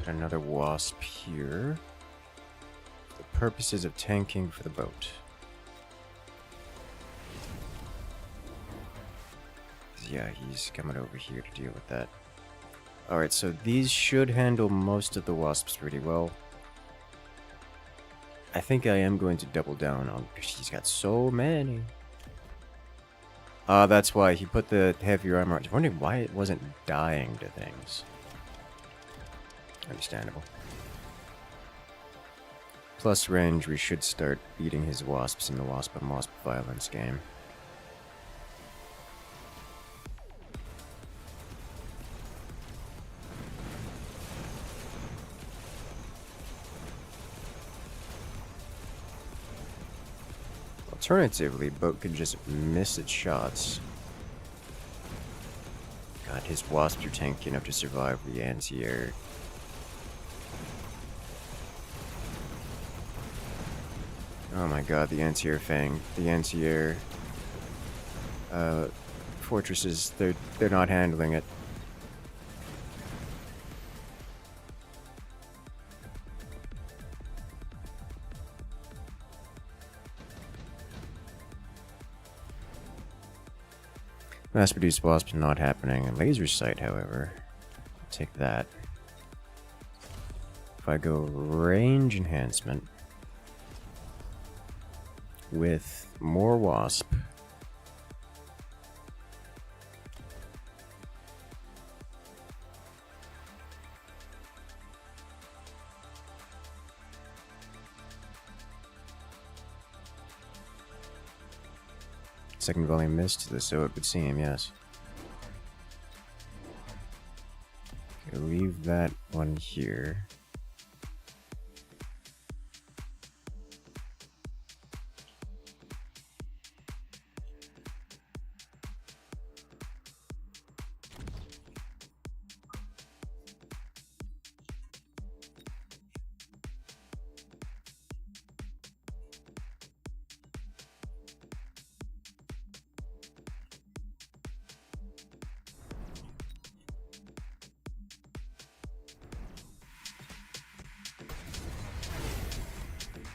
Put another wasp here. For the purposes of tanking for the boat. Yeah, he's coming over here to deal with that. Alright, so these should handle most of the wasps pretty well. I think I am going to double down on... He's got so many. That's why he put the heavier armor on. I was wondering why it wasn't dying to things. Understandable. Plus range, we should start beating his wasps in the wasp on wasp violence game. Alternatively, boat could just miss its shots. God, his wasps are tanky enough to survive the anti-air. Oh my god, the anti-air fang. The anti-air fortresses, they're not handling it. Mass-produced wasps not happening. A laser sight, however. I'll take that. If I go range enhancement with more wasp, second volume missed, so it would seem, yes. Okay, leave that one here.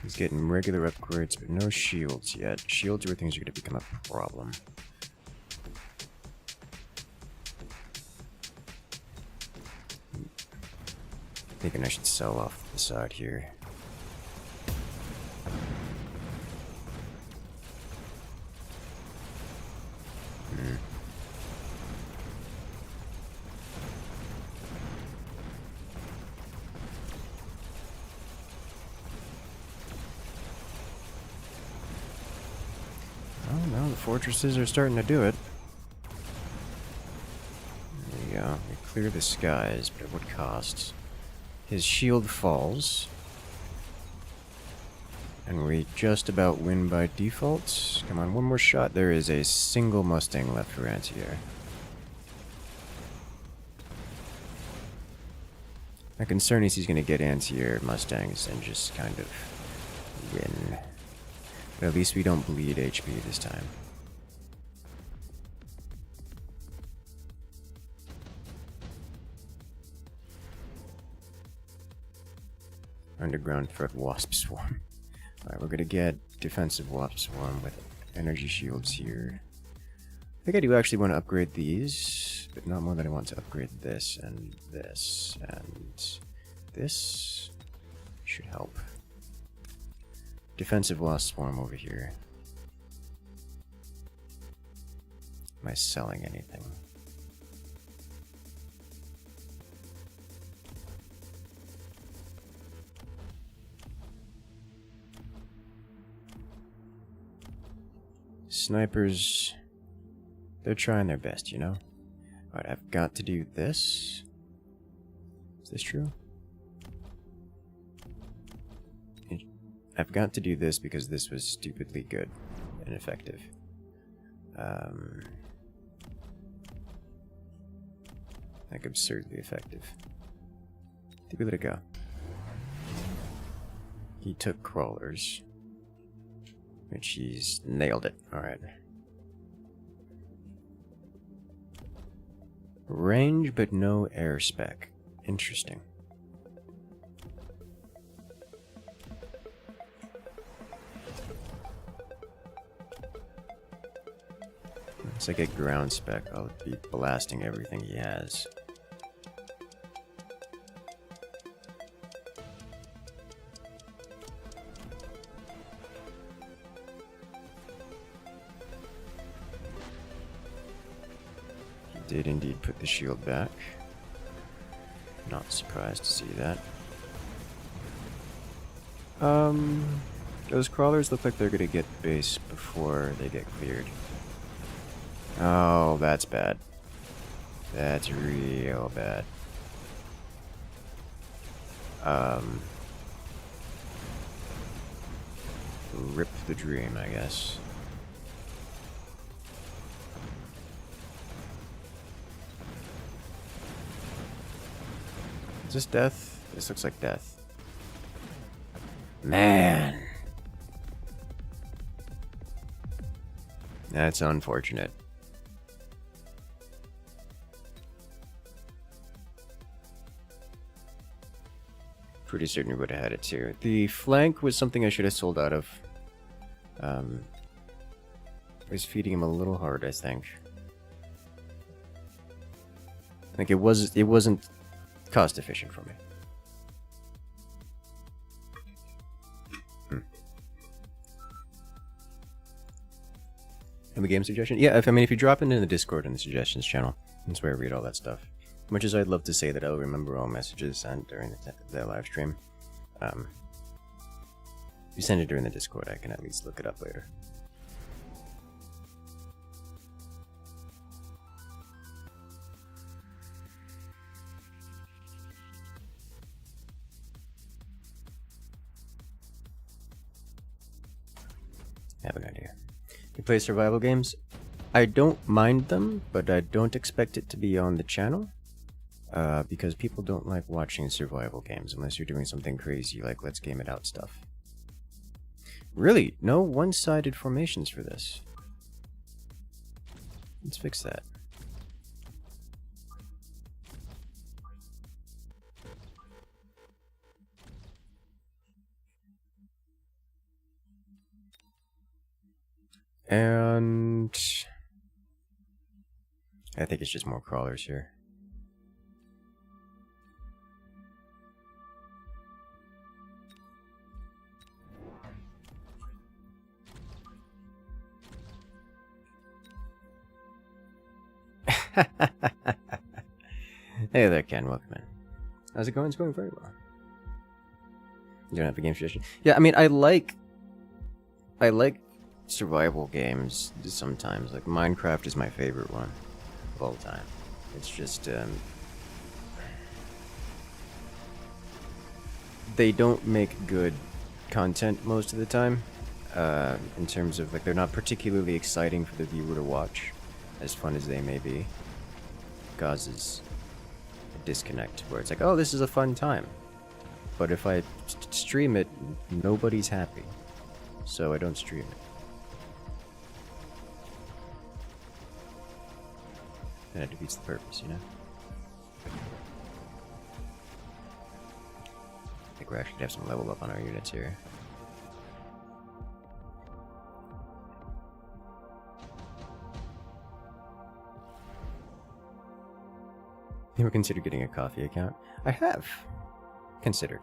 He's getting regular upgrades, but no shields yet. Shields are where things are going to become a problem. Thinking I should sell off the side here. fortresses are starting to do it. There you go. We clear the skies, but at what cost? His shield falls. And we just about win by default. Come on, one more shot. There is a single Mustang left for anti-air. My concern is he's going to get anti-air Mustangs and just kind of win. But at least we don't bleed HP this time. Underground threat Wasp Swarm. Alright, we're gonna get defensive Wasp Swarm with energy shields here. I think I do actually want to upgrade these, but not more than I want to upgrade this and this and this. Should help. Defensive Wasp Swarm over here. Am I selling anything? Snipers, they're trying their best, you know? Alright, I've got to do this. Is this true? I've got to do this because this was stupidly good and effective. Like absurdly effective. Give it a go. He took crawlers. Which he's nailed it. Alright. Range, but no air spec. Interesting. Once I get ground spec, I'll be blasting everything he has. Did indeed put the shield back. Not surprised to see that. Those crawlers look like they're gonna get base before they get cleared. Oh, that's bad. That's real bad. Rip the dream, I guess. Is this death? This looks like death. Man. That's unfortunate. Pretty certain we would have had it too. The flank was something I should have sold out of. Was feeding him a little hard, I think. Like it wasn't cost efficient for me. Have a game suggestion? Yeah, I mean, if you drop it in the Discord in the suggestions channel, that's where I read all that stuff. Much as I'd love to say that I'll remember all messages sent during the live stream, if you send it during the Discord, I can at least look it up later. I have an idea. You play survival games? I don't mind them, but I don't expect it to be on the channel. Because people don't like watching survival games unless you're doing something crazy like let's game it out stuff. Really, no one-sided formations for this. Let's fix that. And I think it's just more crawlers here. Hey there, Ken. Welcome in. How's it going? It's going very well. You don't have a game suggestion? Yeah, I mean, I like survival games sometimes. Like Minecraft is my favorite one of all time. It's just they don't make good content most of the time. In terms of like they're not particularly exciting for the viewer to watch, as fun as they may be. Causes a disconnect where it's like, oh, this is a fun time, but if I stream it, nobody's happy, so I don't stream it. And it defeats the purpose, you know? I think we're actually gonna have some level up on our units here. You ever considered getting a coffee account? I have considered.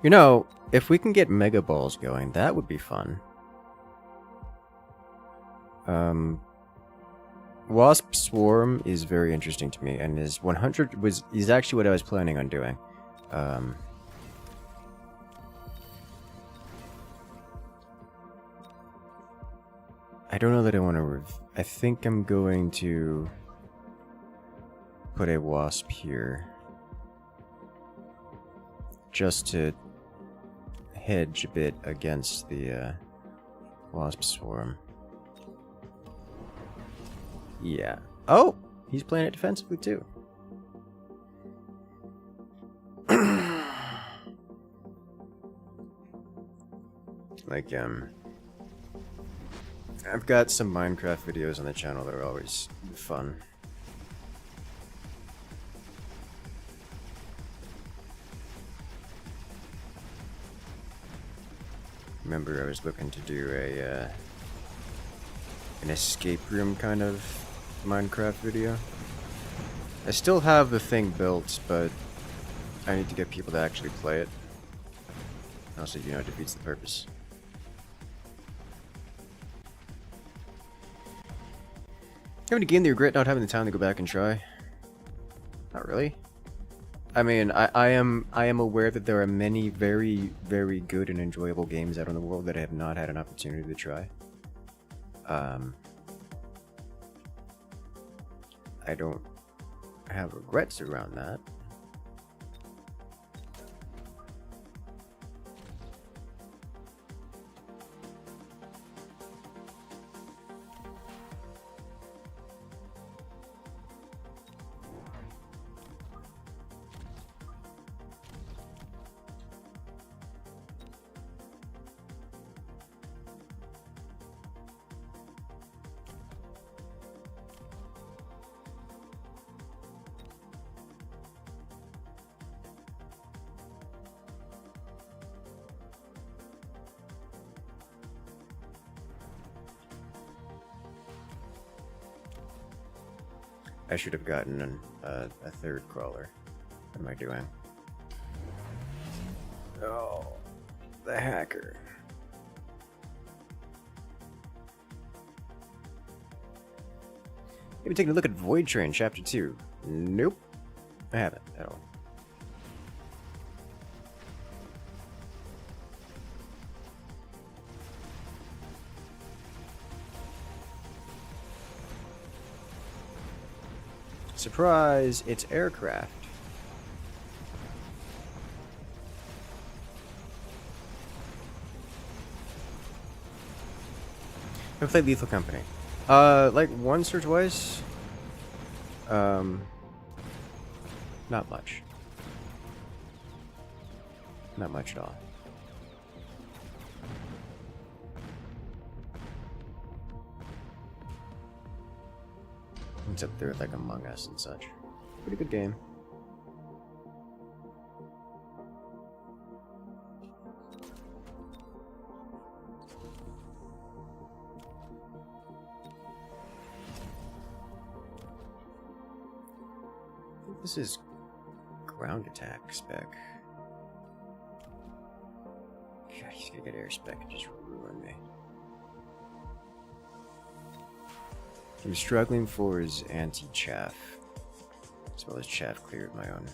You know, if we can get Mega Balls going, that would be fun. Wasp Swarm is very interesting to me, and is 100 is actually what I was planning on doing. I don't know that I want to. I think I'm going to put a wasp here, just to hedge a bit against the wasp swarm. Yeah. Oh, he's playing it defensively too. Like I've got some Minecraft videos on the channel that are always fun. Remember, I was looking to do a an escape room kind of Minecraft video. I still have the thing built, but I need to get people to actually play it. Also, you know, it defeats the purpose. Having a game that you regret not having the time to go back and try? Not really. I mean, I am aware that there are many very, very good and enjoyable games out in the world that I have not had an opportunity to try. I don't have regrets around that. I should have gotten a third crawler. What am I doing? Oh, the hacker. Maybe taking a look at Void Train Chapter 2. Nope. I haven't at all. Surprise! It's aircraft. I've played Lethal Company. Like once or twice. Not much. Not much at all. It's up there with like Among Us and such. Pretty good game. I think this is ground attack spec. God, he's gonna get air spec and just ruin me. I'm struggling for his anti-chaff, as well as chaff clear of my own.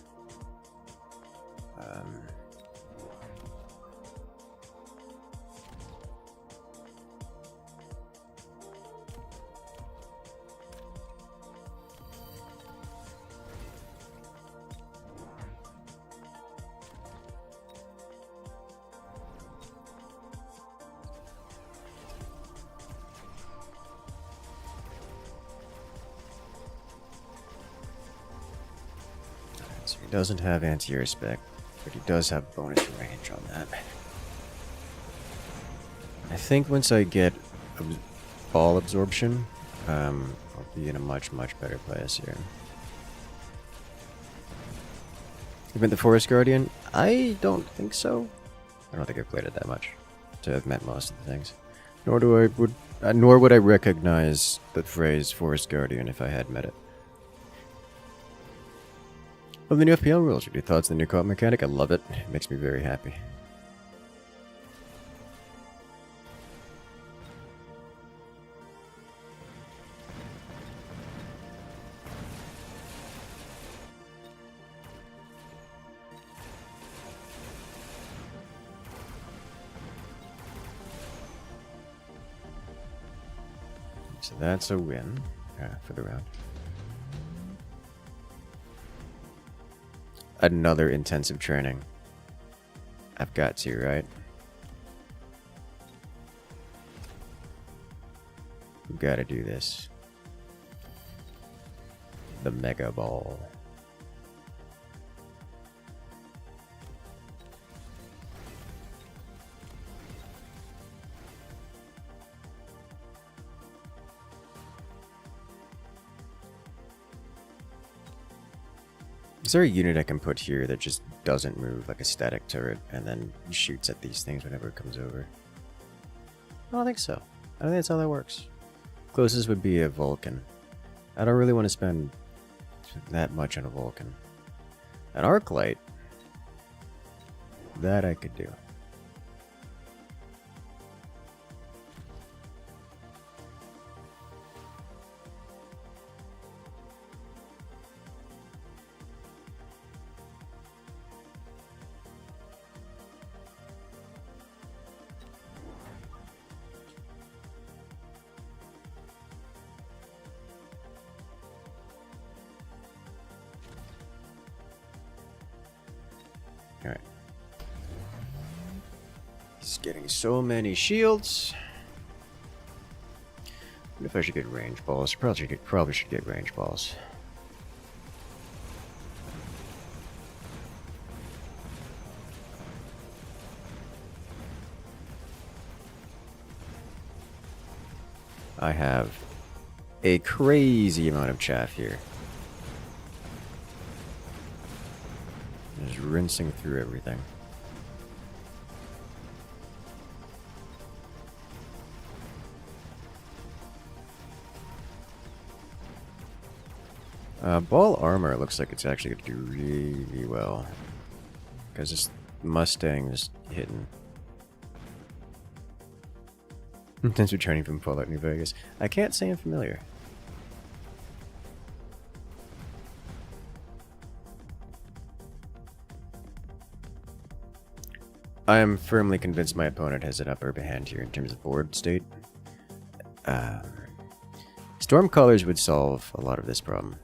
Doesn't have anti-air spec, but he does have bonus range on that. I think once I get ball absorption, I'll be in a much better place here. Even the Forest Guardian? I don't think so. I don't think I've played it that much to have met most of the things. Nor would I recognize the phrase Forest Guardian if I had met it. Well, the new FPL rules. What are your thoughts on the new co-op mechanic? I love it. It makes me very happy. So that's a win for the round. Another intensive training. I've got to, right? We've got to do this. The Mega Ball. Is there a unit I can put here that just doesn't move, like a static turret, and then shoots at these things whenever it comes over? I don't think so. I don't think that's how that works. Closest would be a Vulcan. I don't really want to spend that much on a Vulcan. An Arclight? That I could do. Alright. He's getting so many shields. What if I should get range balls? Probably should get range balls. I have a crazy amount of chaff here. Just rinsing through everything. Ball armor looks like it's actually going to do really well. Because this Mustang is hitting. Since returning from Fallout New Vegas. I can't say I'm familiar. I am firmly convinced my opponent has an upper hand here in terms of board state. Stormcallers would solve a lot of this problem.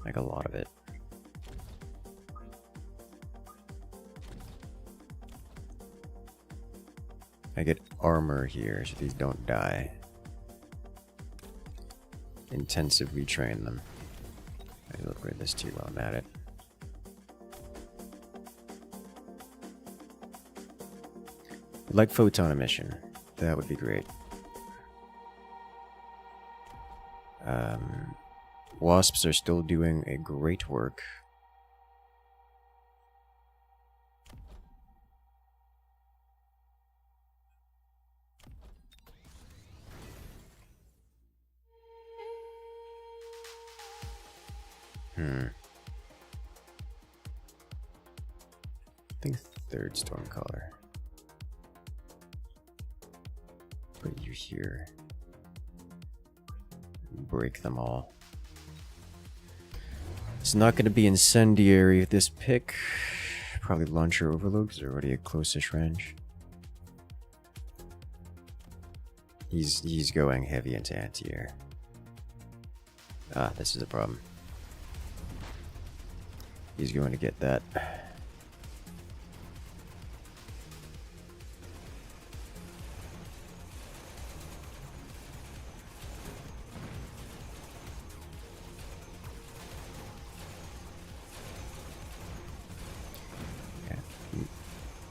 Like a lot of it. I get armor here so these don't die. Intensively train them. I look at this too while I'm at it. Like photon emission. That would be great. Wasps are still doing a great work. I think third Stormcaller. Put you here. Break them all. It's not going to be incendiary with this pick. Probably launcher overload because they're already at close-ish range. He's going heavy into anti-air. Ah, this is a problem. He's going to get that.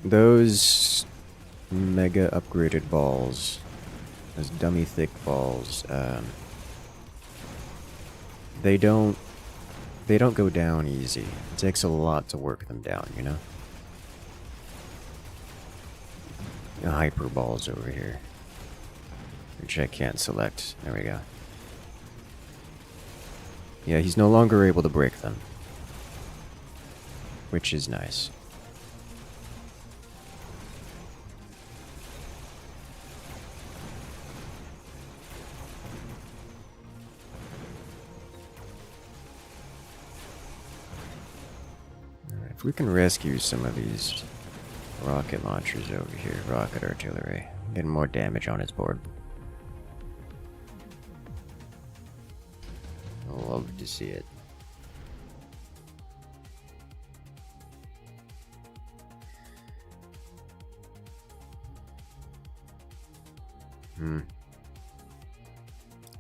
Those mega upgraded balls, those dummy thick balls, they don't go down easy. It takes a lot to work them down, you know? Hyper balls over here, which I can't select. There we go. Yeah, he's no longer able to break them, which is nice. Alright, if we can rescue some of these rocket launchers over here, rocket artillery, getting more damage on his board. I'll love to see it.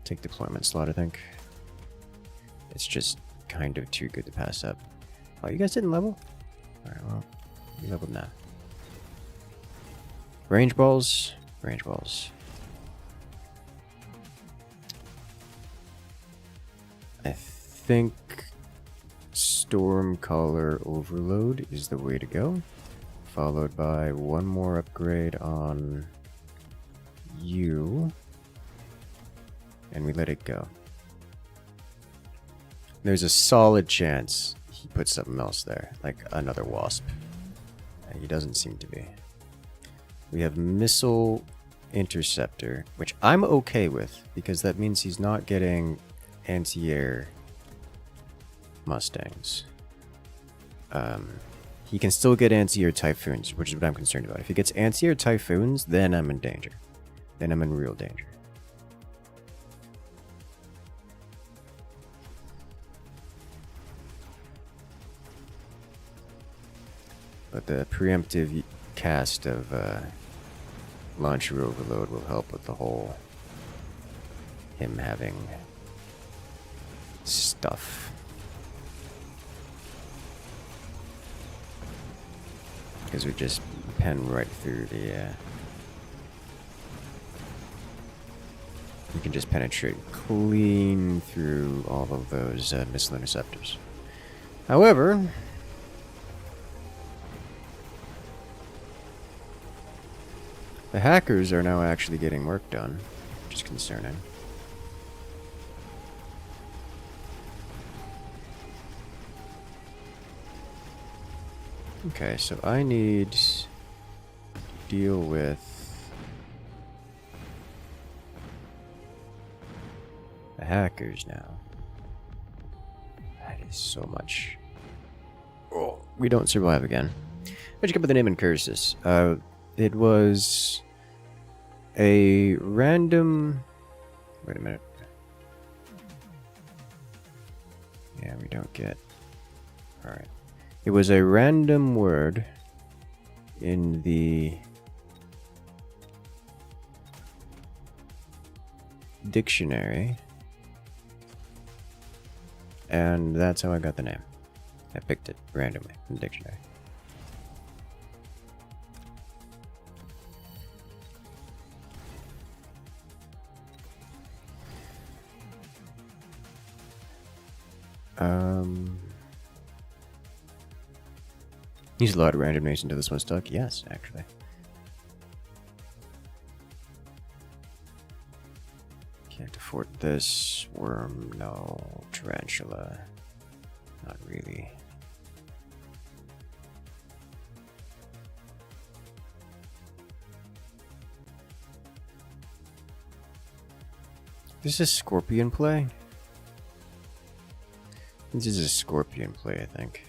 Take deployment slot, I think. It's just kind of too good to pass up. Oh, you guys didn't level? Alright, well, you leveled now. Range balls. Range balls. I think Stormcaller Overload is the way to go. Followed by one more upgrade on you. And we let it go. There's a solid chance he puts something else there, like another wasp. He doesn't seem to be. We have Missile Interceptor, which I'm okay with, because that means he's not getting anti-air Mustangs. He can still get anti-air Typhoons, which is what I'm concerned about. If he gets anti-air Typhoons, then I'm in danger. Then I'm in real danger. But the preemptive cast of Launcher Overload will help with the whole him having stuff. Because we just pen right through the you can just penetrate clean through all of those missile interceptors. However, the hackers are now actually getting work done, which is concerning. Okay, so I need to deal with the hackers now. That is so much. Oh, we don't survive again. Where'd you come up with the name Incursus? It was a random... Wait a minute. Yeah, we don't get... Alright. It was a random word in the dictionary, and that's how I got the name. I picked it randomly in the dictionary. Use a lot of randomness until this one's stuck. Yes, actually. Can't afford this. Worm, no. Tarantula, not really. This is Scorpion play? This is a Scorpion play, I think.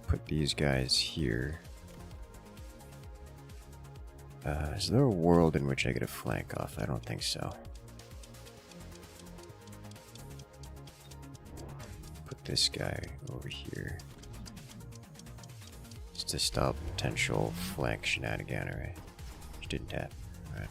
Put these guys here. Is there a world in which I get a flank off? I don't think so. Put this guy over here. Just to stop potential flank shenaniganery. Which didn't happen. Alright.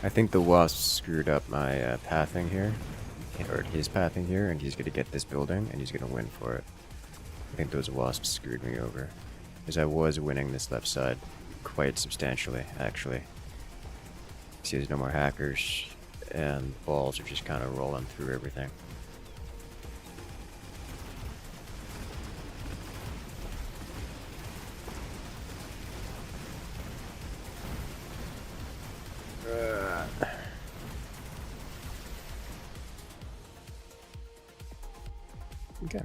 I think the wasp screwed up my pathing here, or his pathing here, and he's gonna get this building, and he's gonna win for it. I think those wasps screwed me over, because I was winning this left side quite substantially, actually. See, there's no more hackers, and balls are just kind of rolling through everything. Okay.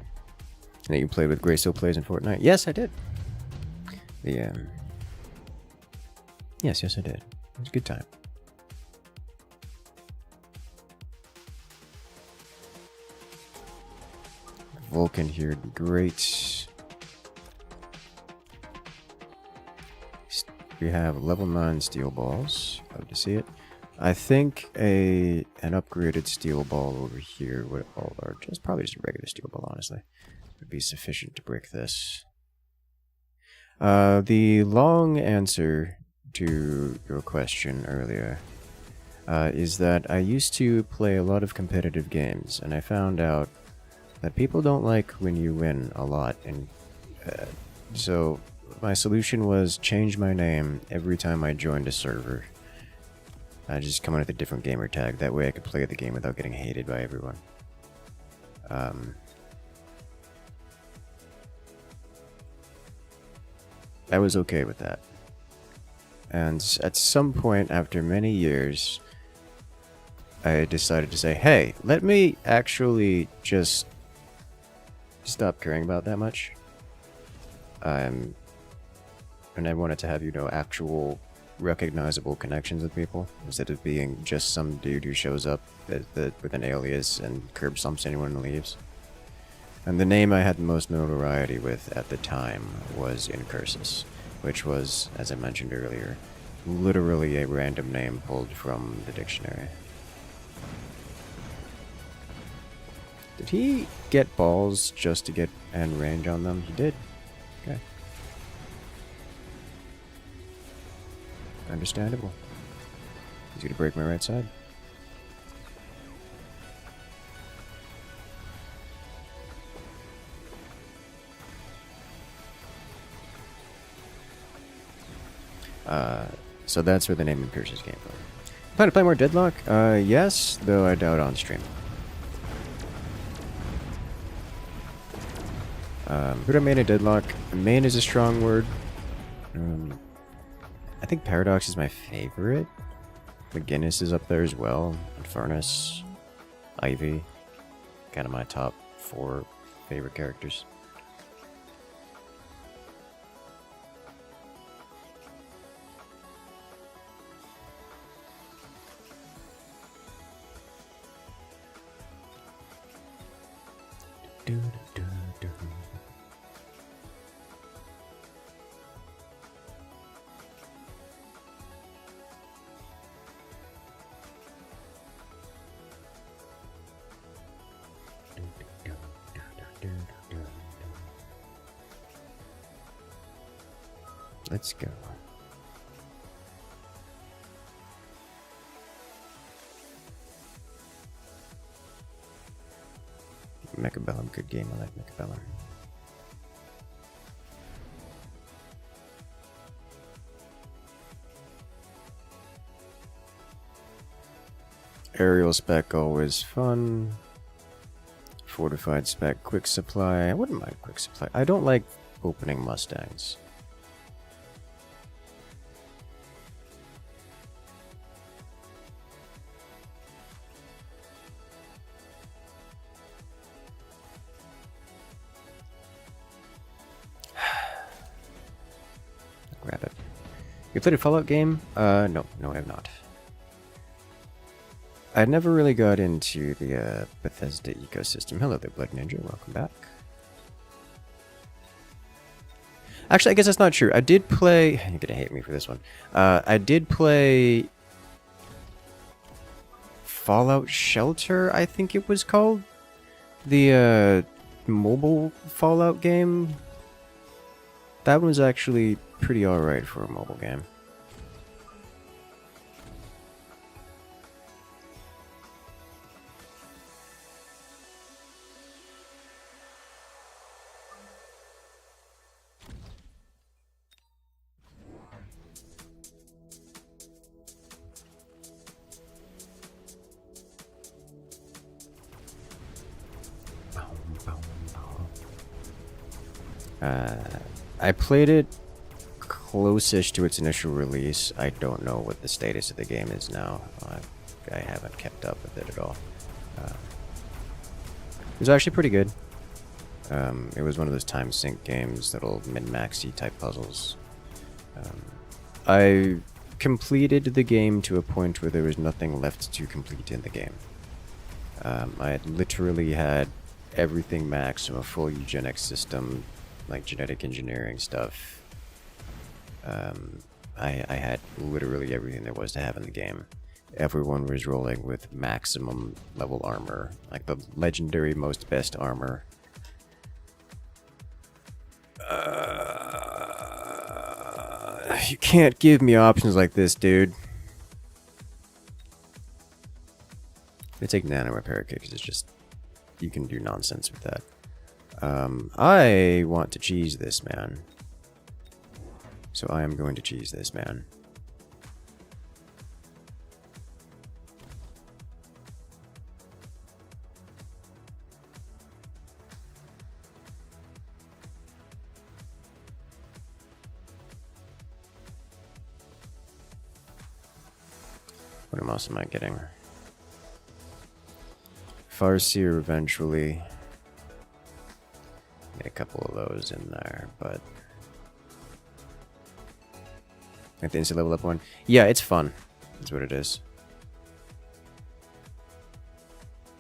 And you played with Gray Still Plays in Fortnite? Yes, I did. Yes, I did. It was a good time. Vulcan here would be great. We have level 9 steel balls. Love to see it. I think an upgraded steel ball over here would, or just probably just a regular steel ball, honestly, would be sufficient to break this. The long answer to your question earlier is that I used to play a lot of competitive games, and I found out that people don't like when you win a lot, and so my solution was change my name every time I joined a server. I just come in with a different gamer tag. That way I could play the game without getting hated by everyone. I was okay with that. And at some point after many years, I decided to say, hey, let me actually just stop caring about that much. And I wanted to have, you know, actual recognizable connections with people instead of being just some dude who shows up with an alias and curb stomps anyone and leaves. And the name I had the most notoriety with at the time was Incursus, which was, as I mentioned earlier, literally a random name pulled from the dictionary. Did he get balls just to get end range on them? He did. Okay. Understandable. He's gonna break my right side. So that's where the name Incursus came from. Plan to play more Deadlock? Yes, though I doubt on stream. Who do I main in Deadlock? Main is a strong word. I think Paradox is my favorite. McGinnis is up there as well. Furnace, Ivy, kind of my top 4 favorite characters. Let's go. Mechabellum, good game. I like Mechabellum. Aerial spec always fun. Fortified spec, quick supply. I wouldn't mind quick supply. I don't like opening Mustangs. Grab it. You played a Fallout game? No, I have not. I never really got into the Bethesda ecosystem. Hello there, Blood Ninja. Welcome back. Actually, I guess that's not true. I did play... You're gonna hate me for this one. I did play... Fallout Shelter, I think it was called. The mobile Fallout game. That was actually pretty alright for a mobile game. I played it close-ish to its initial release. I don't know what the status of the game is now. I haven't kept up with it at all. It was actually pretty good. It was one of those time sync games, little min-maxy type puzzles. I completed the game to a point where there was nothing left to complete in the game. I had literally had everything maxed from a full eugenics system, like genetic engineering stuff. I had literally everything there was to have in the game. Everyone was rolling with maximum level armor, like the legendary most best armor. You can't give me options like this, dude. I take nano repair kit because it's just, you can do nonsense with that. I want to cheese this man. So I am going to cheese this man. What else am I getting? Farseer eventually. Get a couple of those in there, but like the instant level up one. Yeah, it's fun. That's what it is.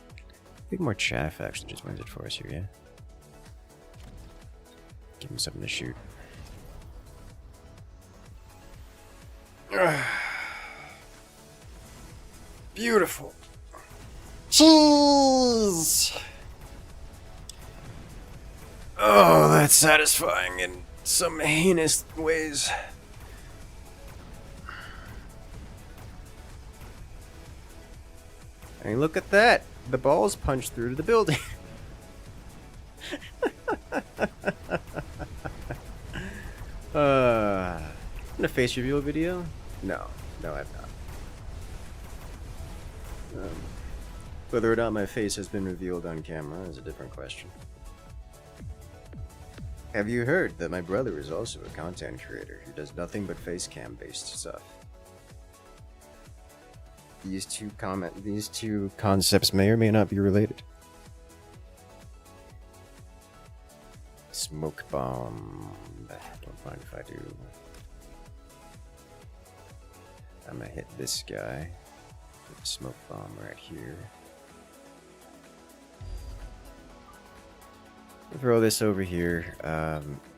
I think more chaff actually just wins it for us here, yeah? Give him something to shoot. Beautiful. Cheese! Oh, that's satisfying in some heinous ways. I mean, look at that. The balls punched through to the building. In a face reveal video? No, I've not. Whether or not my face has been revealed on camera is a different question. Have you heard that my brother is also a content creator who does nothing but face cam based stuff? These two concepts may or may not be related. Smoke bomb. Don't mind if I do. I'm gonna hit this guy with a smoke bomb right here. Throw this over here.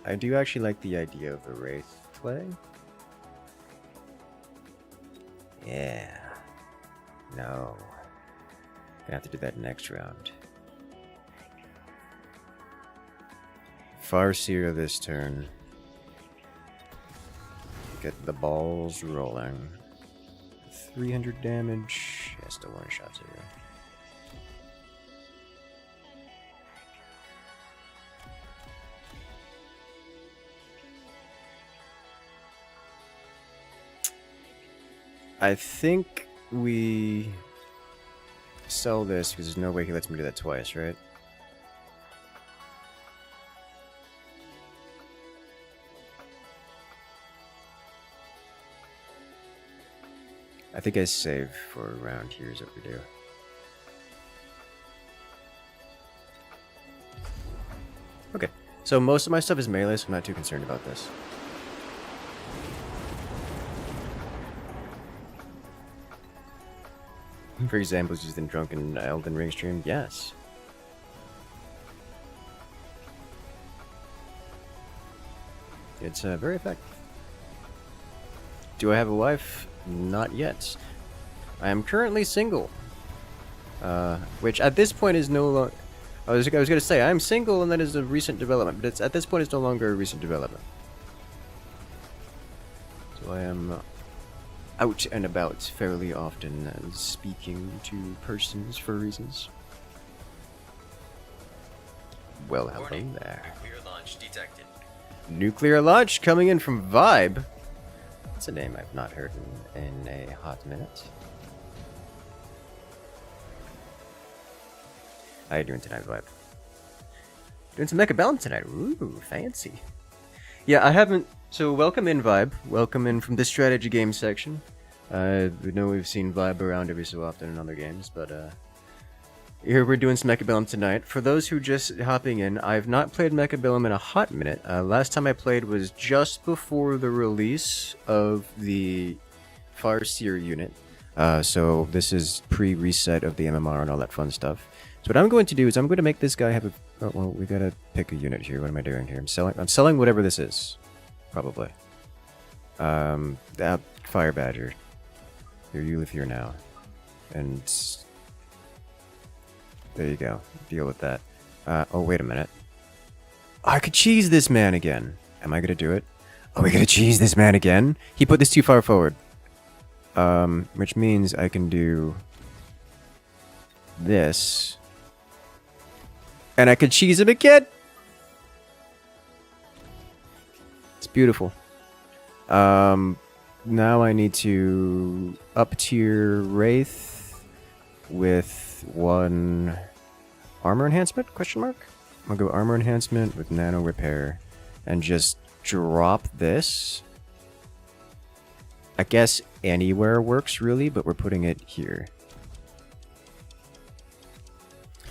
I do actually like the idea of a wraith play. Yeah. No. Gonna have to do that next round. Farseer this turn. Get the balls rolling. 300 damage. Yeah, still one shots here. I think we sell this because there's no way he lets me do that twice, right? I think I save for a round here is what we do. Okay, so most of my stuff is melee, so I'm not too concerned about this. For example, used in Drunken Elden Ring stream, yes. It's very effective. Do I have a wife? Not yet. I am currently single. Which at this point is no longer... I was going to say, I'm single and that is a recent development, but at this point it's no longer a recent development. So I am out and about fairly often and speaking to persons for reasons. Well, hello there. Nuclear launch detected. Nuclear launch coming in from Vibe. That's a name I've not heard in a hot minute. How you doing tonight, Vibe? Doing some Mechabellum tonight. Ooh, fancy. Yeah, I haven't... So, welcome in, Vibe. Welcome in from the strategy game section. I know we've seen Vibe around every so often in other games, but here we're doing some Mechabellum tonight. For those who just hopping in, I've not played Mechabellum in a hot minute. Last time I played was just before the release of the Farseer unit. So this is pre-reset of the MMR and all that fun stuff. So what I'm going to do is I'm going to make this guy have a... Oh, well, we gotta pick a unit here. What am I doing here? I'm selling whatever this is. Probably. That Fire Badger. Here, you live here now. And... there you go. Deal with that. Oh, wait a minute. I could cheese this man again. Am I gonna do it? Oh, we gotta cheese this man again? He put this too far forward. Which means I can do... this. And I could cheese him again! It's beautiful. Now I need to up tier Wraith with one armor enhancement? Question mark? I'll go armor enhancement with nano repair and just drop this. I guess anywhere works really, but we're putting it here.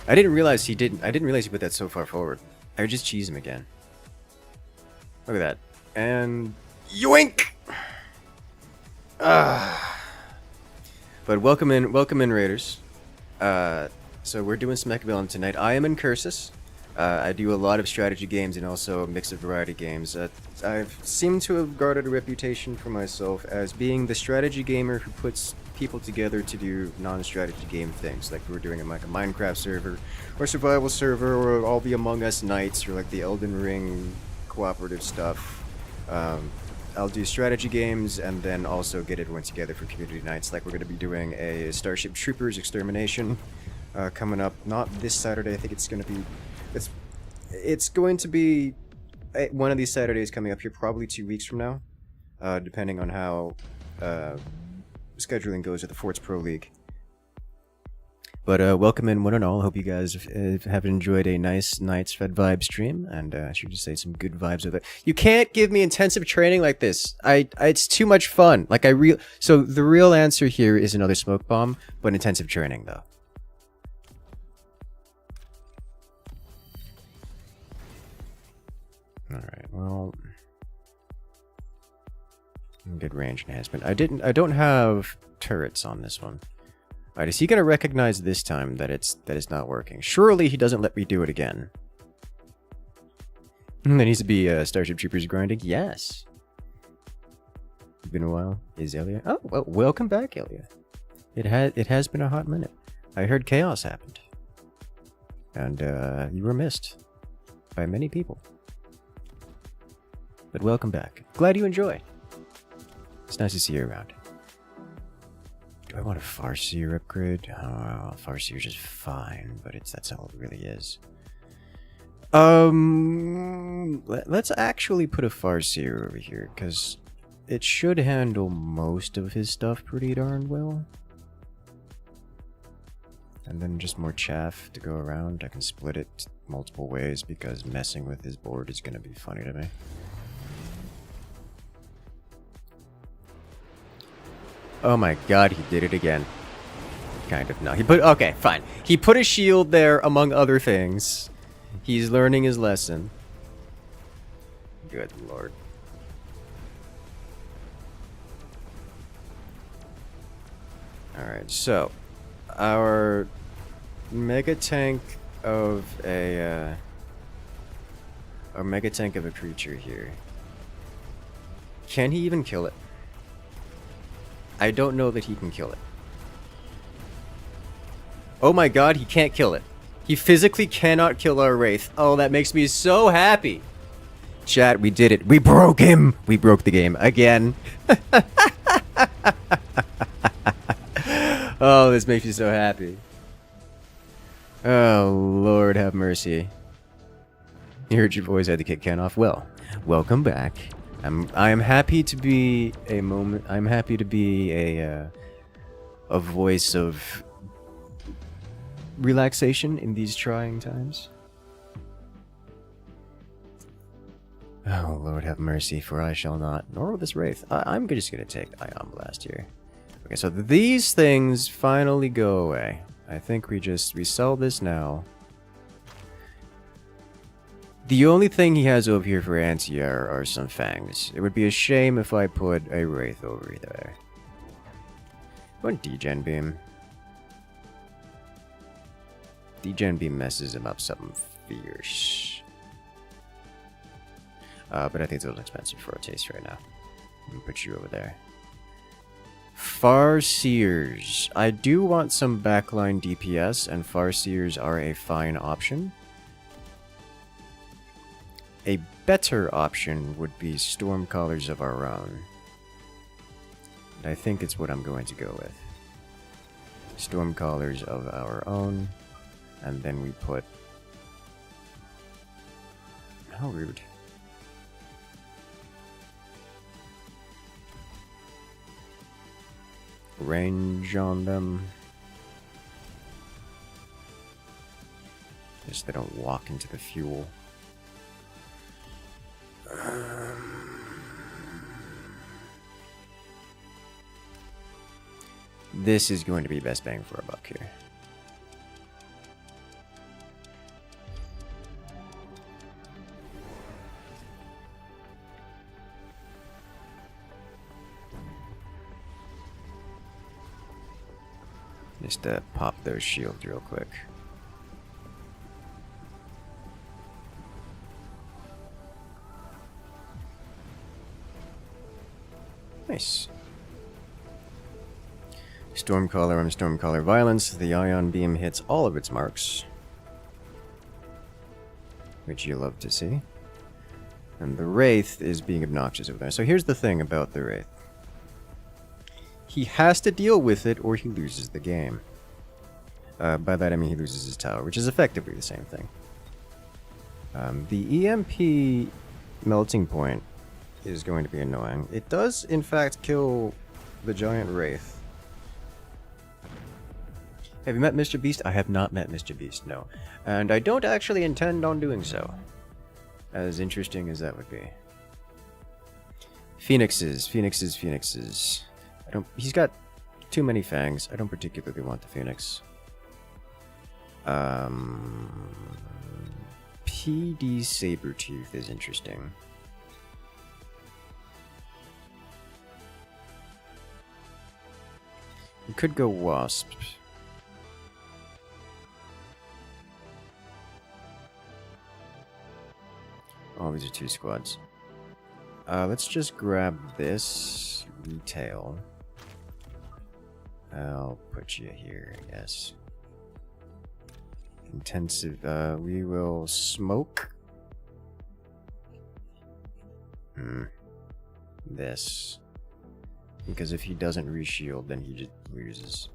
I didn't realize he put that so far forward. I would just cheese him again. Look at that. And yoink! But welcome in Raiders. So we're doing some Mechabellum tonight. I am Incursus. I do a lot of strategy games and also a mix of variety games. I've seemed to have guarded a reputation for myself as being the strategy gamer who puts people together to do non-strategy game things, like we're doing like a Minecraft server, or survival server, or all the Among Us nights, or like the Elden Ring cooperative stuff. I'll do strategy games and then also get everyone together for community nights, like we're going to be doing a Starship Troopers Extermination coming up, not this Saturday. I think it's going to be... It's going to be one of these Saturdays coming up here, probably 2 weeks from now, depending on how scheduling goes at the Forts Pro League. But welcome in one and all. Hope you guys have enjoyed a nice night's Fed Vibe stream, and I should just say some good vibes with it. You can't give me intensive training like this. It's too much fun. Like so the real answer here is another smoke bomb, but intensive training though. Alright, well, good range enhancement. I don't have turrets on this one. Alright, is he gonna recognize this time that it's not working? Surely he doesn't let me do it again. There needs to be Starship Troopers grinding. Yes. It's been a while. Is Elia? Oh, well, welcome back, Elia. It has been a hot minute. I heard chaos happened, and you were missed by many people. But welcome back. Glad you enjoy. It's nice to see you around. Do I want a Farseer upgrade? Oh, Farseer's just fine, but that's all it really is. Let's actually put a Farseer over here, because it should handle most of his stuff pretty darn well. And then just more chaff to go around. I can split it multiple ways, because messing with his board is going to be funny to me. Oh my god, he did it again. Kind of. No, okay, fine. He put a shield there, among other things. He's learning his lesson. Good lord. Alright, so our mega tank of a creature here. Can he even kill it? I don't know that he can kill it. Oh my god, he can't kill it. He physically cannot kill our Wraith. Oh, that makes me so happy. Chat, we did it. We broke him. We broke the game again. Oh, this makes me so happy. Oh, Lord have mercy. You heard your voice, I had to kick Ken off. Well, welcome back. I am happy to be I'm happy to be a voice of relaxation in these trying times. Oh, Lord have mercy, for I shall not, nor will this Wraith. I'm just gonna take Ion Blast here. Okay, so these things finally go away. I think we sell this now. The only thing he has over here for anti-air are some fangs. It would be a shame if I put a Wraith over there. What Degen Beam? Degen Beam messes him up something fierce. But I think it's a little expensive for a taste right now. I'm gonna put you over there. Farseers. I do want some backline DPS, and Farseers are a fine option. A better option would be Stormcallers of our own. And I think it's what I'm going to go with. Stormcallers of our own. And then we put... How rude. Range on them. Just they don't walk into the fuel. This is going to be best bang for a buck here. Just pop those shields real quick. Nice. Stormcaller and Stormcaller Violence. The Ion Beam hits all of its marks, which you love to see. And the Wraith is being obnoxious over there. So here's the thing about the Wraith. He has to deal with it or he loses the game. By that I mean he loses his tower, which is effectively the same thing. The EMP melting point is going to be annoying. It does, in fact, kill the giant Wraith. Have you met Mr. Beast? I have not met Mr. Beast, no. And I don't actually intend on doing so. As interesting as that would be. Phoenixes. He's got too many fangs. I don't particularly want the Phoenix. PD Sabertooth is interesting. You could go Wasp. Oh, these are two squads. Let's just grab this retail. I'll put you here, I guess. Intensive, we will smoke. This. Because if he doesn't reshield, then he just loses.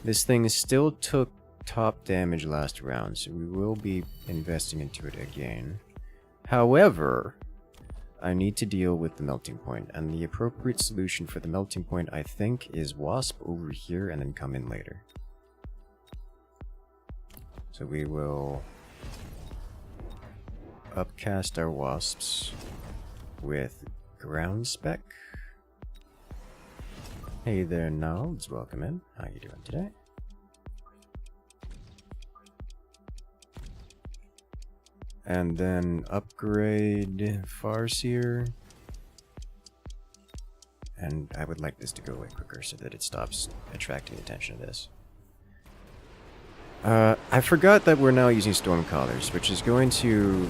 This thing still took top damage last round, so we will be investing into it again. However, I need to deal with the melting point, and the appropriate solution for the melting point, I think, is Wasp over here and then come in later. So we will upcast our Wasps with Ground Spec. Hey there, Nolds, welcome in. How you doing today? And then upgrade Farseer. And I would like this to go away quicker so that it stops attracting attention to this. I forgot that we're now using Stormcallers, which is going to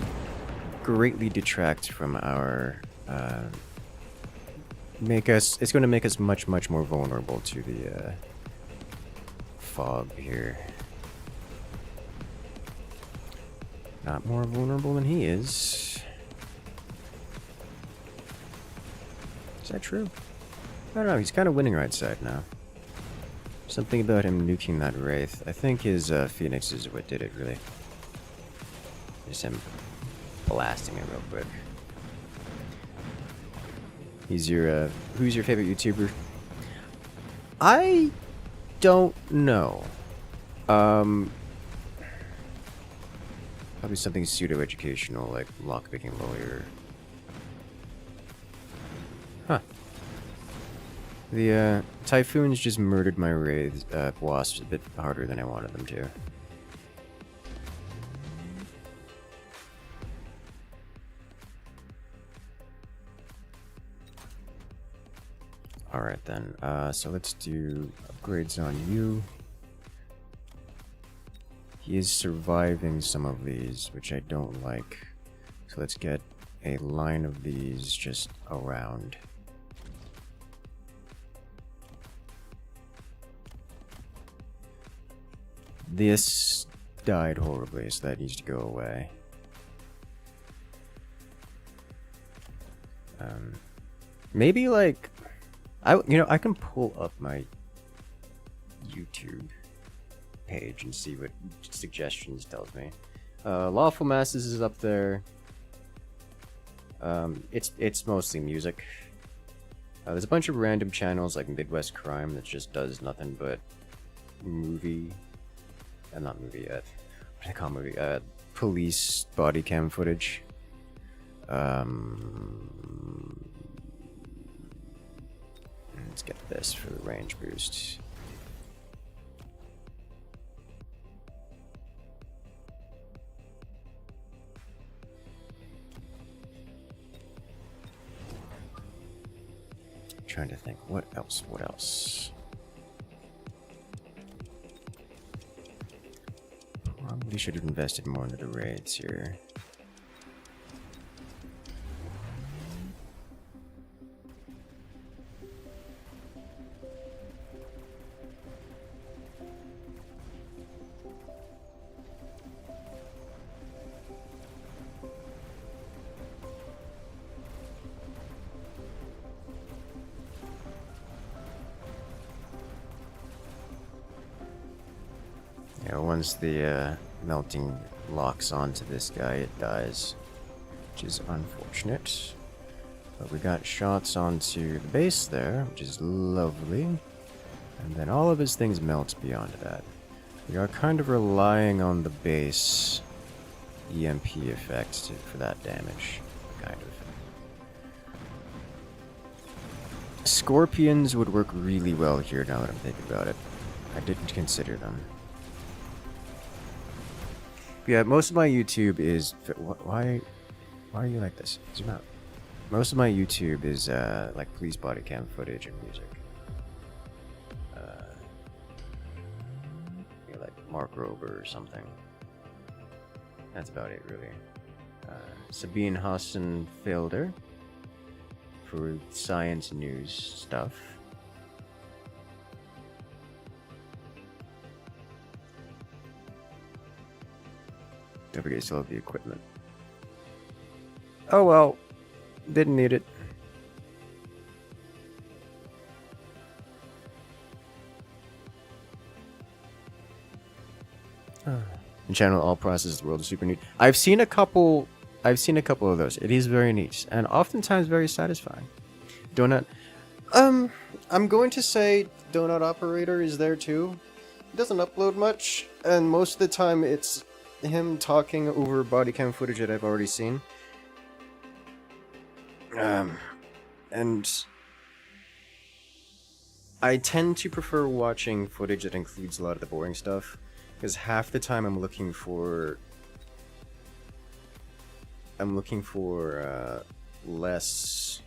greatly detract from our... it's going to make us much more vulnerable to the fog here. Not more vulnerable than he is. Is that true? I don't know, he's kind of winning right side now. Something about him nuking that Wraith. I think his Phoenix is what did it, really. Just him blasting it real quick. He's your, who's your favorite YouTuber? I don't know. Probably something pseudo-educational, like lockpicking lawyer. Huh. The typhoons just murdered my wraiths, wasps a bit harder than I wanted them to. Alright then, so let's do upgrades on you. He is surviving some of these, which I don't like. So let's get a line of these just around. This died horribly, so that needs to go away. Maybe like, I can pull up my YouTube page and see what suggestions tells me. Lawful Masses is up there. It's mostly music. There's a bunch of random channels like Midwest Crime that just does nothing but movie, not movie yet. What do I call movie? Police body cam footage. Let's get this for the range boost. Trying to think, what else? Probably should have invested more into the raids here. Yeah, once the melting locks onto this guy, it dies, which is unfortunate. But we got shots onto the base there, which is lovely. And then all of his things melt beyond that. We are kind of relying on the base EMP effect for that damage, kind of. Scorpions would work really well here now that I'm thinking about it. I didn't consider them. Yeah, most of my YouTube is... Why are you like this? Zoom out. Most of my YouTube is like police body cam footage and music. Like Mark Rober or something. That's about it, really. Sabine Hassenfelder for science news stuff. Don't forget, you still have the equipment. Oh well, didn't need it. And channel all processes the world is super neat. I've seen a couple of those. It is very neat and oftentimes very satisfying. Donut. I'm going to say Donut Operator is there too. He doesn't upload much, and most of the time it's him talking over body cam footage that I've already seen. And I tend to prefer watching footage that includes a lot of the boring stuff, because half the time I'm looking for less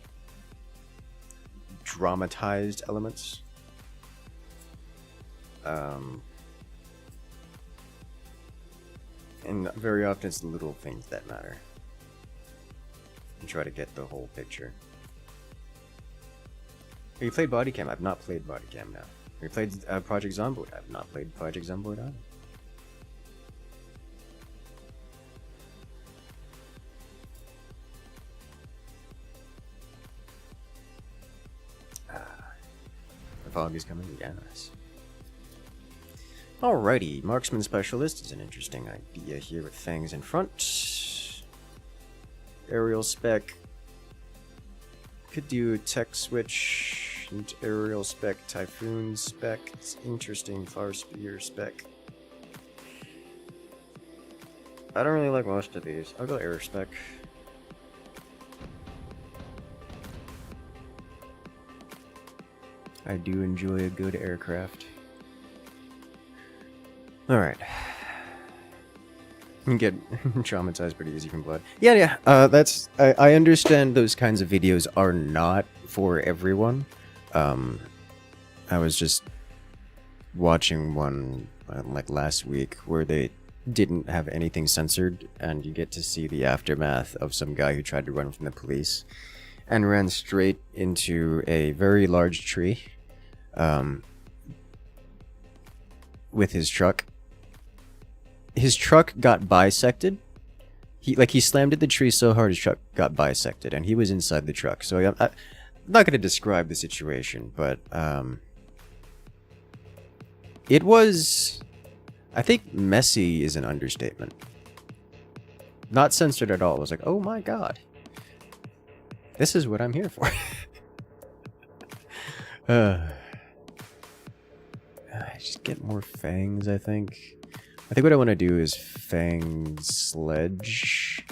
dramatized elements. And very often it's the little things that matter. And try to get the whole picture. Have you played Bodycam? I've not played Bodycam now. Have you played Project Zomboid? I've not played Project Zomboid either. The fog is coming, yes. Alrighty, Marksman Specialist is an interesting idea here with fangs in front. Aerial spec. Could do tech switch and aerial spec, typhoon spec. It's interesting, far spear spec. I don't really like most of these. I'll go air spec. I do enjoy a good aircraft. Alright. You can get traumatized pretty easy from blood. Yeah. That's... I understand those kinds of videos are not for everyone. I was just watching one, like, last week, where they didn't have anything censored, and you get to see the aftermath of some guy who tried to run from the police, and ran straight into a very large tree, with his truck. His truck got bisected. He slammed at the tree so hard his truck got bisected, and he was inside the truck. So I'm not going to describe the situation, but it was, I think, messy is an understatement. Not censored at all. It was like, oh my god, this is what I'm here for. I just get more fangs, I think. I think what I want to do is fang sledge,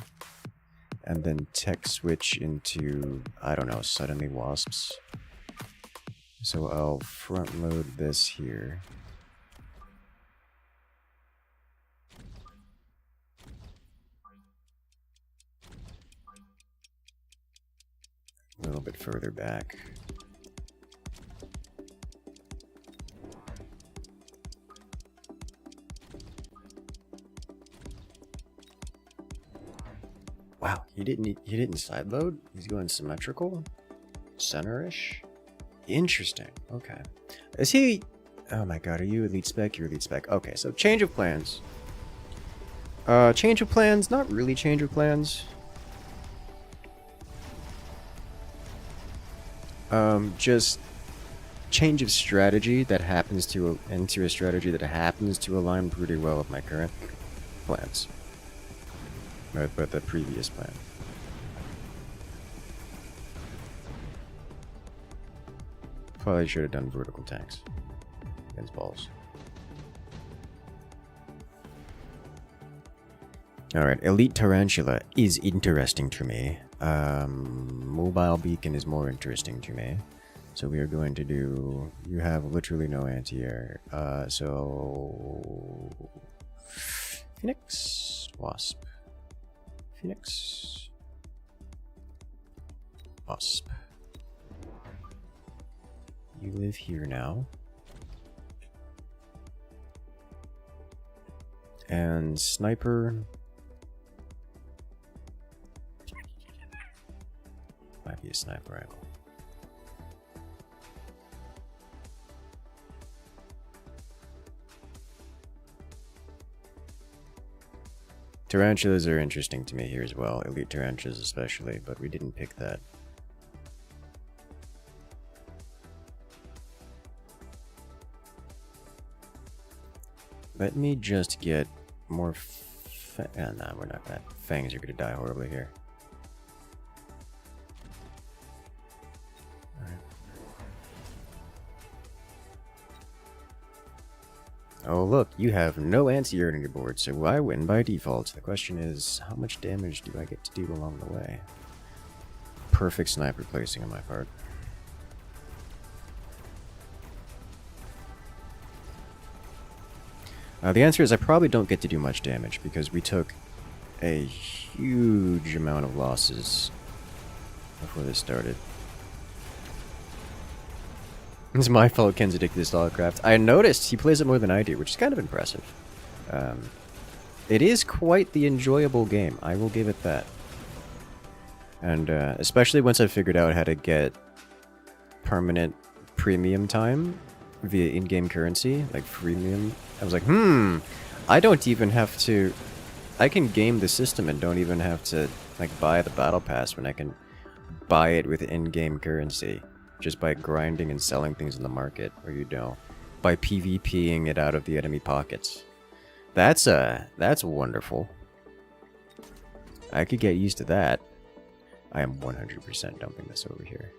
and then tech switch into, I don't know, suddenly wasps. So I'll front load this here. A little bit further back. Wow, he didn't side load? He's going symmetrical? Center-ish? Interesting. Okay. Is he... Oh my god, are you elite spec? You're elite spec. Okay, so change of plans. Change of plans? Not really change of plans. Just change of strategy that happens to... into a strategy that happens to align pretty well with my current plans. But the previous plan. Probably should have done vertical tanks against balls. Alright, Elite Tarantula is interesting to me. Mobile Beacon is more interesting to me. So we are going to do... You have literally no anti-air. So... Phoenix? Wasp. Phoenix. Wasp. You live here now. And sniper. Might be a sniper rifle. Tarantulas are interesting to me here as well, elite tarantulas especially, but we didn't pick that. Let me just get more nah, we're not bad. Fangs are gonna die horribly here. Alright. Oh look, you have no anti-air on your board, so I win by default. The question is, how much damage do I get to do along the way? Perfect sniper placing on my part. The answer is I probably don't get to do much damage because we took a huge amount of losses before this started. It's my fault Ken's addicted to Stalkercraft. I noticed he plays it more than I do, which is kind of impressive. It is quite the enjoyable game, I will give it that. And especially once I figured out how to get permanent premium time via in-game currency, like freemium. I was like, I don't even have to... I can game the system and don't even have to, like, buy the battle pass when I can buy it with in-game currency. Just by grinding and selling things in the market, or you know, by PvPing it out of the enemy pockets. That's wonderful. I could get used to that. I am 100% dumping this over here.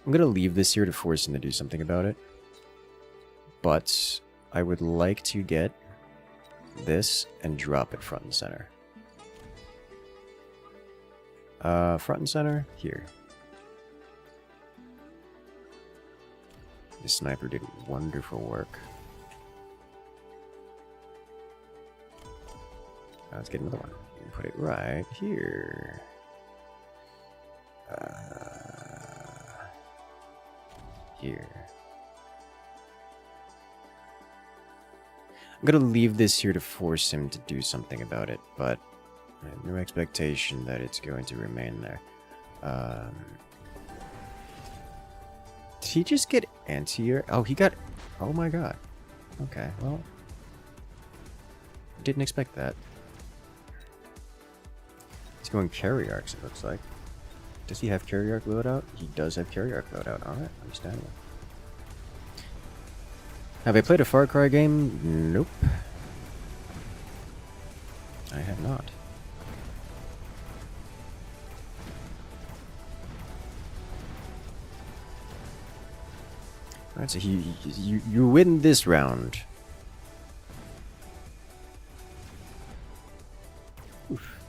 I'm gonna leave this here to force him to do something about it. But I would like to get this and drop it front and center. Front and center, here. The sniper did wonderful work. Now let's get another one. Put it right here. Here. I'm gonna leave this here to force him to do something about it, but I have no expectation that it's going to remain there. Did he just get anti-air? Oh, he got... Oh my god. Okay, well... Didn't expect that. He's going carry arcs, it looks like. Does he have carry arc loadout? He does have carry arc loadout. Alright, understandable. Have I played a Far Cry game? Nope. I have not. Alright, so you win this round. Oof.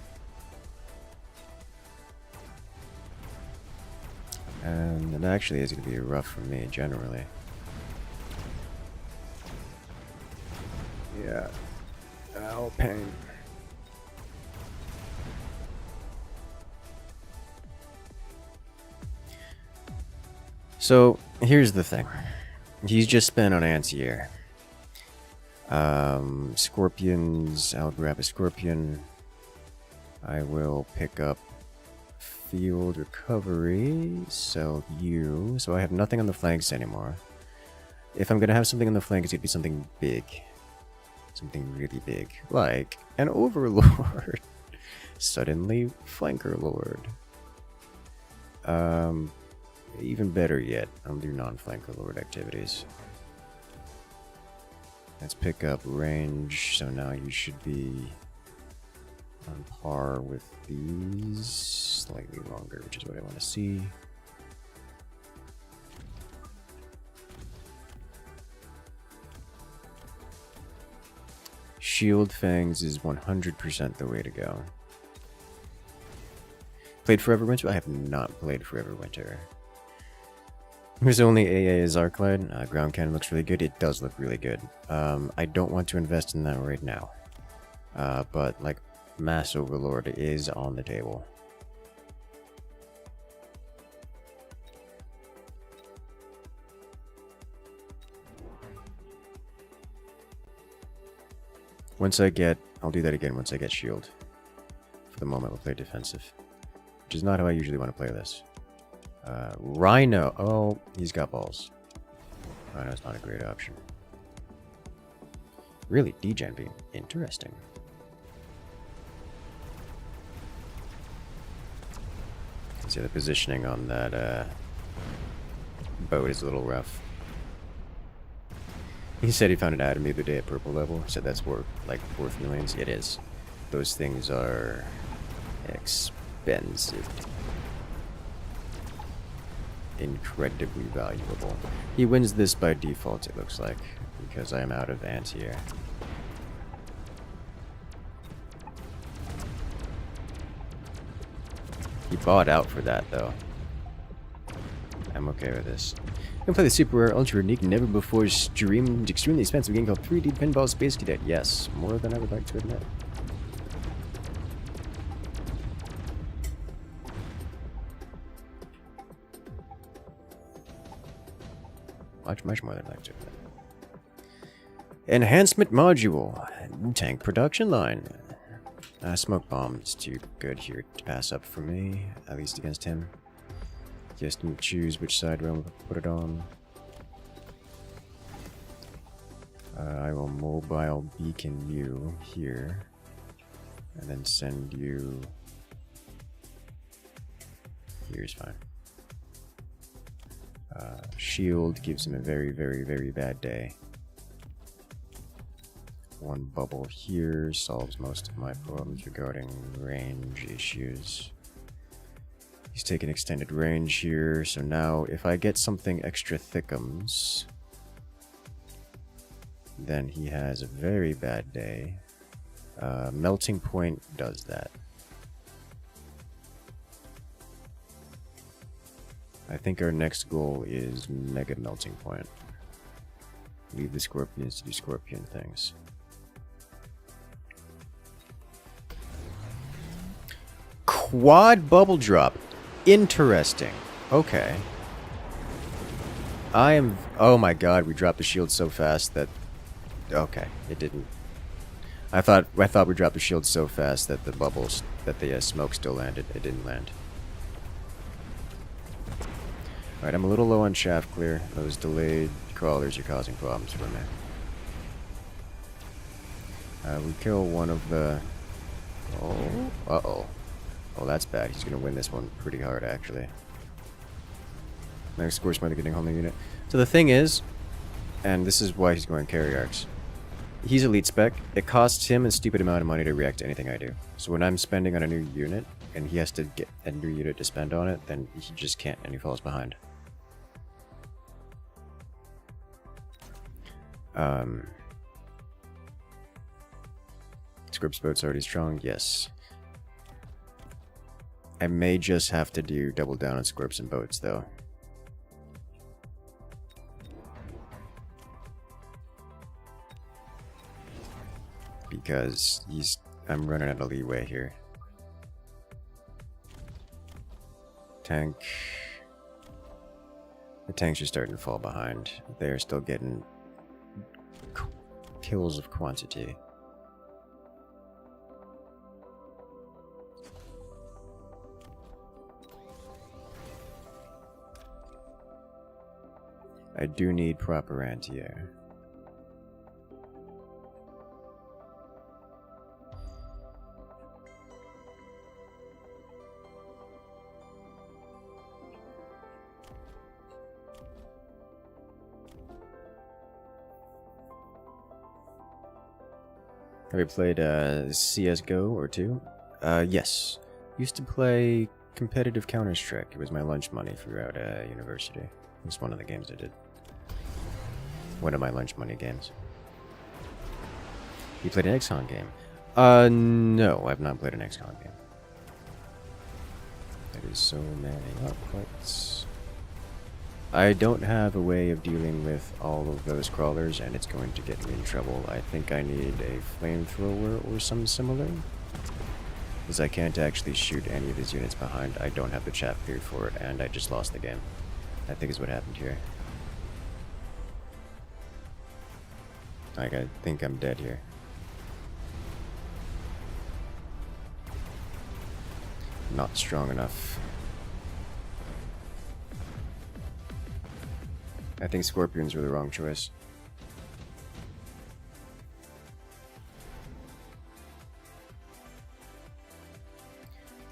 And it actually is going to be rough for me, generally. Yeah. Ow, pain. So, here's the thing. He's just spent on anti-air. Scorpions, I'll grab a scorpion. I will pick up field recovery, sell you. So I have nothing on the flanks anymore. If I'm gonna have something on the flanks, it'd be something big. Something really big. Like an overlord. Suddenly, flanker lord. Even better yet, I'll do non-flanker lord activities. Let's pick up range, so now you should be on par with these. Slightly longer, which is what I want to see. Shield fangs is 100% the way to go. Played Forever Winter? I have not played Forever Winter. There's only AA is Arclight. Ground cannon looks really good. It does look really good. I don't want to invest in that right now. But like Mass Overlord is on the table. Once I get... I'll do that again once I get shield. For the moment, we'll play defensive. Which is not how I usually want to play this. Rhino. Oh, he's got balls. Rhino's not a great option. Really, degen being interesting. See, the positioning on that boat is a little rough. He said he found an item the other day at purple level. He said that's worth millions. It is. Those things are expensive. Incredibly valuable. He wins this by default, it looks like, because I am out of anti-air. He bought out for that, though. I'm okay with this. I'm gonna play the super rare, ultra unique, never before streamed, extremely expensive game called 3D Pinball Space Cadet. Yes, more than I would like to admit. Much more than I'd like to admit. Enhancement module. Tank production line. Smoke bomb's too good here to pass up for me, at least against him. Just choose which side realm to put it on. I will mobile beacon you here, and then send you. Here's fine. Shield gives him a very, very, very bad day. One bubble here solves most of my problems regarding range issues. He's taking extended range here, so now if I get something extra thickums, then he has a very bad day. Melting Point does that. I think our next goal is Mega Melting Point. Leave the scorpions to do scorpion things. Quad bubble drop. Interesting. Okay. Oh my god, we dropped the shield so fast that... Okay, it didn't. I thought we dropped the shield so fast that the bubbles, that the smoke still landed. It didn't land. Alright, I'm a little low on shaft clear. Those delayed crawlers are causing problems for me. We kill one of the... Oh, uh-oh. Oh, that's bad. He's going to win this one pretty hard, actually. Next course, might getting home the unit. So the thing is, and this is why he's going carry arcs. He's elite spec. It costs him a stupid amount of money to react to anything I do. So when I'm spending on a new unit, and he has to get a new unit to spend on it, then he just can't, and he falls behind. Scripts boat's already strong, yes. I may just have to do double down on squirps and boats, though. Because I'm running out of leeway here. Tank. The tanks are starting to fall behind. They are still getting kills of quantity. I do need proper anti-air. Have you played CSGO or 2? Yes. Used to play competitive Counter-Strike. It was my lunch money throughout university. It's one of the games I did. One of my lunch money games. You played an XCOM game? No, I've not played an XCOM game. There is so many outputs. I don't have a way of dealing with all of those crawlers, and it's going to get me in trouble. I think I need a flamethrower or some similar. Because I can't actually shoot any of these units behind. I don't have the chaff cleared for it, and I just lost the game. I think is what happened here. Like, I think I'm dead here. Not strong enough. I think scorpions were the wrong choice.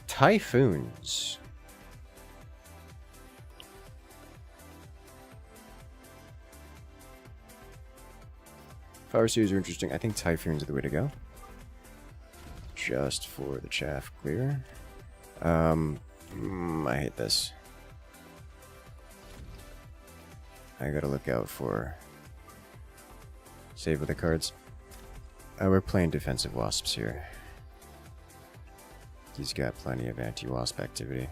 Typhoons. Fire series are interesting. I think typhoons are the way to go. Just for the chaff clear. I hate this. I gotta look out for save with the cards. We're playing defensive wasps here. He's got plenty of anti-wasp activity.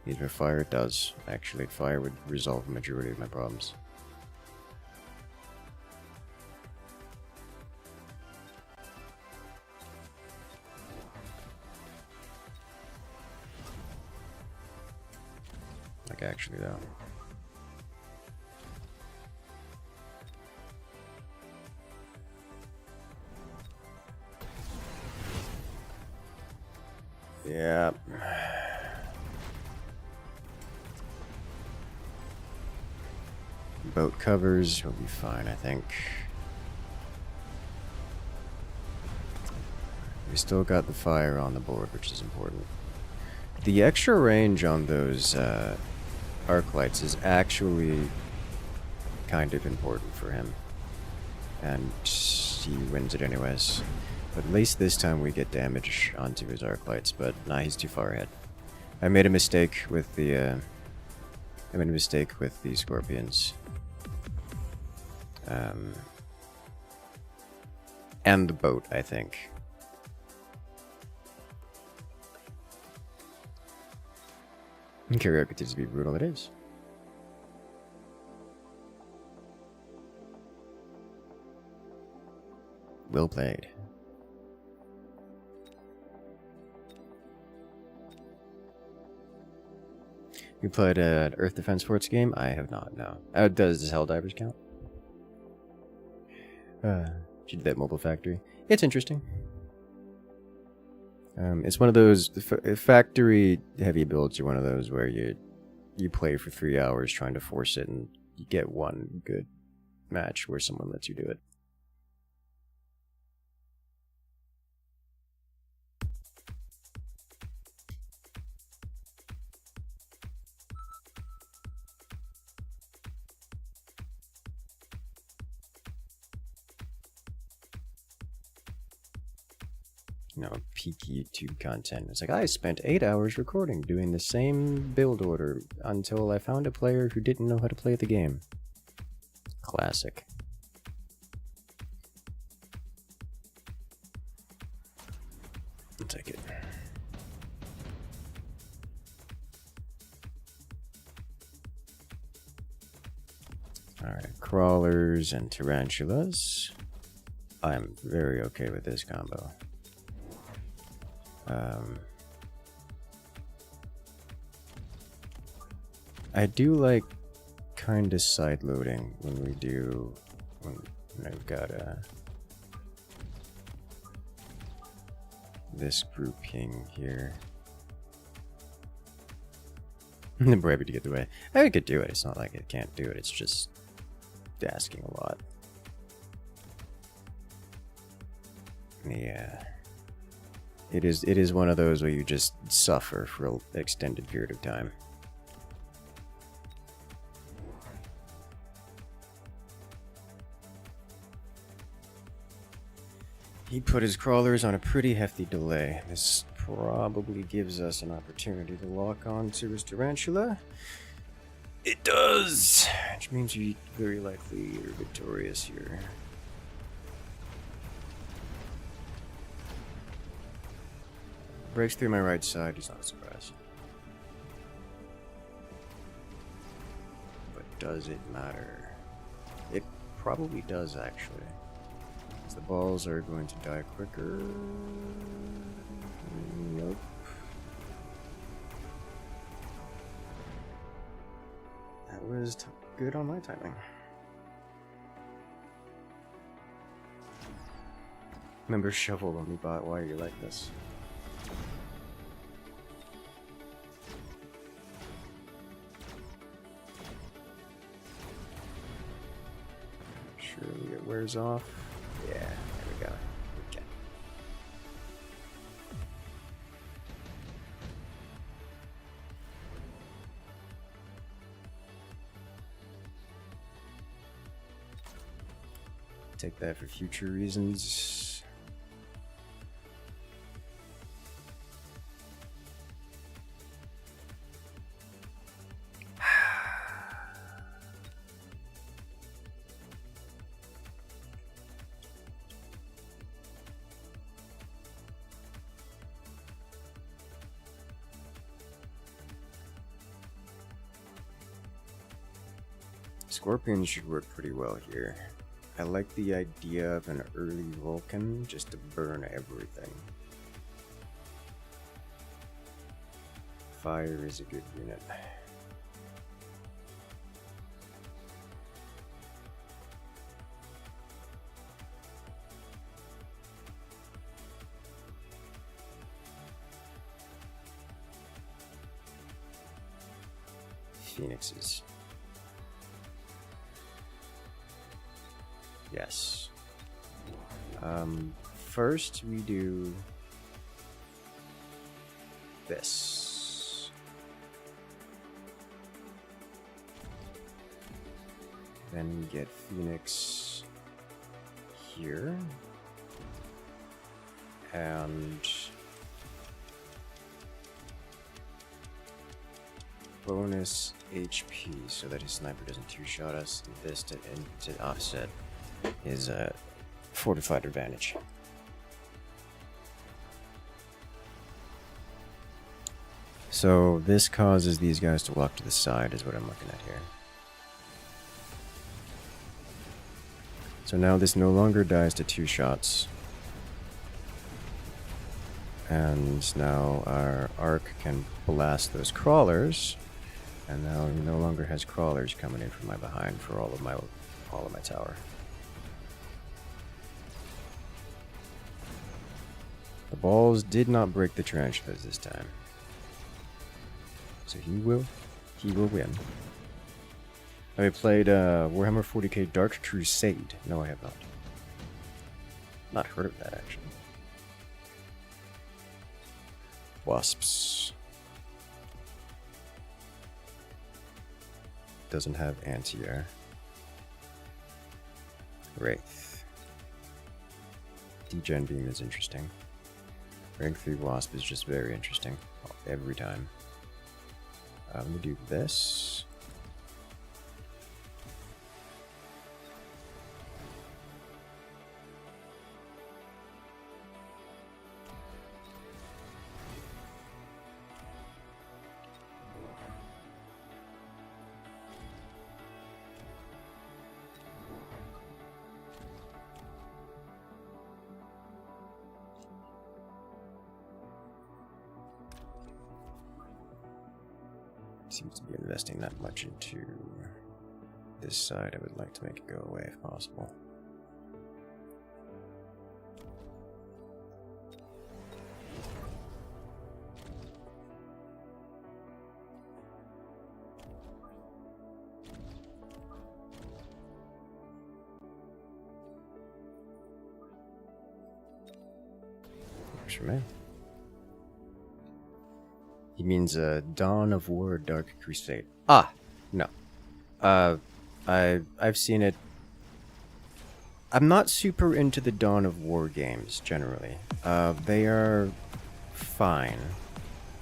Needs more fire? It does. Actually, fire would resolve the majority of my problems. Like, actually, though. Yeah. Boat covers will be fine, I think. We still got the fire on the board, which is important. The extra range on those arc lights is actually kind of important for him. And he wins it anyways. But at least this time we get damage onto his arc lights, but nah, he's too far ahead. I made a mistake with the scorpions. And the boat, I think. Karaoke continues to be brutal. It is. Well played. You played an Earth Defense Force game? I have not, no. Does Helldivers count? She did that Mobile Factory. It's interesting. It's one of those factory heavy builds are one of those where you play for 3 hours trying to force it, and you get one good match where someone lets you do it. Peak YouTube content. It's like, I spent 8 hours recording doing the same build order until I found a player who didn't know how to play the game. Classic. I'll take it. Alright, crawlers and tarantulas. I'm very okay with this combo. I do like kind of side loading when I've got this grouping here. I'm happy to get the way. I could do it. It's not like I can't do it. It's just asking a lot. Yeah. It is one of those where you just suffer for an extended period of time. He put his crawlers on a pretty hefty delay. This probably gives us an opportunity to lock on to his tarantula. It does! Which means you very likely are victorious here. Breaks through my right side, he's not surprised. But does it matter? It probably does, actually. Because the balls are going to die quicker. Nope. That was good on my timing. Remember shovel when we bought Why Are You Like This? Surely it wears off. Yeah, there we go. Okay. Take that for future reasons. Scorpions should work pretty well here. I like the idea of an early Vulcan just to burn everything. Fire is a good unit. Phoenixes. Yes. First we do this. Then we get Phoenix here. And bonus HP so that his sniper doesn't two-shot us. And this to offset his fortified advantage. So this causes these guys to walk to the side is what I'm looking at here. So now this no longer dies to 2 shots. And now our arc can blast those crawlers. And now he no longer has crawlers coming in from my behind for all of my tower. The balls did not break the tarantulas this time. So he will win. Have I played Warhammer 40k Dark Crusade? No, I have not. Not heard of that, actually. Wasps. Doesn't have anti-air. Wraith. Degen Beam is interesting. Rank 3 Wasp is just very interesting. Every time. Let me do this. Seems to be investing that much into this side. I would like to make it go away if possible. Works for me. He means Dawn of War, Dark Crusade. Ah, no. I've seen it. I'm not super into the Dawn of War games generally. They are fine.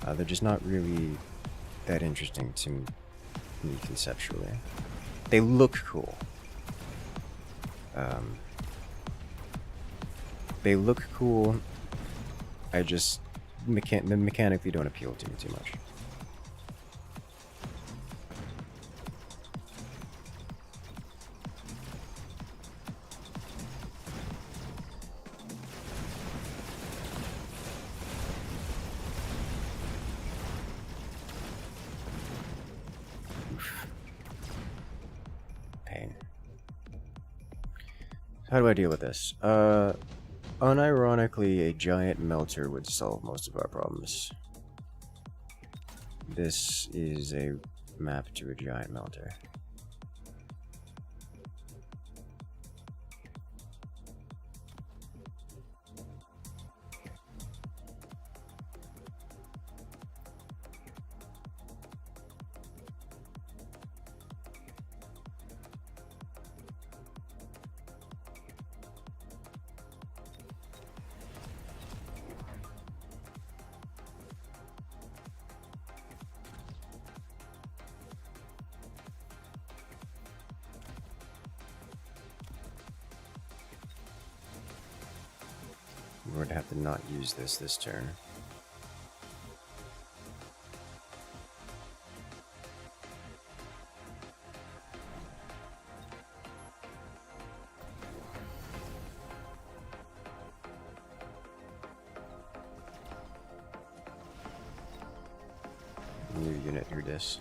They're just not really that interesting to me conceptually. They look cool. They look cool. I just mechanically don't appeal to me too much. Oof. Pain. How do I deal with this? Unironically, a giant melter would solve most of our problems. This is a map to a giant melter. We're going to have to not use this turn. New unit, hear this.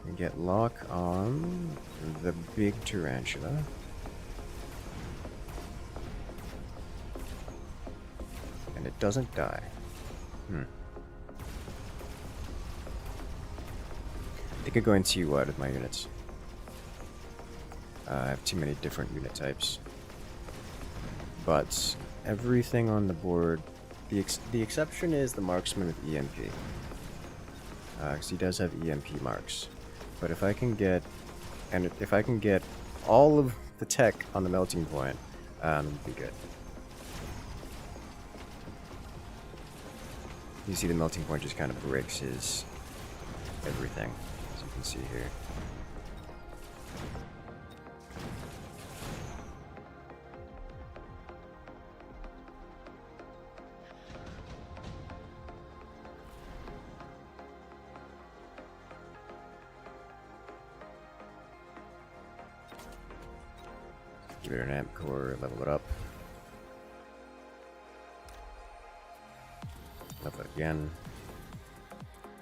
We get lock on the big tarantula. It doesn't die. I think I'm going too wide with my units. I have too many different unit types. But everything on the board, the exception is the marksman with EMP. Because he does have EMP marks. But if I can get, all of the tech on the melting point, it'd be good. You see the melting point just kind of breaks his everything, as you can see here. Give it an amp core, level it up. Level it again.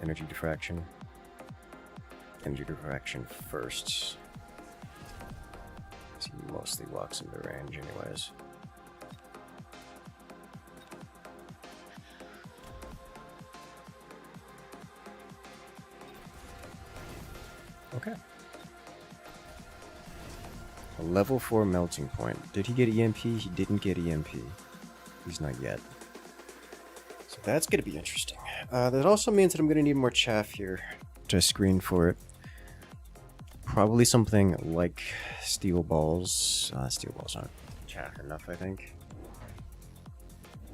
Energy diffraction. Energy diffraction first. He mostly walks into range anyways. Okay. A level 4 melting point. Did he get EMP? He didn't get EMP. He's not yet. So that's going to be interesting. That also means that I'm going to need more chaff here to screen for it. Probably something like steel balls. Steel balls aren't chaff enough, I think.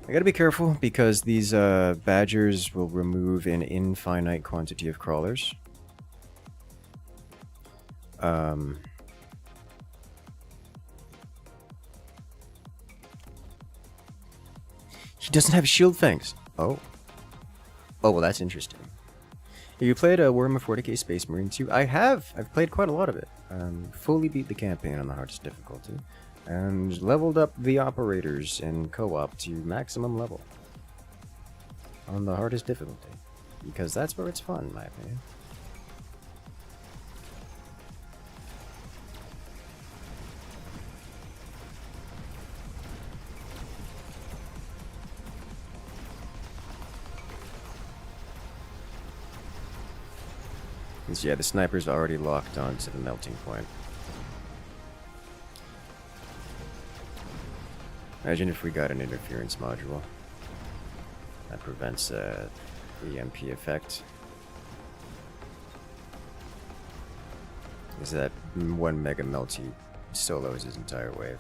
I gotta be careful because these badgers will remove an infinite quantity of crawlers. He doesn't have shield fangs. Oh. Oh, well, that's interesting. Have you played Worm of 40k Space Marine 2? I have. I've played quite a lot of it. Fully beat the campaign on the hardest difficulty. And leveled up the operators in co-op to maximum level. On the hardest difficulty. Because that's where it's fun, in my opinion. Yeah, the sniper's already locked onto the melting point. Imagine if we got an interference module that prevents the EMP effect. Is that one mega melty solos his entire wave.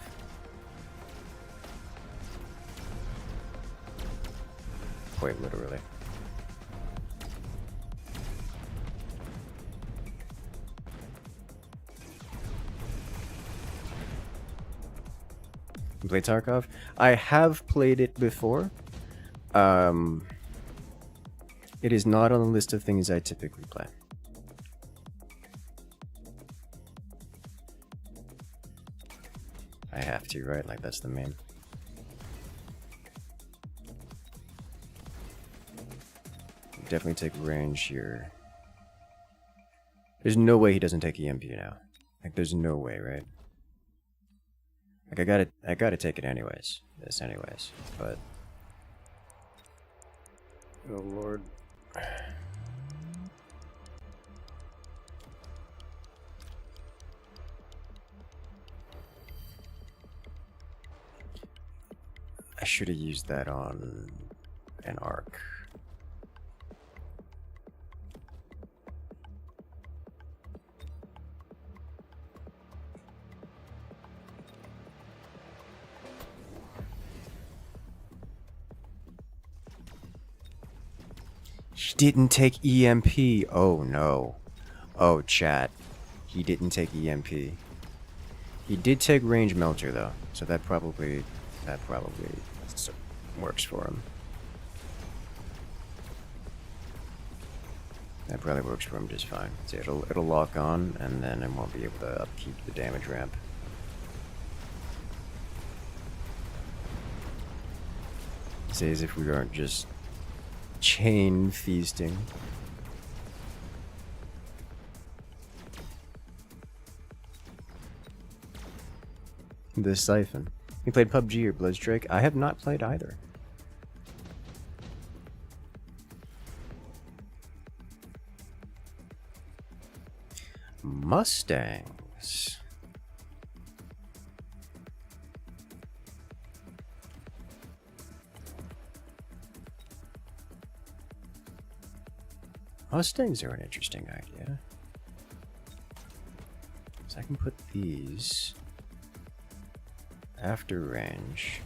Quite literally. Play Tarkov? I have played it before. It is not on the list of things I typically play. I have to, right? Like, that's the main. Definitely take range here. There's no way he doesn't take EMP now. Like, there's no way, right? Like, I gotta take it anyways. This anyways, but... Oh, Lord. I should have used that on an arc. He didn't take EMP. Oh no. Oh, chat. He didn't take EMP. He did take range melter though, so that probably works for him. That probably works for him just fine. So it'll lock on, and then it won't be able to upkeep the damage ramp. Say as if we aren't just chain feasting. The Siphon. You played PUBG or Bloodstrike? I have not played either. Mustangs. Mustangs are an interesting idea. So I can put these after range.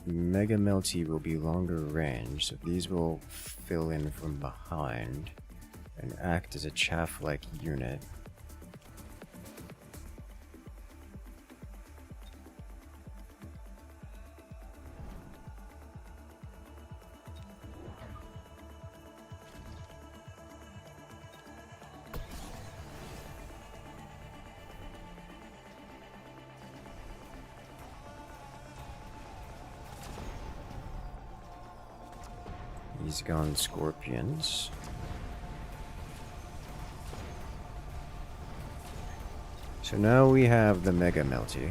Mega Melty will be longer range, so these will fill in from behind and act as a chaff-like unit. He's gone scorpions. So now we have the Mega Melty.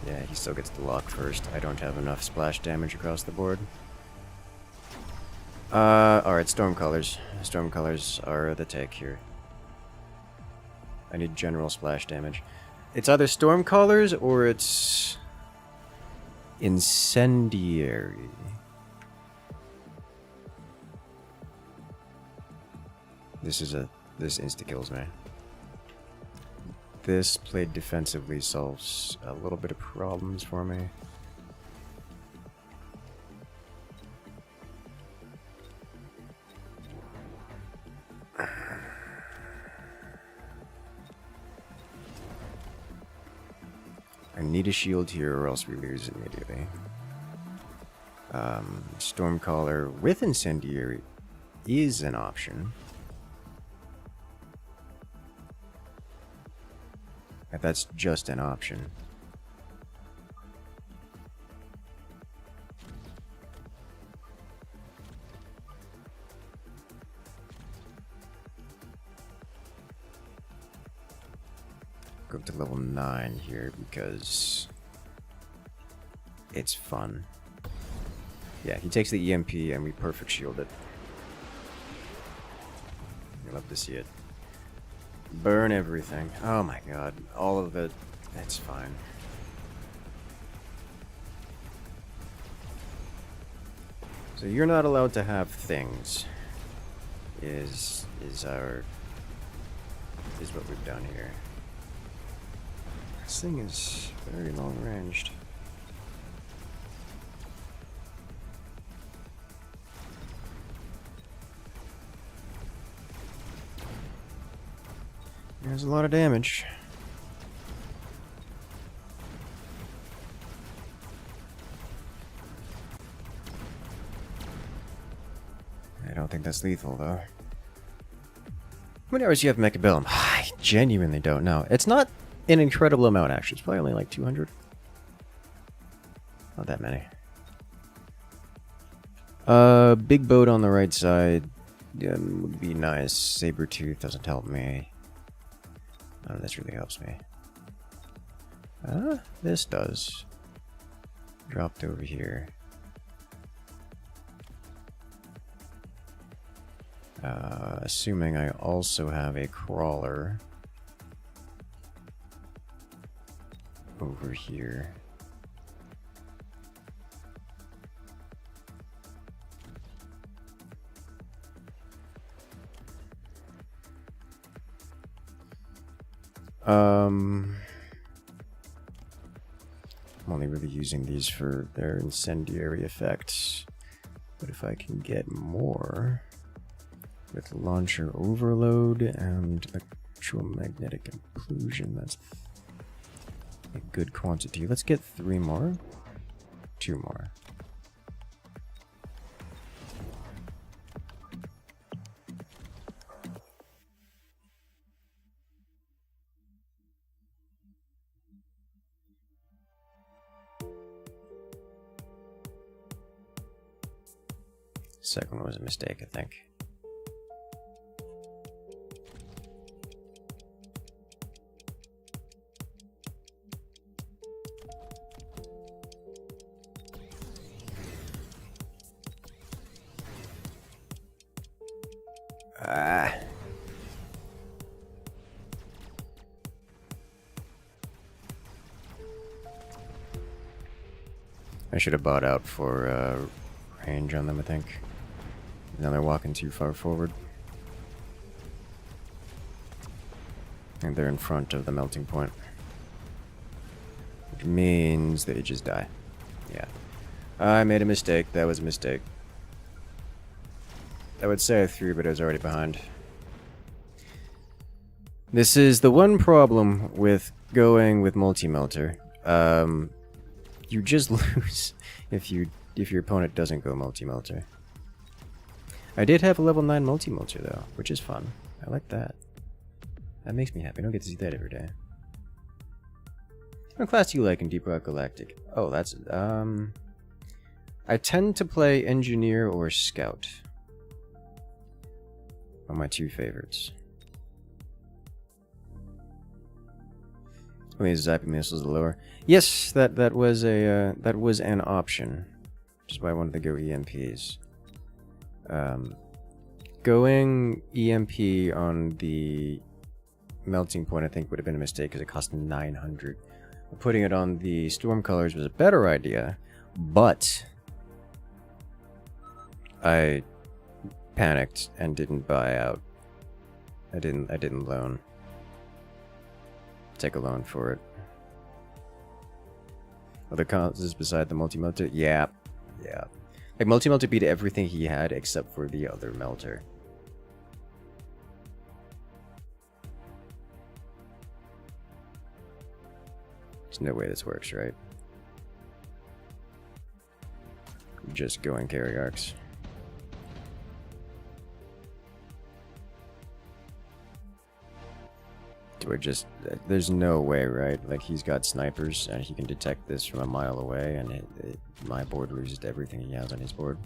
Yeah, he still gets the lock first. I don't have enough splash damage across the board. Alright, Storm Colors. Storm Colors are the take here. I need general splash damage. It's either Storm Colors or it's Incendiary. This insta-kills me. This played defensively solves a little bit of problems for me. I need a shield here or else we lose immediately. Stormcaller with Incendiary is an option. But that's just an option. Go to level 9 here because it's fun. Yeah, he takes the EMP and we perfect shield it. I love to see it. Burn everything. Oh my god. All of it. That's fine. So you're not allowed to have things. Is what we've done here. This thing is very long ranged. There's a lot of damage. I don't think that's lethal, though. How many hours do you have Mechabellum? I genuinely don't know. It's not an incredible amount, actually. It's probably only like 200. Not that many. Big boat on the right side would be nice. Sabertooth doesn't help me. None of this really helps me. This does. Dropped over here. Assuming I also have a crawler over here. I'm only really using these for their incendiary effects, but if I can get more with launcher overload and electromagnetic implosion, that's a good quantity. Let's get 3 more. 2 more. Second one was a mistake, I think. I should have bought out for range on them, I think. Now they're walking too far forward. And they're in front of the melting point. Which means they just die. Yeah. I made a mistake. That was a mistake. I would say I threw, but I was already behind. This is the one problem with going with multi-melter. You just lose if your opponent doesn't go multi-melter. I did have a level 9 multi-melter though, which is fun. I like that. That makes me happy. I don't get to see that every day. What class do you like in Deep Rock Galactic? Oh, that's I tend to play Engineer or Scout. Are my two favorites. Oh, these zapping missiles are lower. Yes, that was an option. Which is why I wanted to go EMPs. Going EMP on the melting point, I think, would have been a mistake because it cost 900. Putting it on the storm colors was a better idea, but I panicked and didn't buy out. I didn't loan. Take a loan for it. Other causes beside the multi-melter? Yeah. Like, multi-melter beat everything he had except for the other melter. There's no way this works, right? Just going carry arcs. Do I just... There's no way, right? Like, he's got snipers, and he can detect this from a mile away, and my board loses everything he has on his board.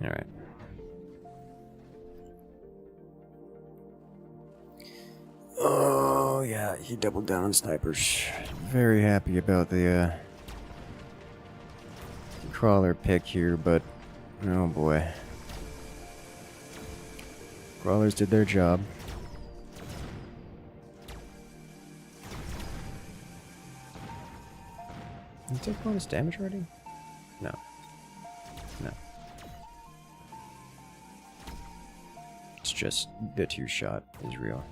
Alright. Oh, yeah, he doubled down on snipers. Very happy about the crawler pick here, but oh boy. Crawlers did their job. Did he take bonus damage already? No. No. It's just the two-shot is real.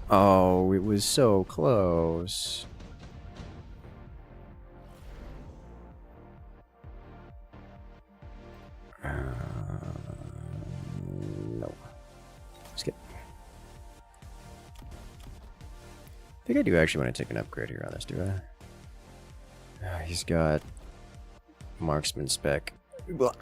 Oh, it was so close. No. Skip. I think I do actually want to take an upgrade here on this, do I? He's got marksman spec. Blah.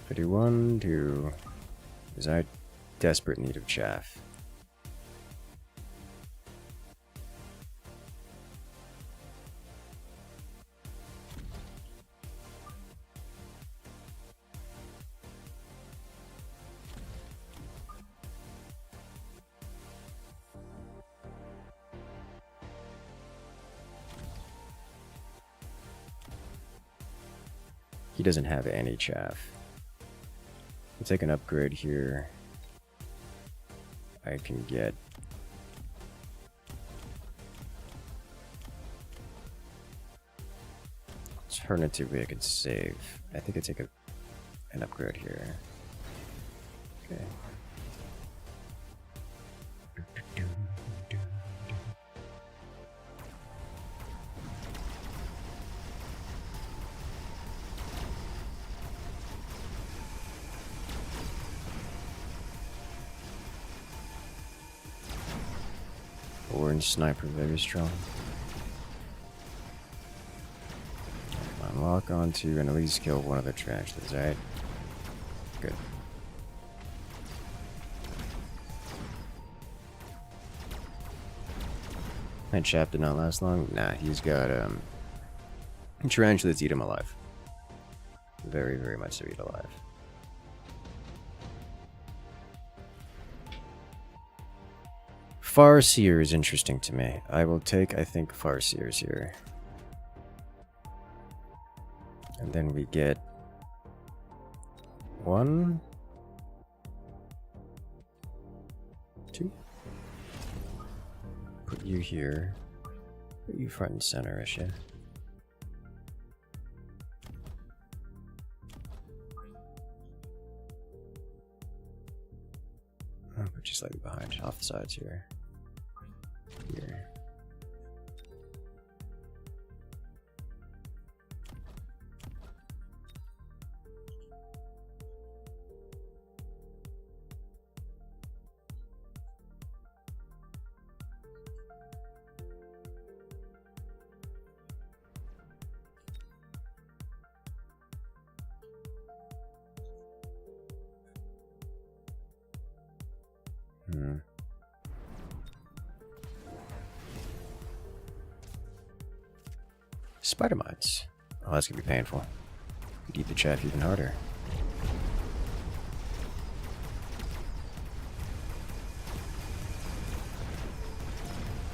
51 to... Is I desperate need of chaff? He doesn't have any chaff. I'll take an upgrade here. I can get... Alternatively, I could save. I think I take an upgrade here. Okay. Orange sniper, very strong. lock onto and at least kill one of the tarantulas, right? Good. That chap did not last long. Nah, he's got tarantulas eat him alive. Very, very much so eat alive. Farseer is interesting to me. I will take, I think, Farseers here. And then we get 1, 2. Put you here. Put you front and center-ish, yeah. I'll put you slightly behind, off the sides here. Here. Spider mines. Oh, that's gonna be painful. Could eat the chaff even harder.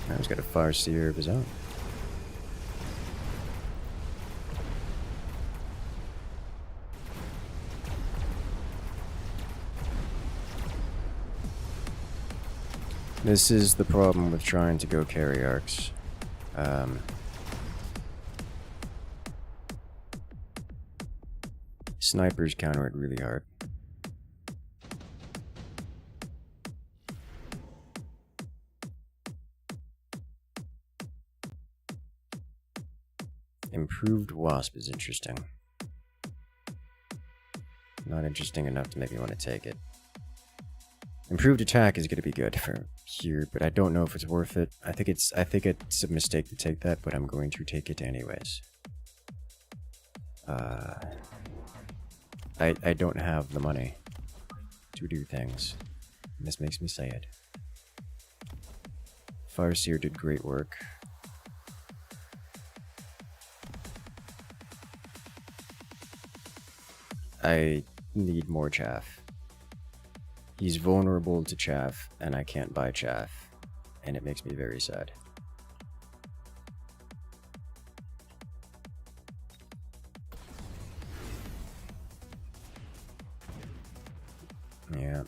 Now he's got a Farseer of his own. This is the problem with trying to go carry arcs. Snipers counter it really hard. Improved Wasp is interesting. Not interesting enough to make me want to take it. Improved Attack is going to be good for here, but I don't know if it's worth it. I think it's a mistake to take that, but I'm going to take it anyways. I don't have the money to do things. And this makes me sad. Farseer did great work. I need more chaff. He's vulnerable to chaff, and I can't buy chaff, and it makes me very sad. Yeah.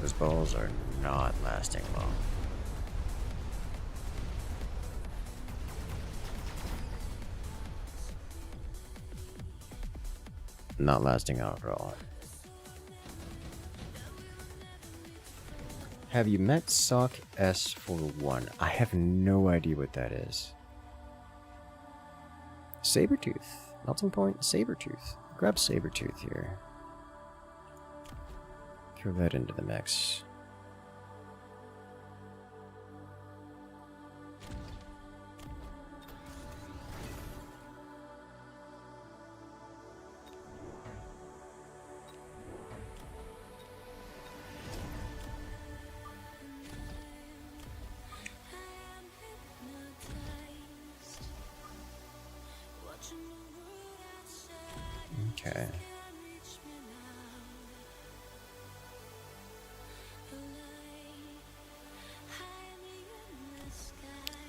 Those balls are not lasting long. Not lasting after all. Have you met Sock S41? I have no idea what that is. Sabertooth. Melting Point, Sabertooth. Grab Sabertooth here. Throw that into the mix. Okay.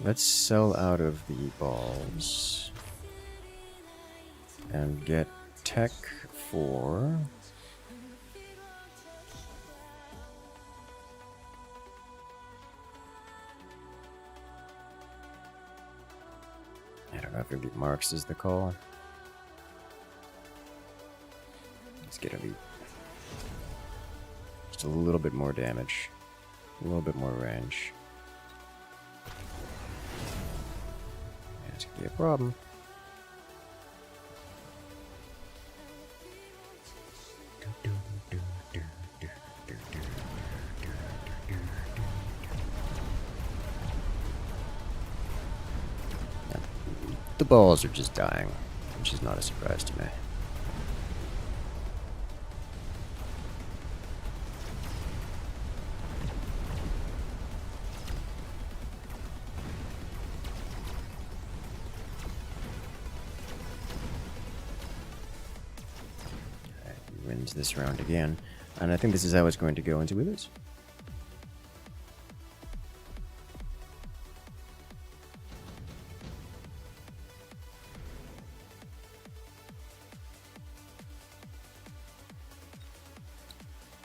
Let's sell out of the balls and get tech for I don't know if Elite Marks is the call. Let's get Elite. Just a little bit more damage, a little bit more range. It's gonna be a problem. The balls are just dying, which is not a surprise to me. He wins this round again, and I think this is how it's going to go until we lose.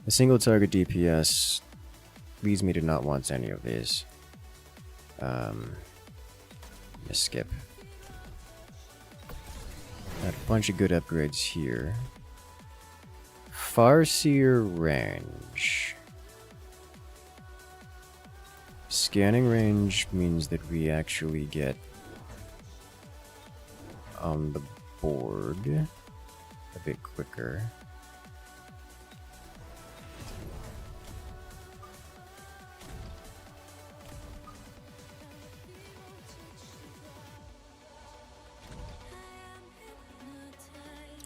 A single target DPS leads me to not want any of these. Just skip. Got a bunch of good upgrades here. Farseer range. Scanning range means that we actually get on the board a bit quicker.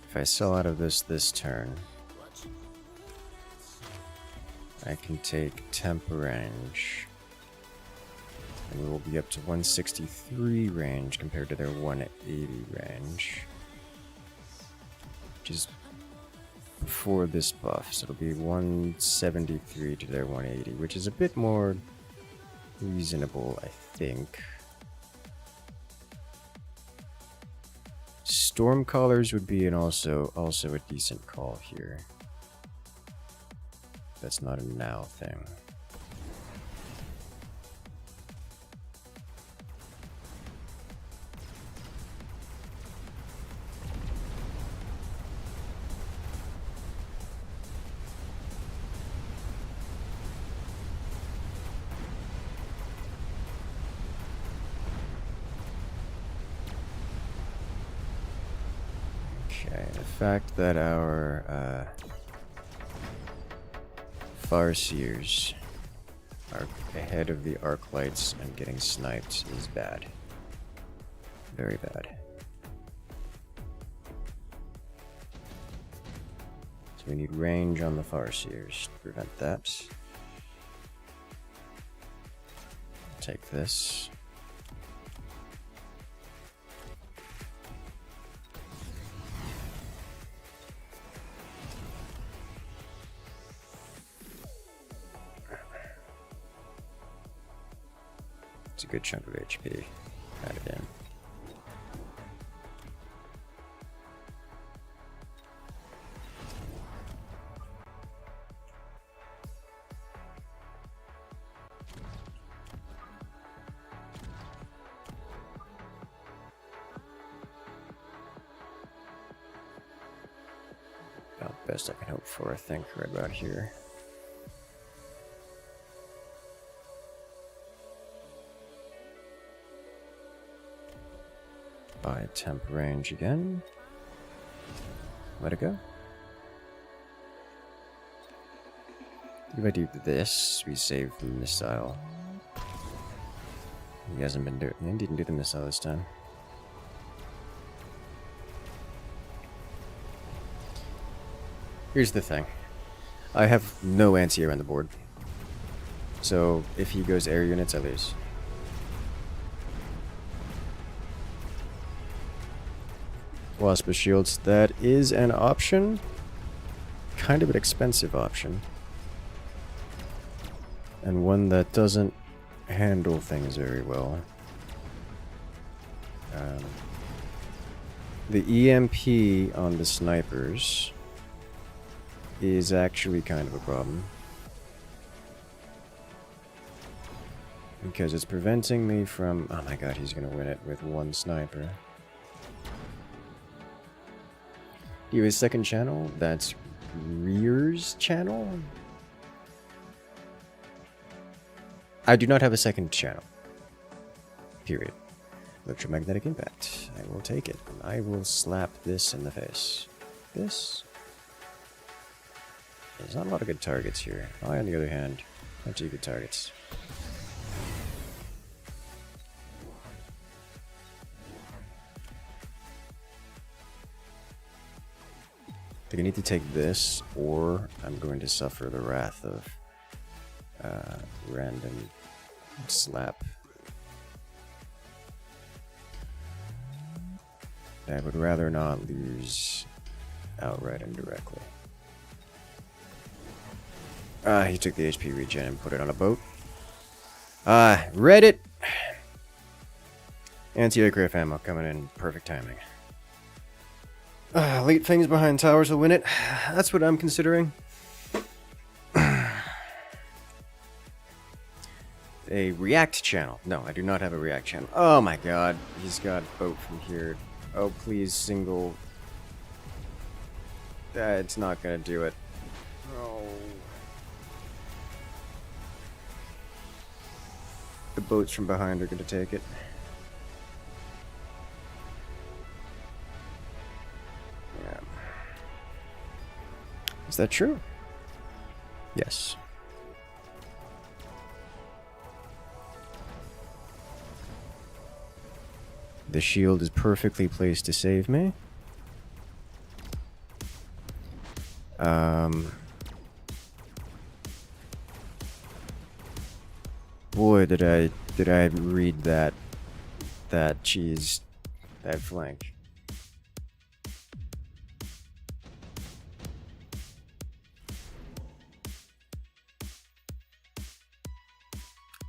If I sell out of this turn, I can take temp range, and we will be up to 163 range compared to their 180 range, which is before this buff, so it'll be 173 to their 180, which is a bit more reasonable, I think. Stormcallers would be also a decent call here. That's not a now thing. Okay, the fact that our Farseers are ahead of the Arclights and getting sniped is bad. Very bad. So we need range on the Farseers to prevent that. Take this. It's a good chunk of HP added in. About the best I can hope for, I think, right about here. Buy temp range again. Let it go. If I do this, we save the missile. He hasn't been doing. He didn't do the missile this time. Here's the thing. I have no anti-air on the board. So if he goes air units, I lose. Wasp of shields, that is an option. Kind of an expensive option. And one that doesn't handle things very well. The EMP on the snipers is actually kind of a problem. Because it's preventing me from... Oh my god, he's gonna win it with one sniper. Do you have a second channel? That's Rear's channel? I do not have a second channel. Period. Electromagnetic impact. I will take it. I will slap this in the face. This? There's not a lot of good targets here. I, on the other hand, not too good targets. I think I need to take this, or I'm going to suffer the wrath of random slap. I would rather not lose outright indirectly. He took the HP regen and put it on a boat. Read it! Anti-aircraft ammo coming in perfect timing. Late things behind towers will win it. That's what I'm considering. A React channel. No, I do not have a React channel. Oh my god. He's got boat from here. Oh, please, single. It's not gonna do it. Oh. The boats from behind are gonna take it. Yeah. Is that true? Yes. The shield is perfectly placed to save me. Boy, did I read that cheese, that flank.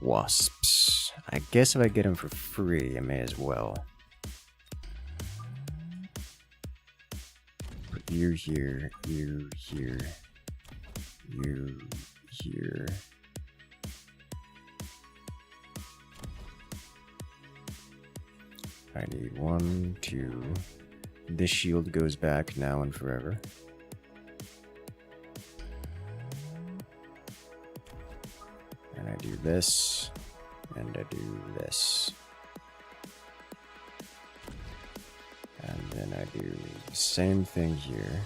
Wasps. I guess if I get them for free, I may as well. Put you here, you here, you here. I need 1, 2. This shield goes back now and forever. And I do this, and I do this. And then I do the same thing here.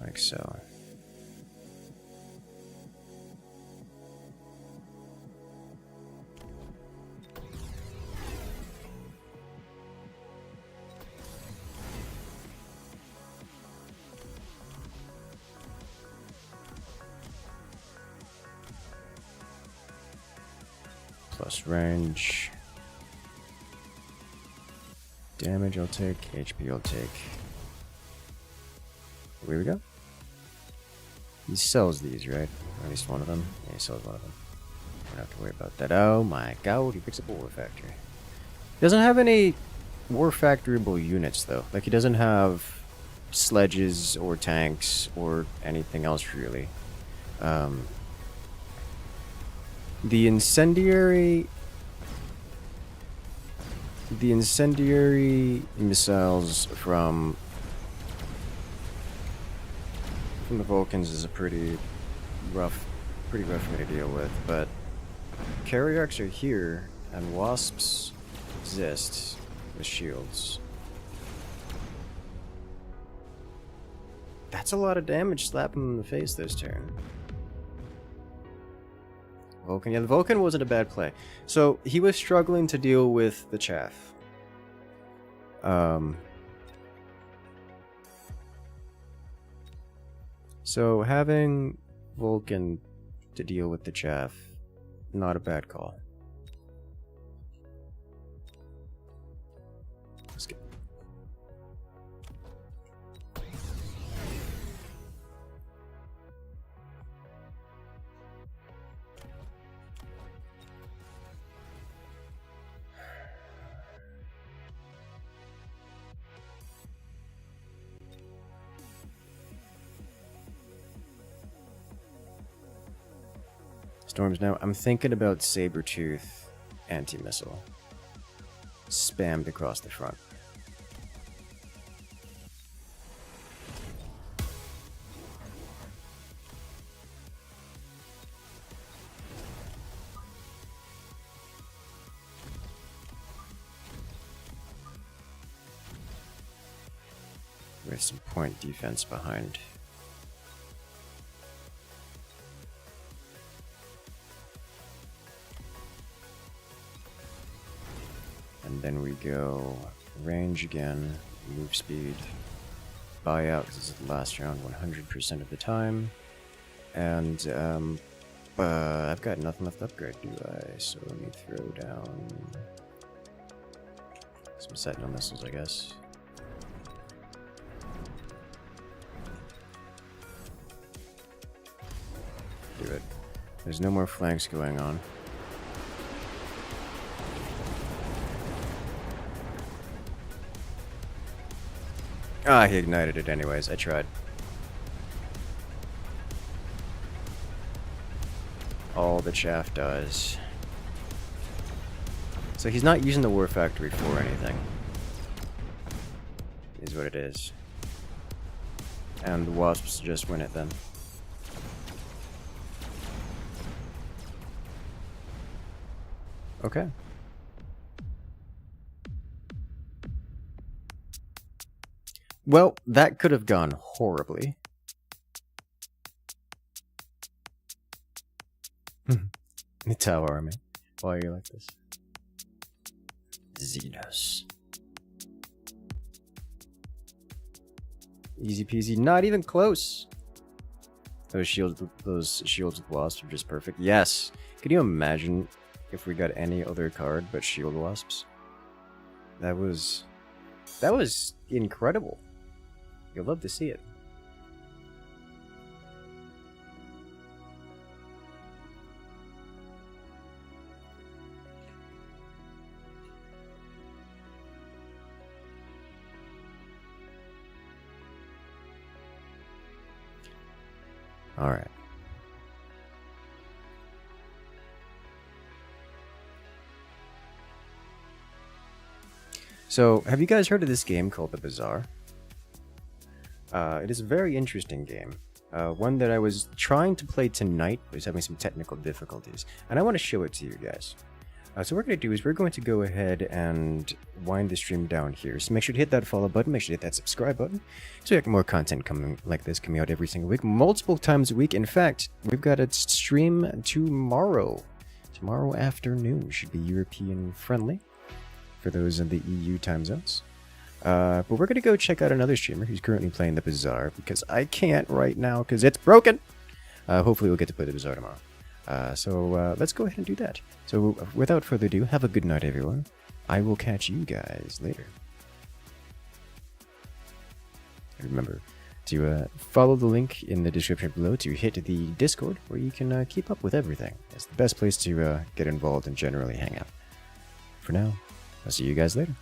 Like so. Plus range. Damage I'll take, HP I'll take. Here we go. He sells these, right? Or at least one of them. Yeah, he sells one of them. Don't have to worry about that. Oh my god, he picks up a war factory. He doesn't have any war factorable units though. Like he doesn't have sledges or tanks or anything else really. The incendiary missiles from the Vulcans is a pretty rough for me to deal with, but Carriarchs are here and Wasps exist with shields. That's a lot of damage slapping him in the face this turn. Vulcan, yeah, the Vulcan wasn't a bad play. So he was struggling to deal with the chaff. So having Vulcan to deal with the chaff, not a bad call. Let's get. Storms now. I'm thinking about Sabertooth anti-missile. Spammed across the front. with some point defense behind. And then we go range again, move speed, buy out because this is the last round 100% of the time. And I've got nothing left to upgrade, do I? So let me throw down some sentinel missiles, I guess. Do it. There's no more flanks going on. Ah, he ignited it anyways. I tried. All the chaff does. So he's not using the war factory for anything. Is what it is. And the wasps just win it then. Okay. Well, that could have gone horribly. The Tau army. Why are you like this? Xenos. Easy peasy, not even close. Those shields with wasps are just perfect. Yes. Could you imagine if we got any other card but shield wasps? That was incredible. You'll love to see it. All right. So, have you guys heard of this game called The Bazaar? It is a very interesting game. One that I was trying to play tonight, but was having some technical difficulties. And I want to show it to you guys. So what we're going to do is we're going to go ahead and wind the stream down here. So make sure to hit that follow button, make sure to hit that subscribe button, so you get more content coming like this coming out every single week, multiple times a week. In fact, we've got a stream tomorrow. Tomorrow afternoon should be European friendly for those in the EU time zones. But we're going to go check out another streamer who's currently playing the Bazaar, because I can't right now because it's broken. Hopefully we'll get to play the Bazaar tomorrow. So let's go ahead and do that. So without further ado, have a good night, everyone. I will catch you guys later. Remember to follow the link in the description below to hit the Discord, where you can keep up with everything. It's the best place to get involved and generally hang out. For now, I'll see you guys later.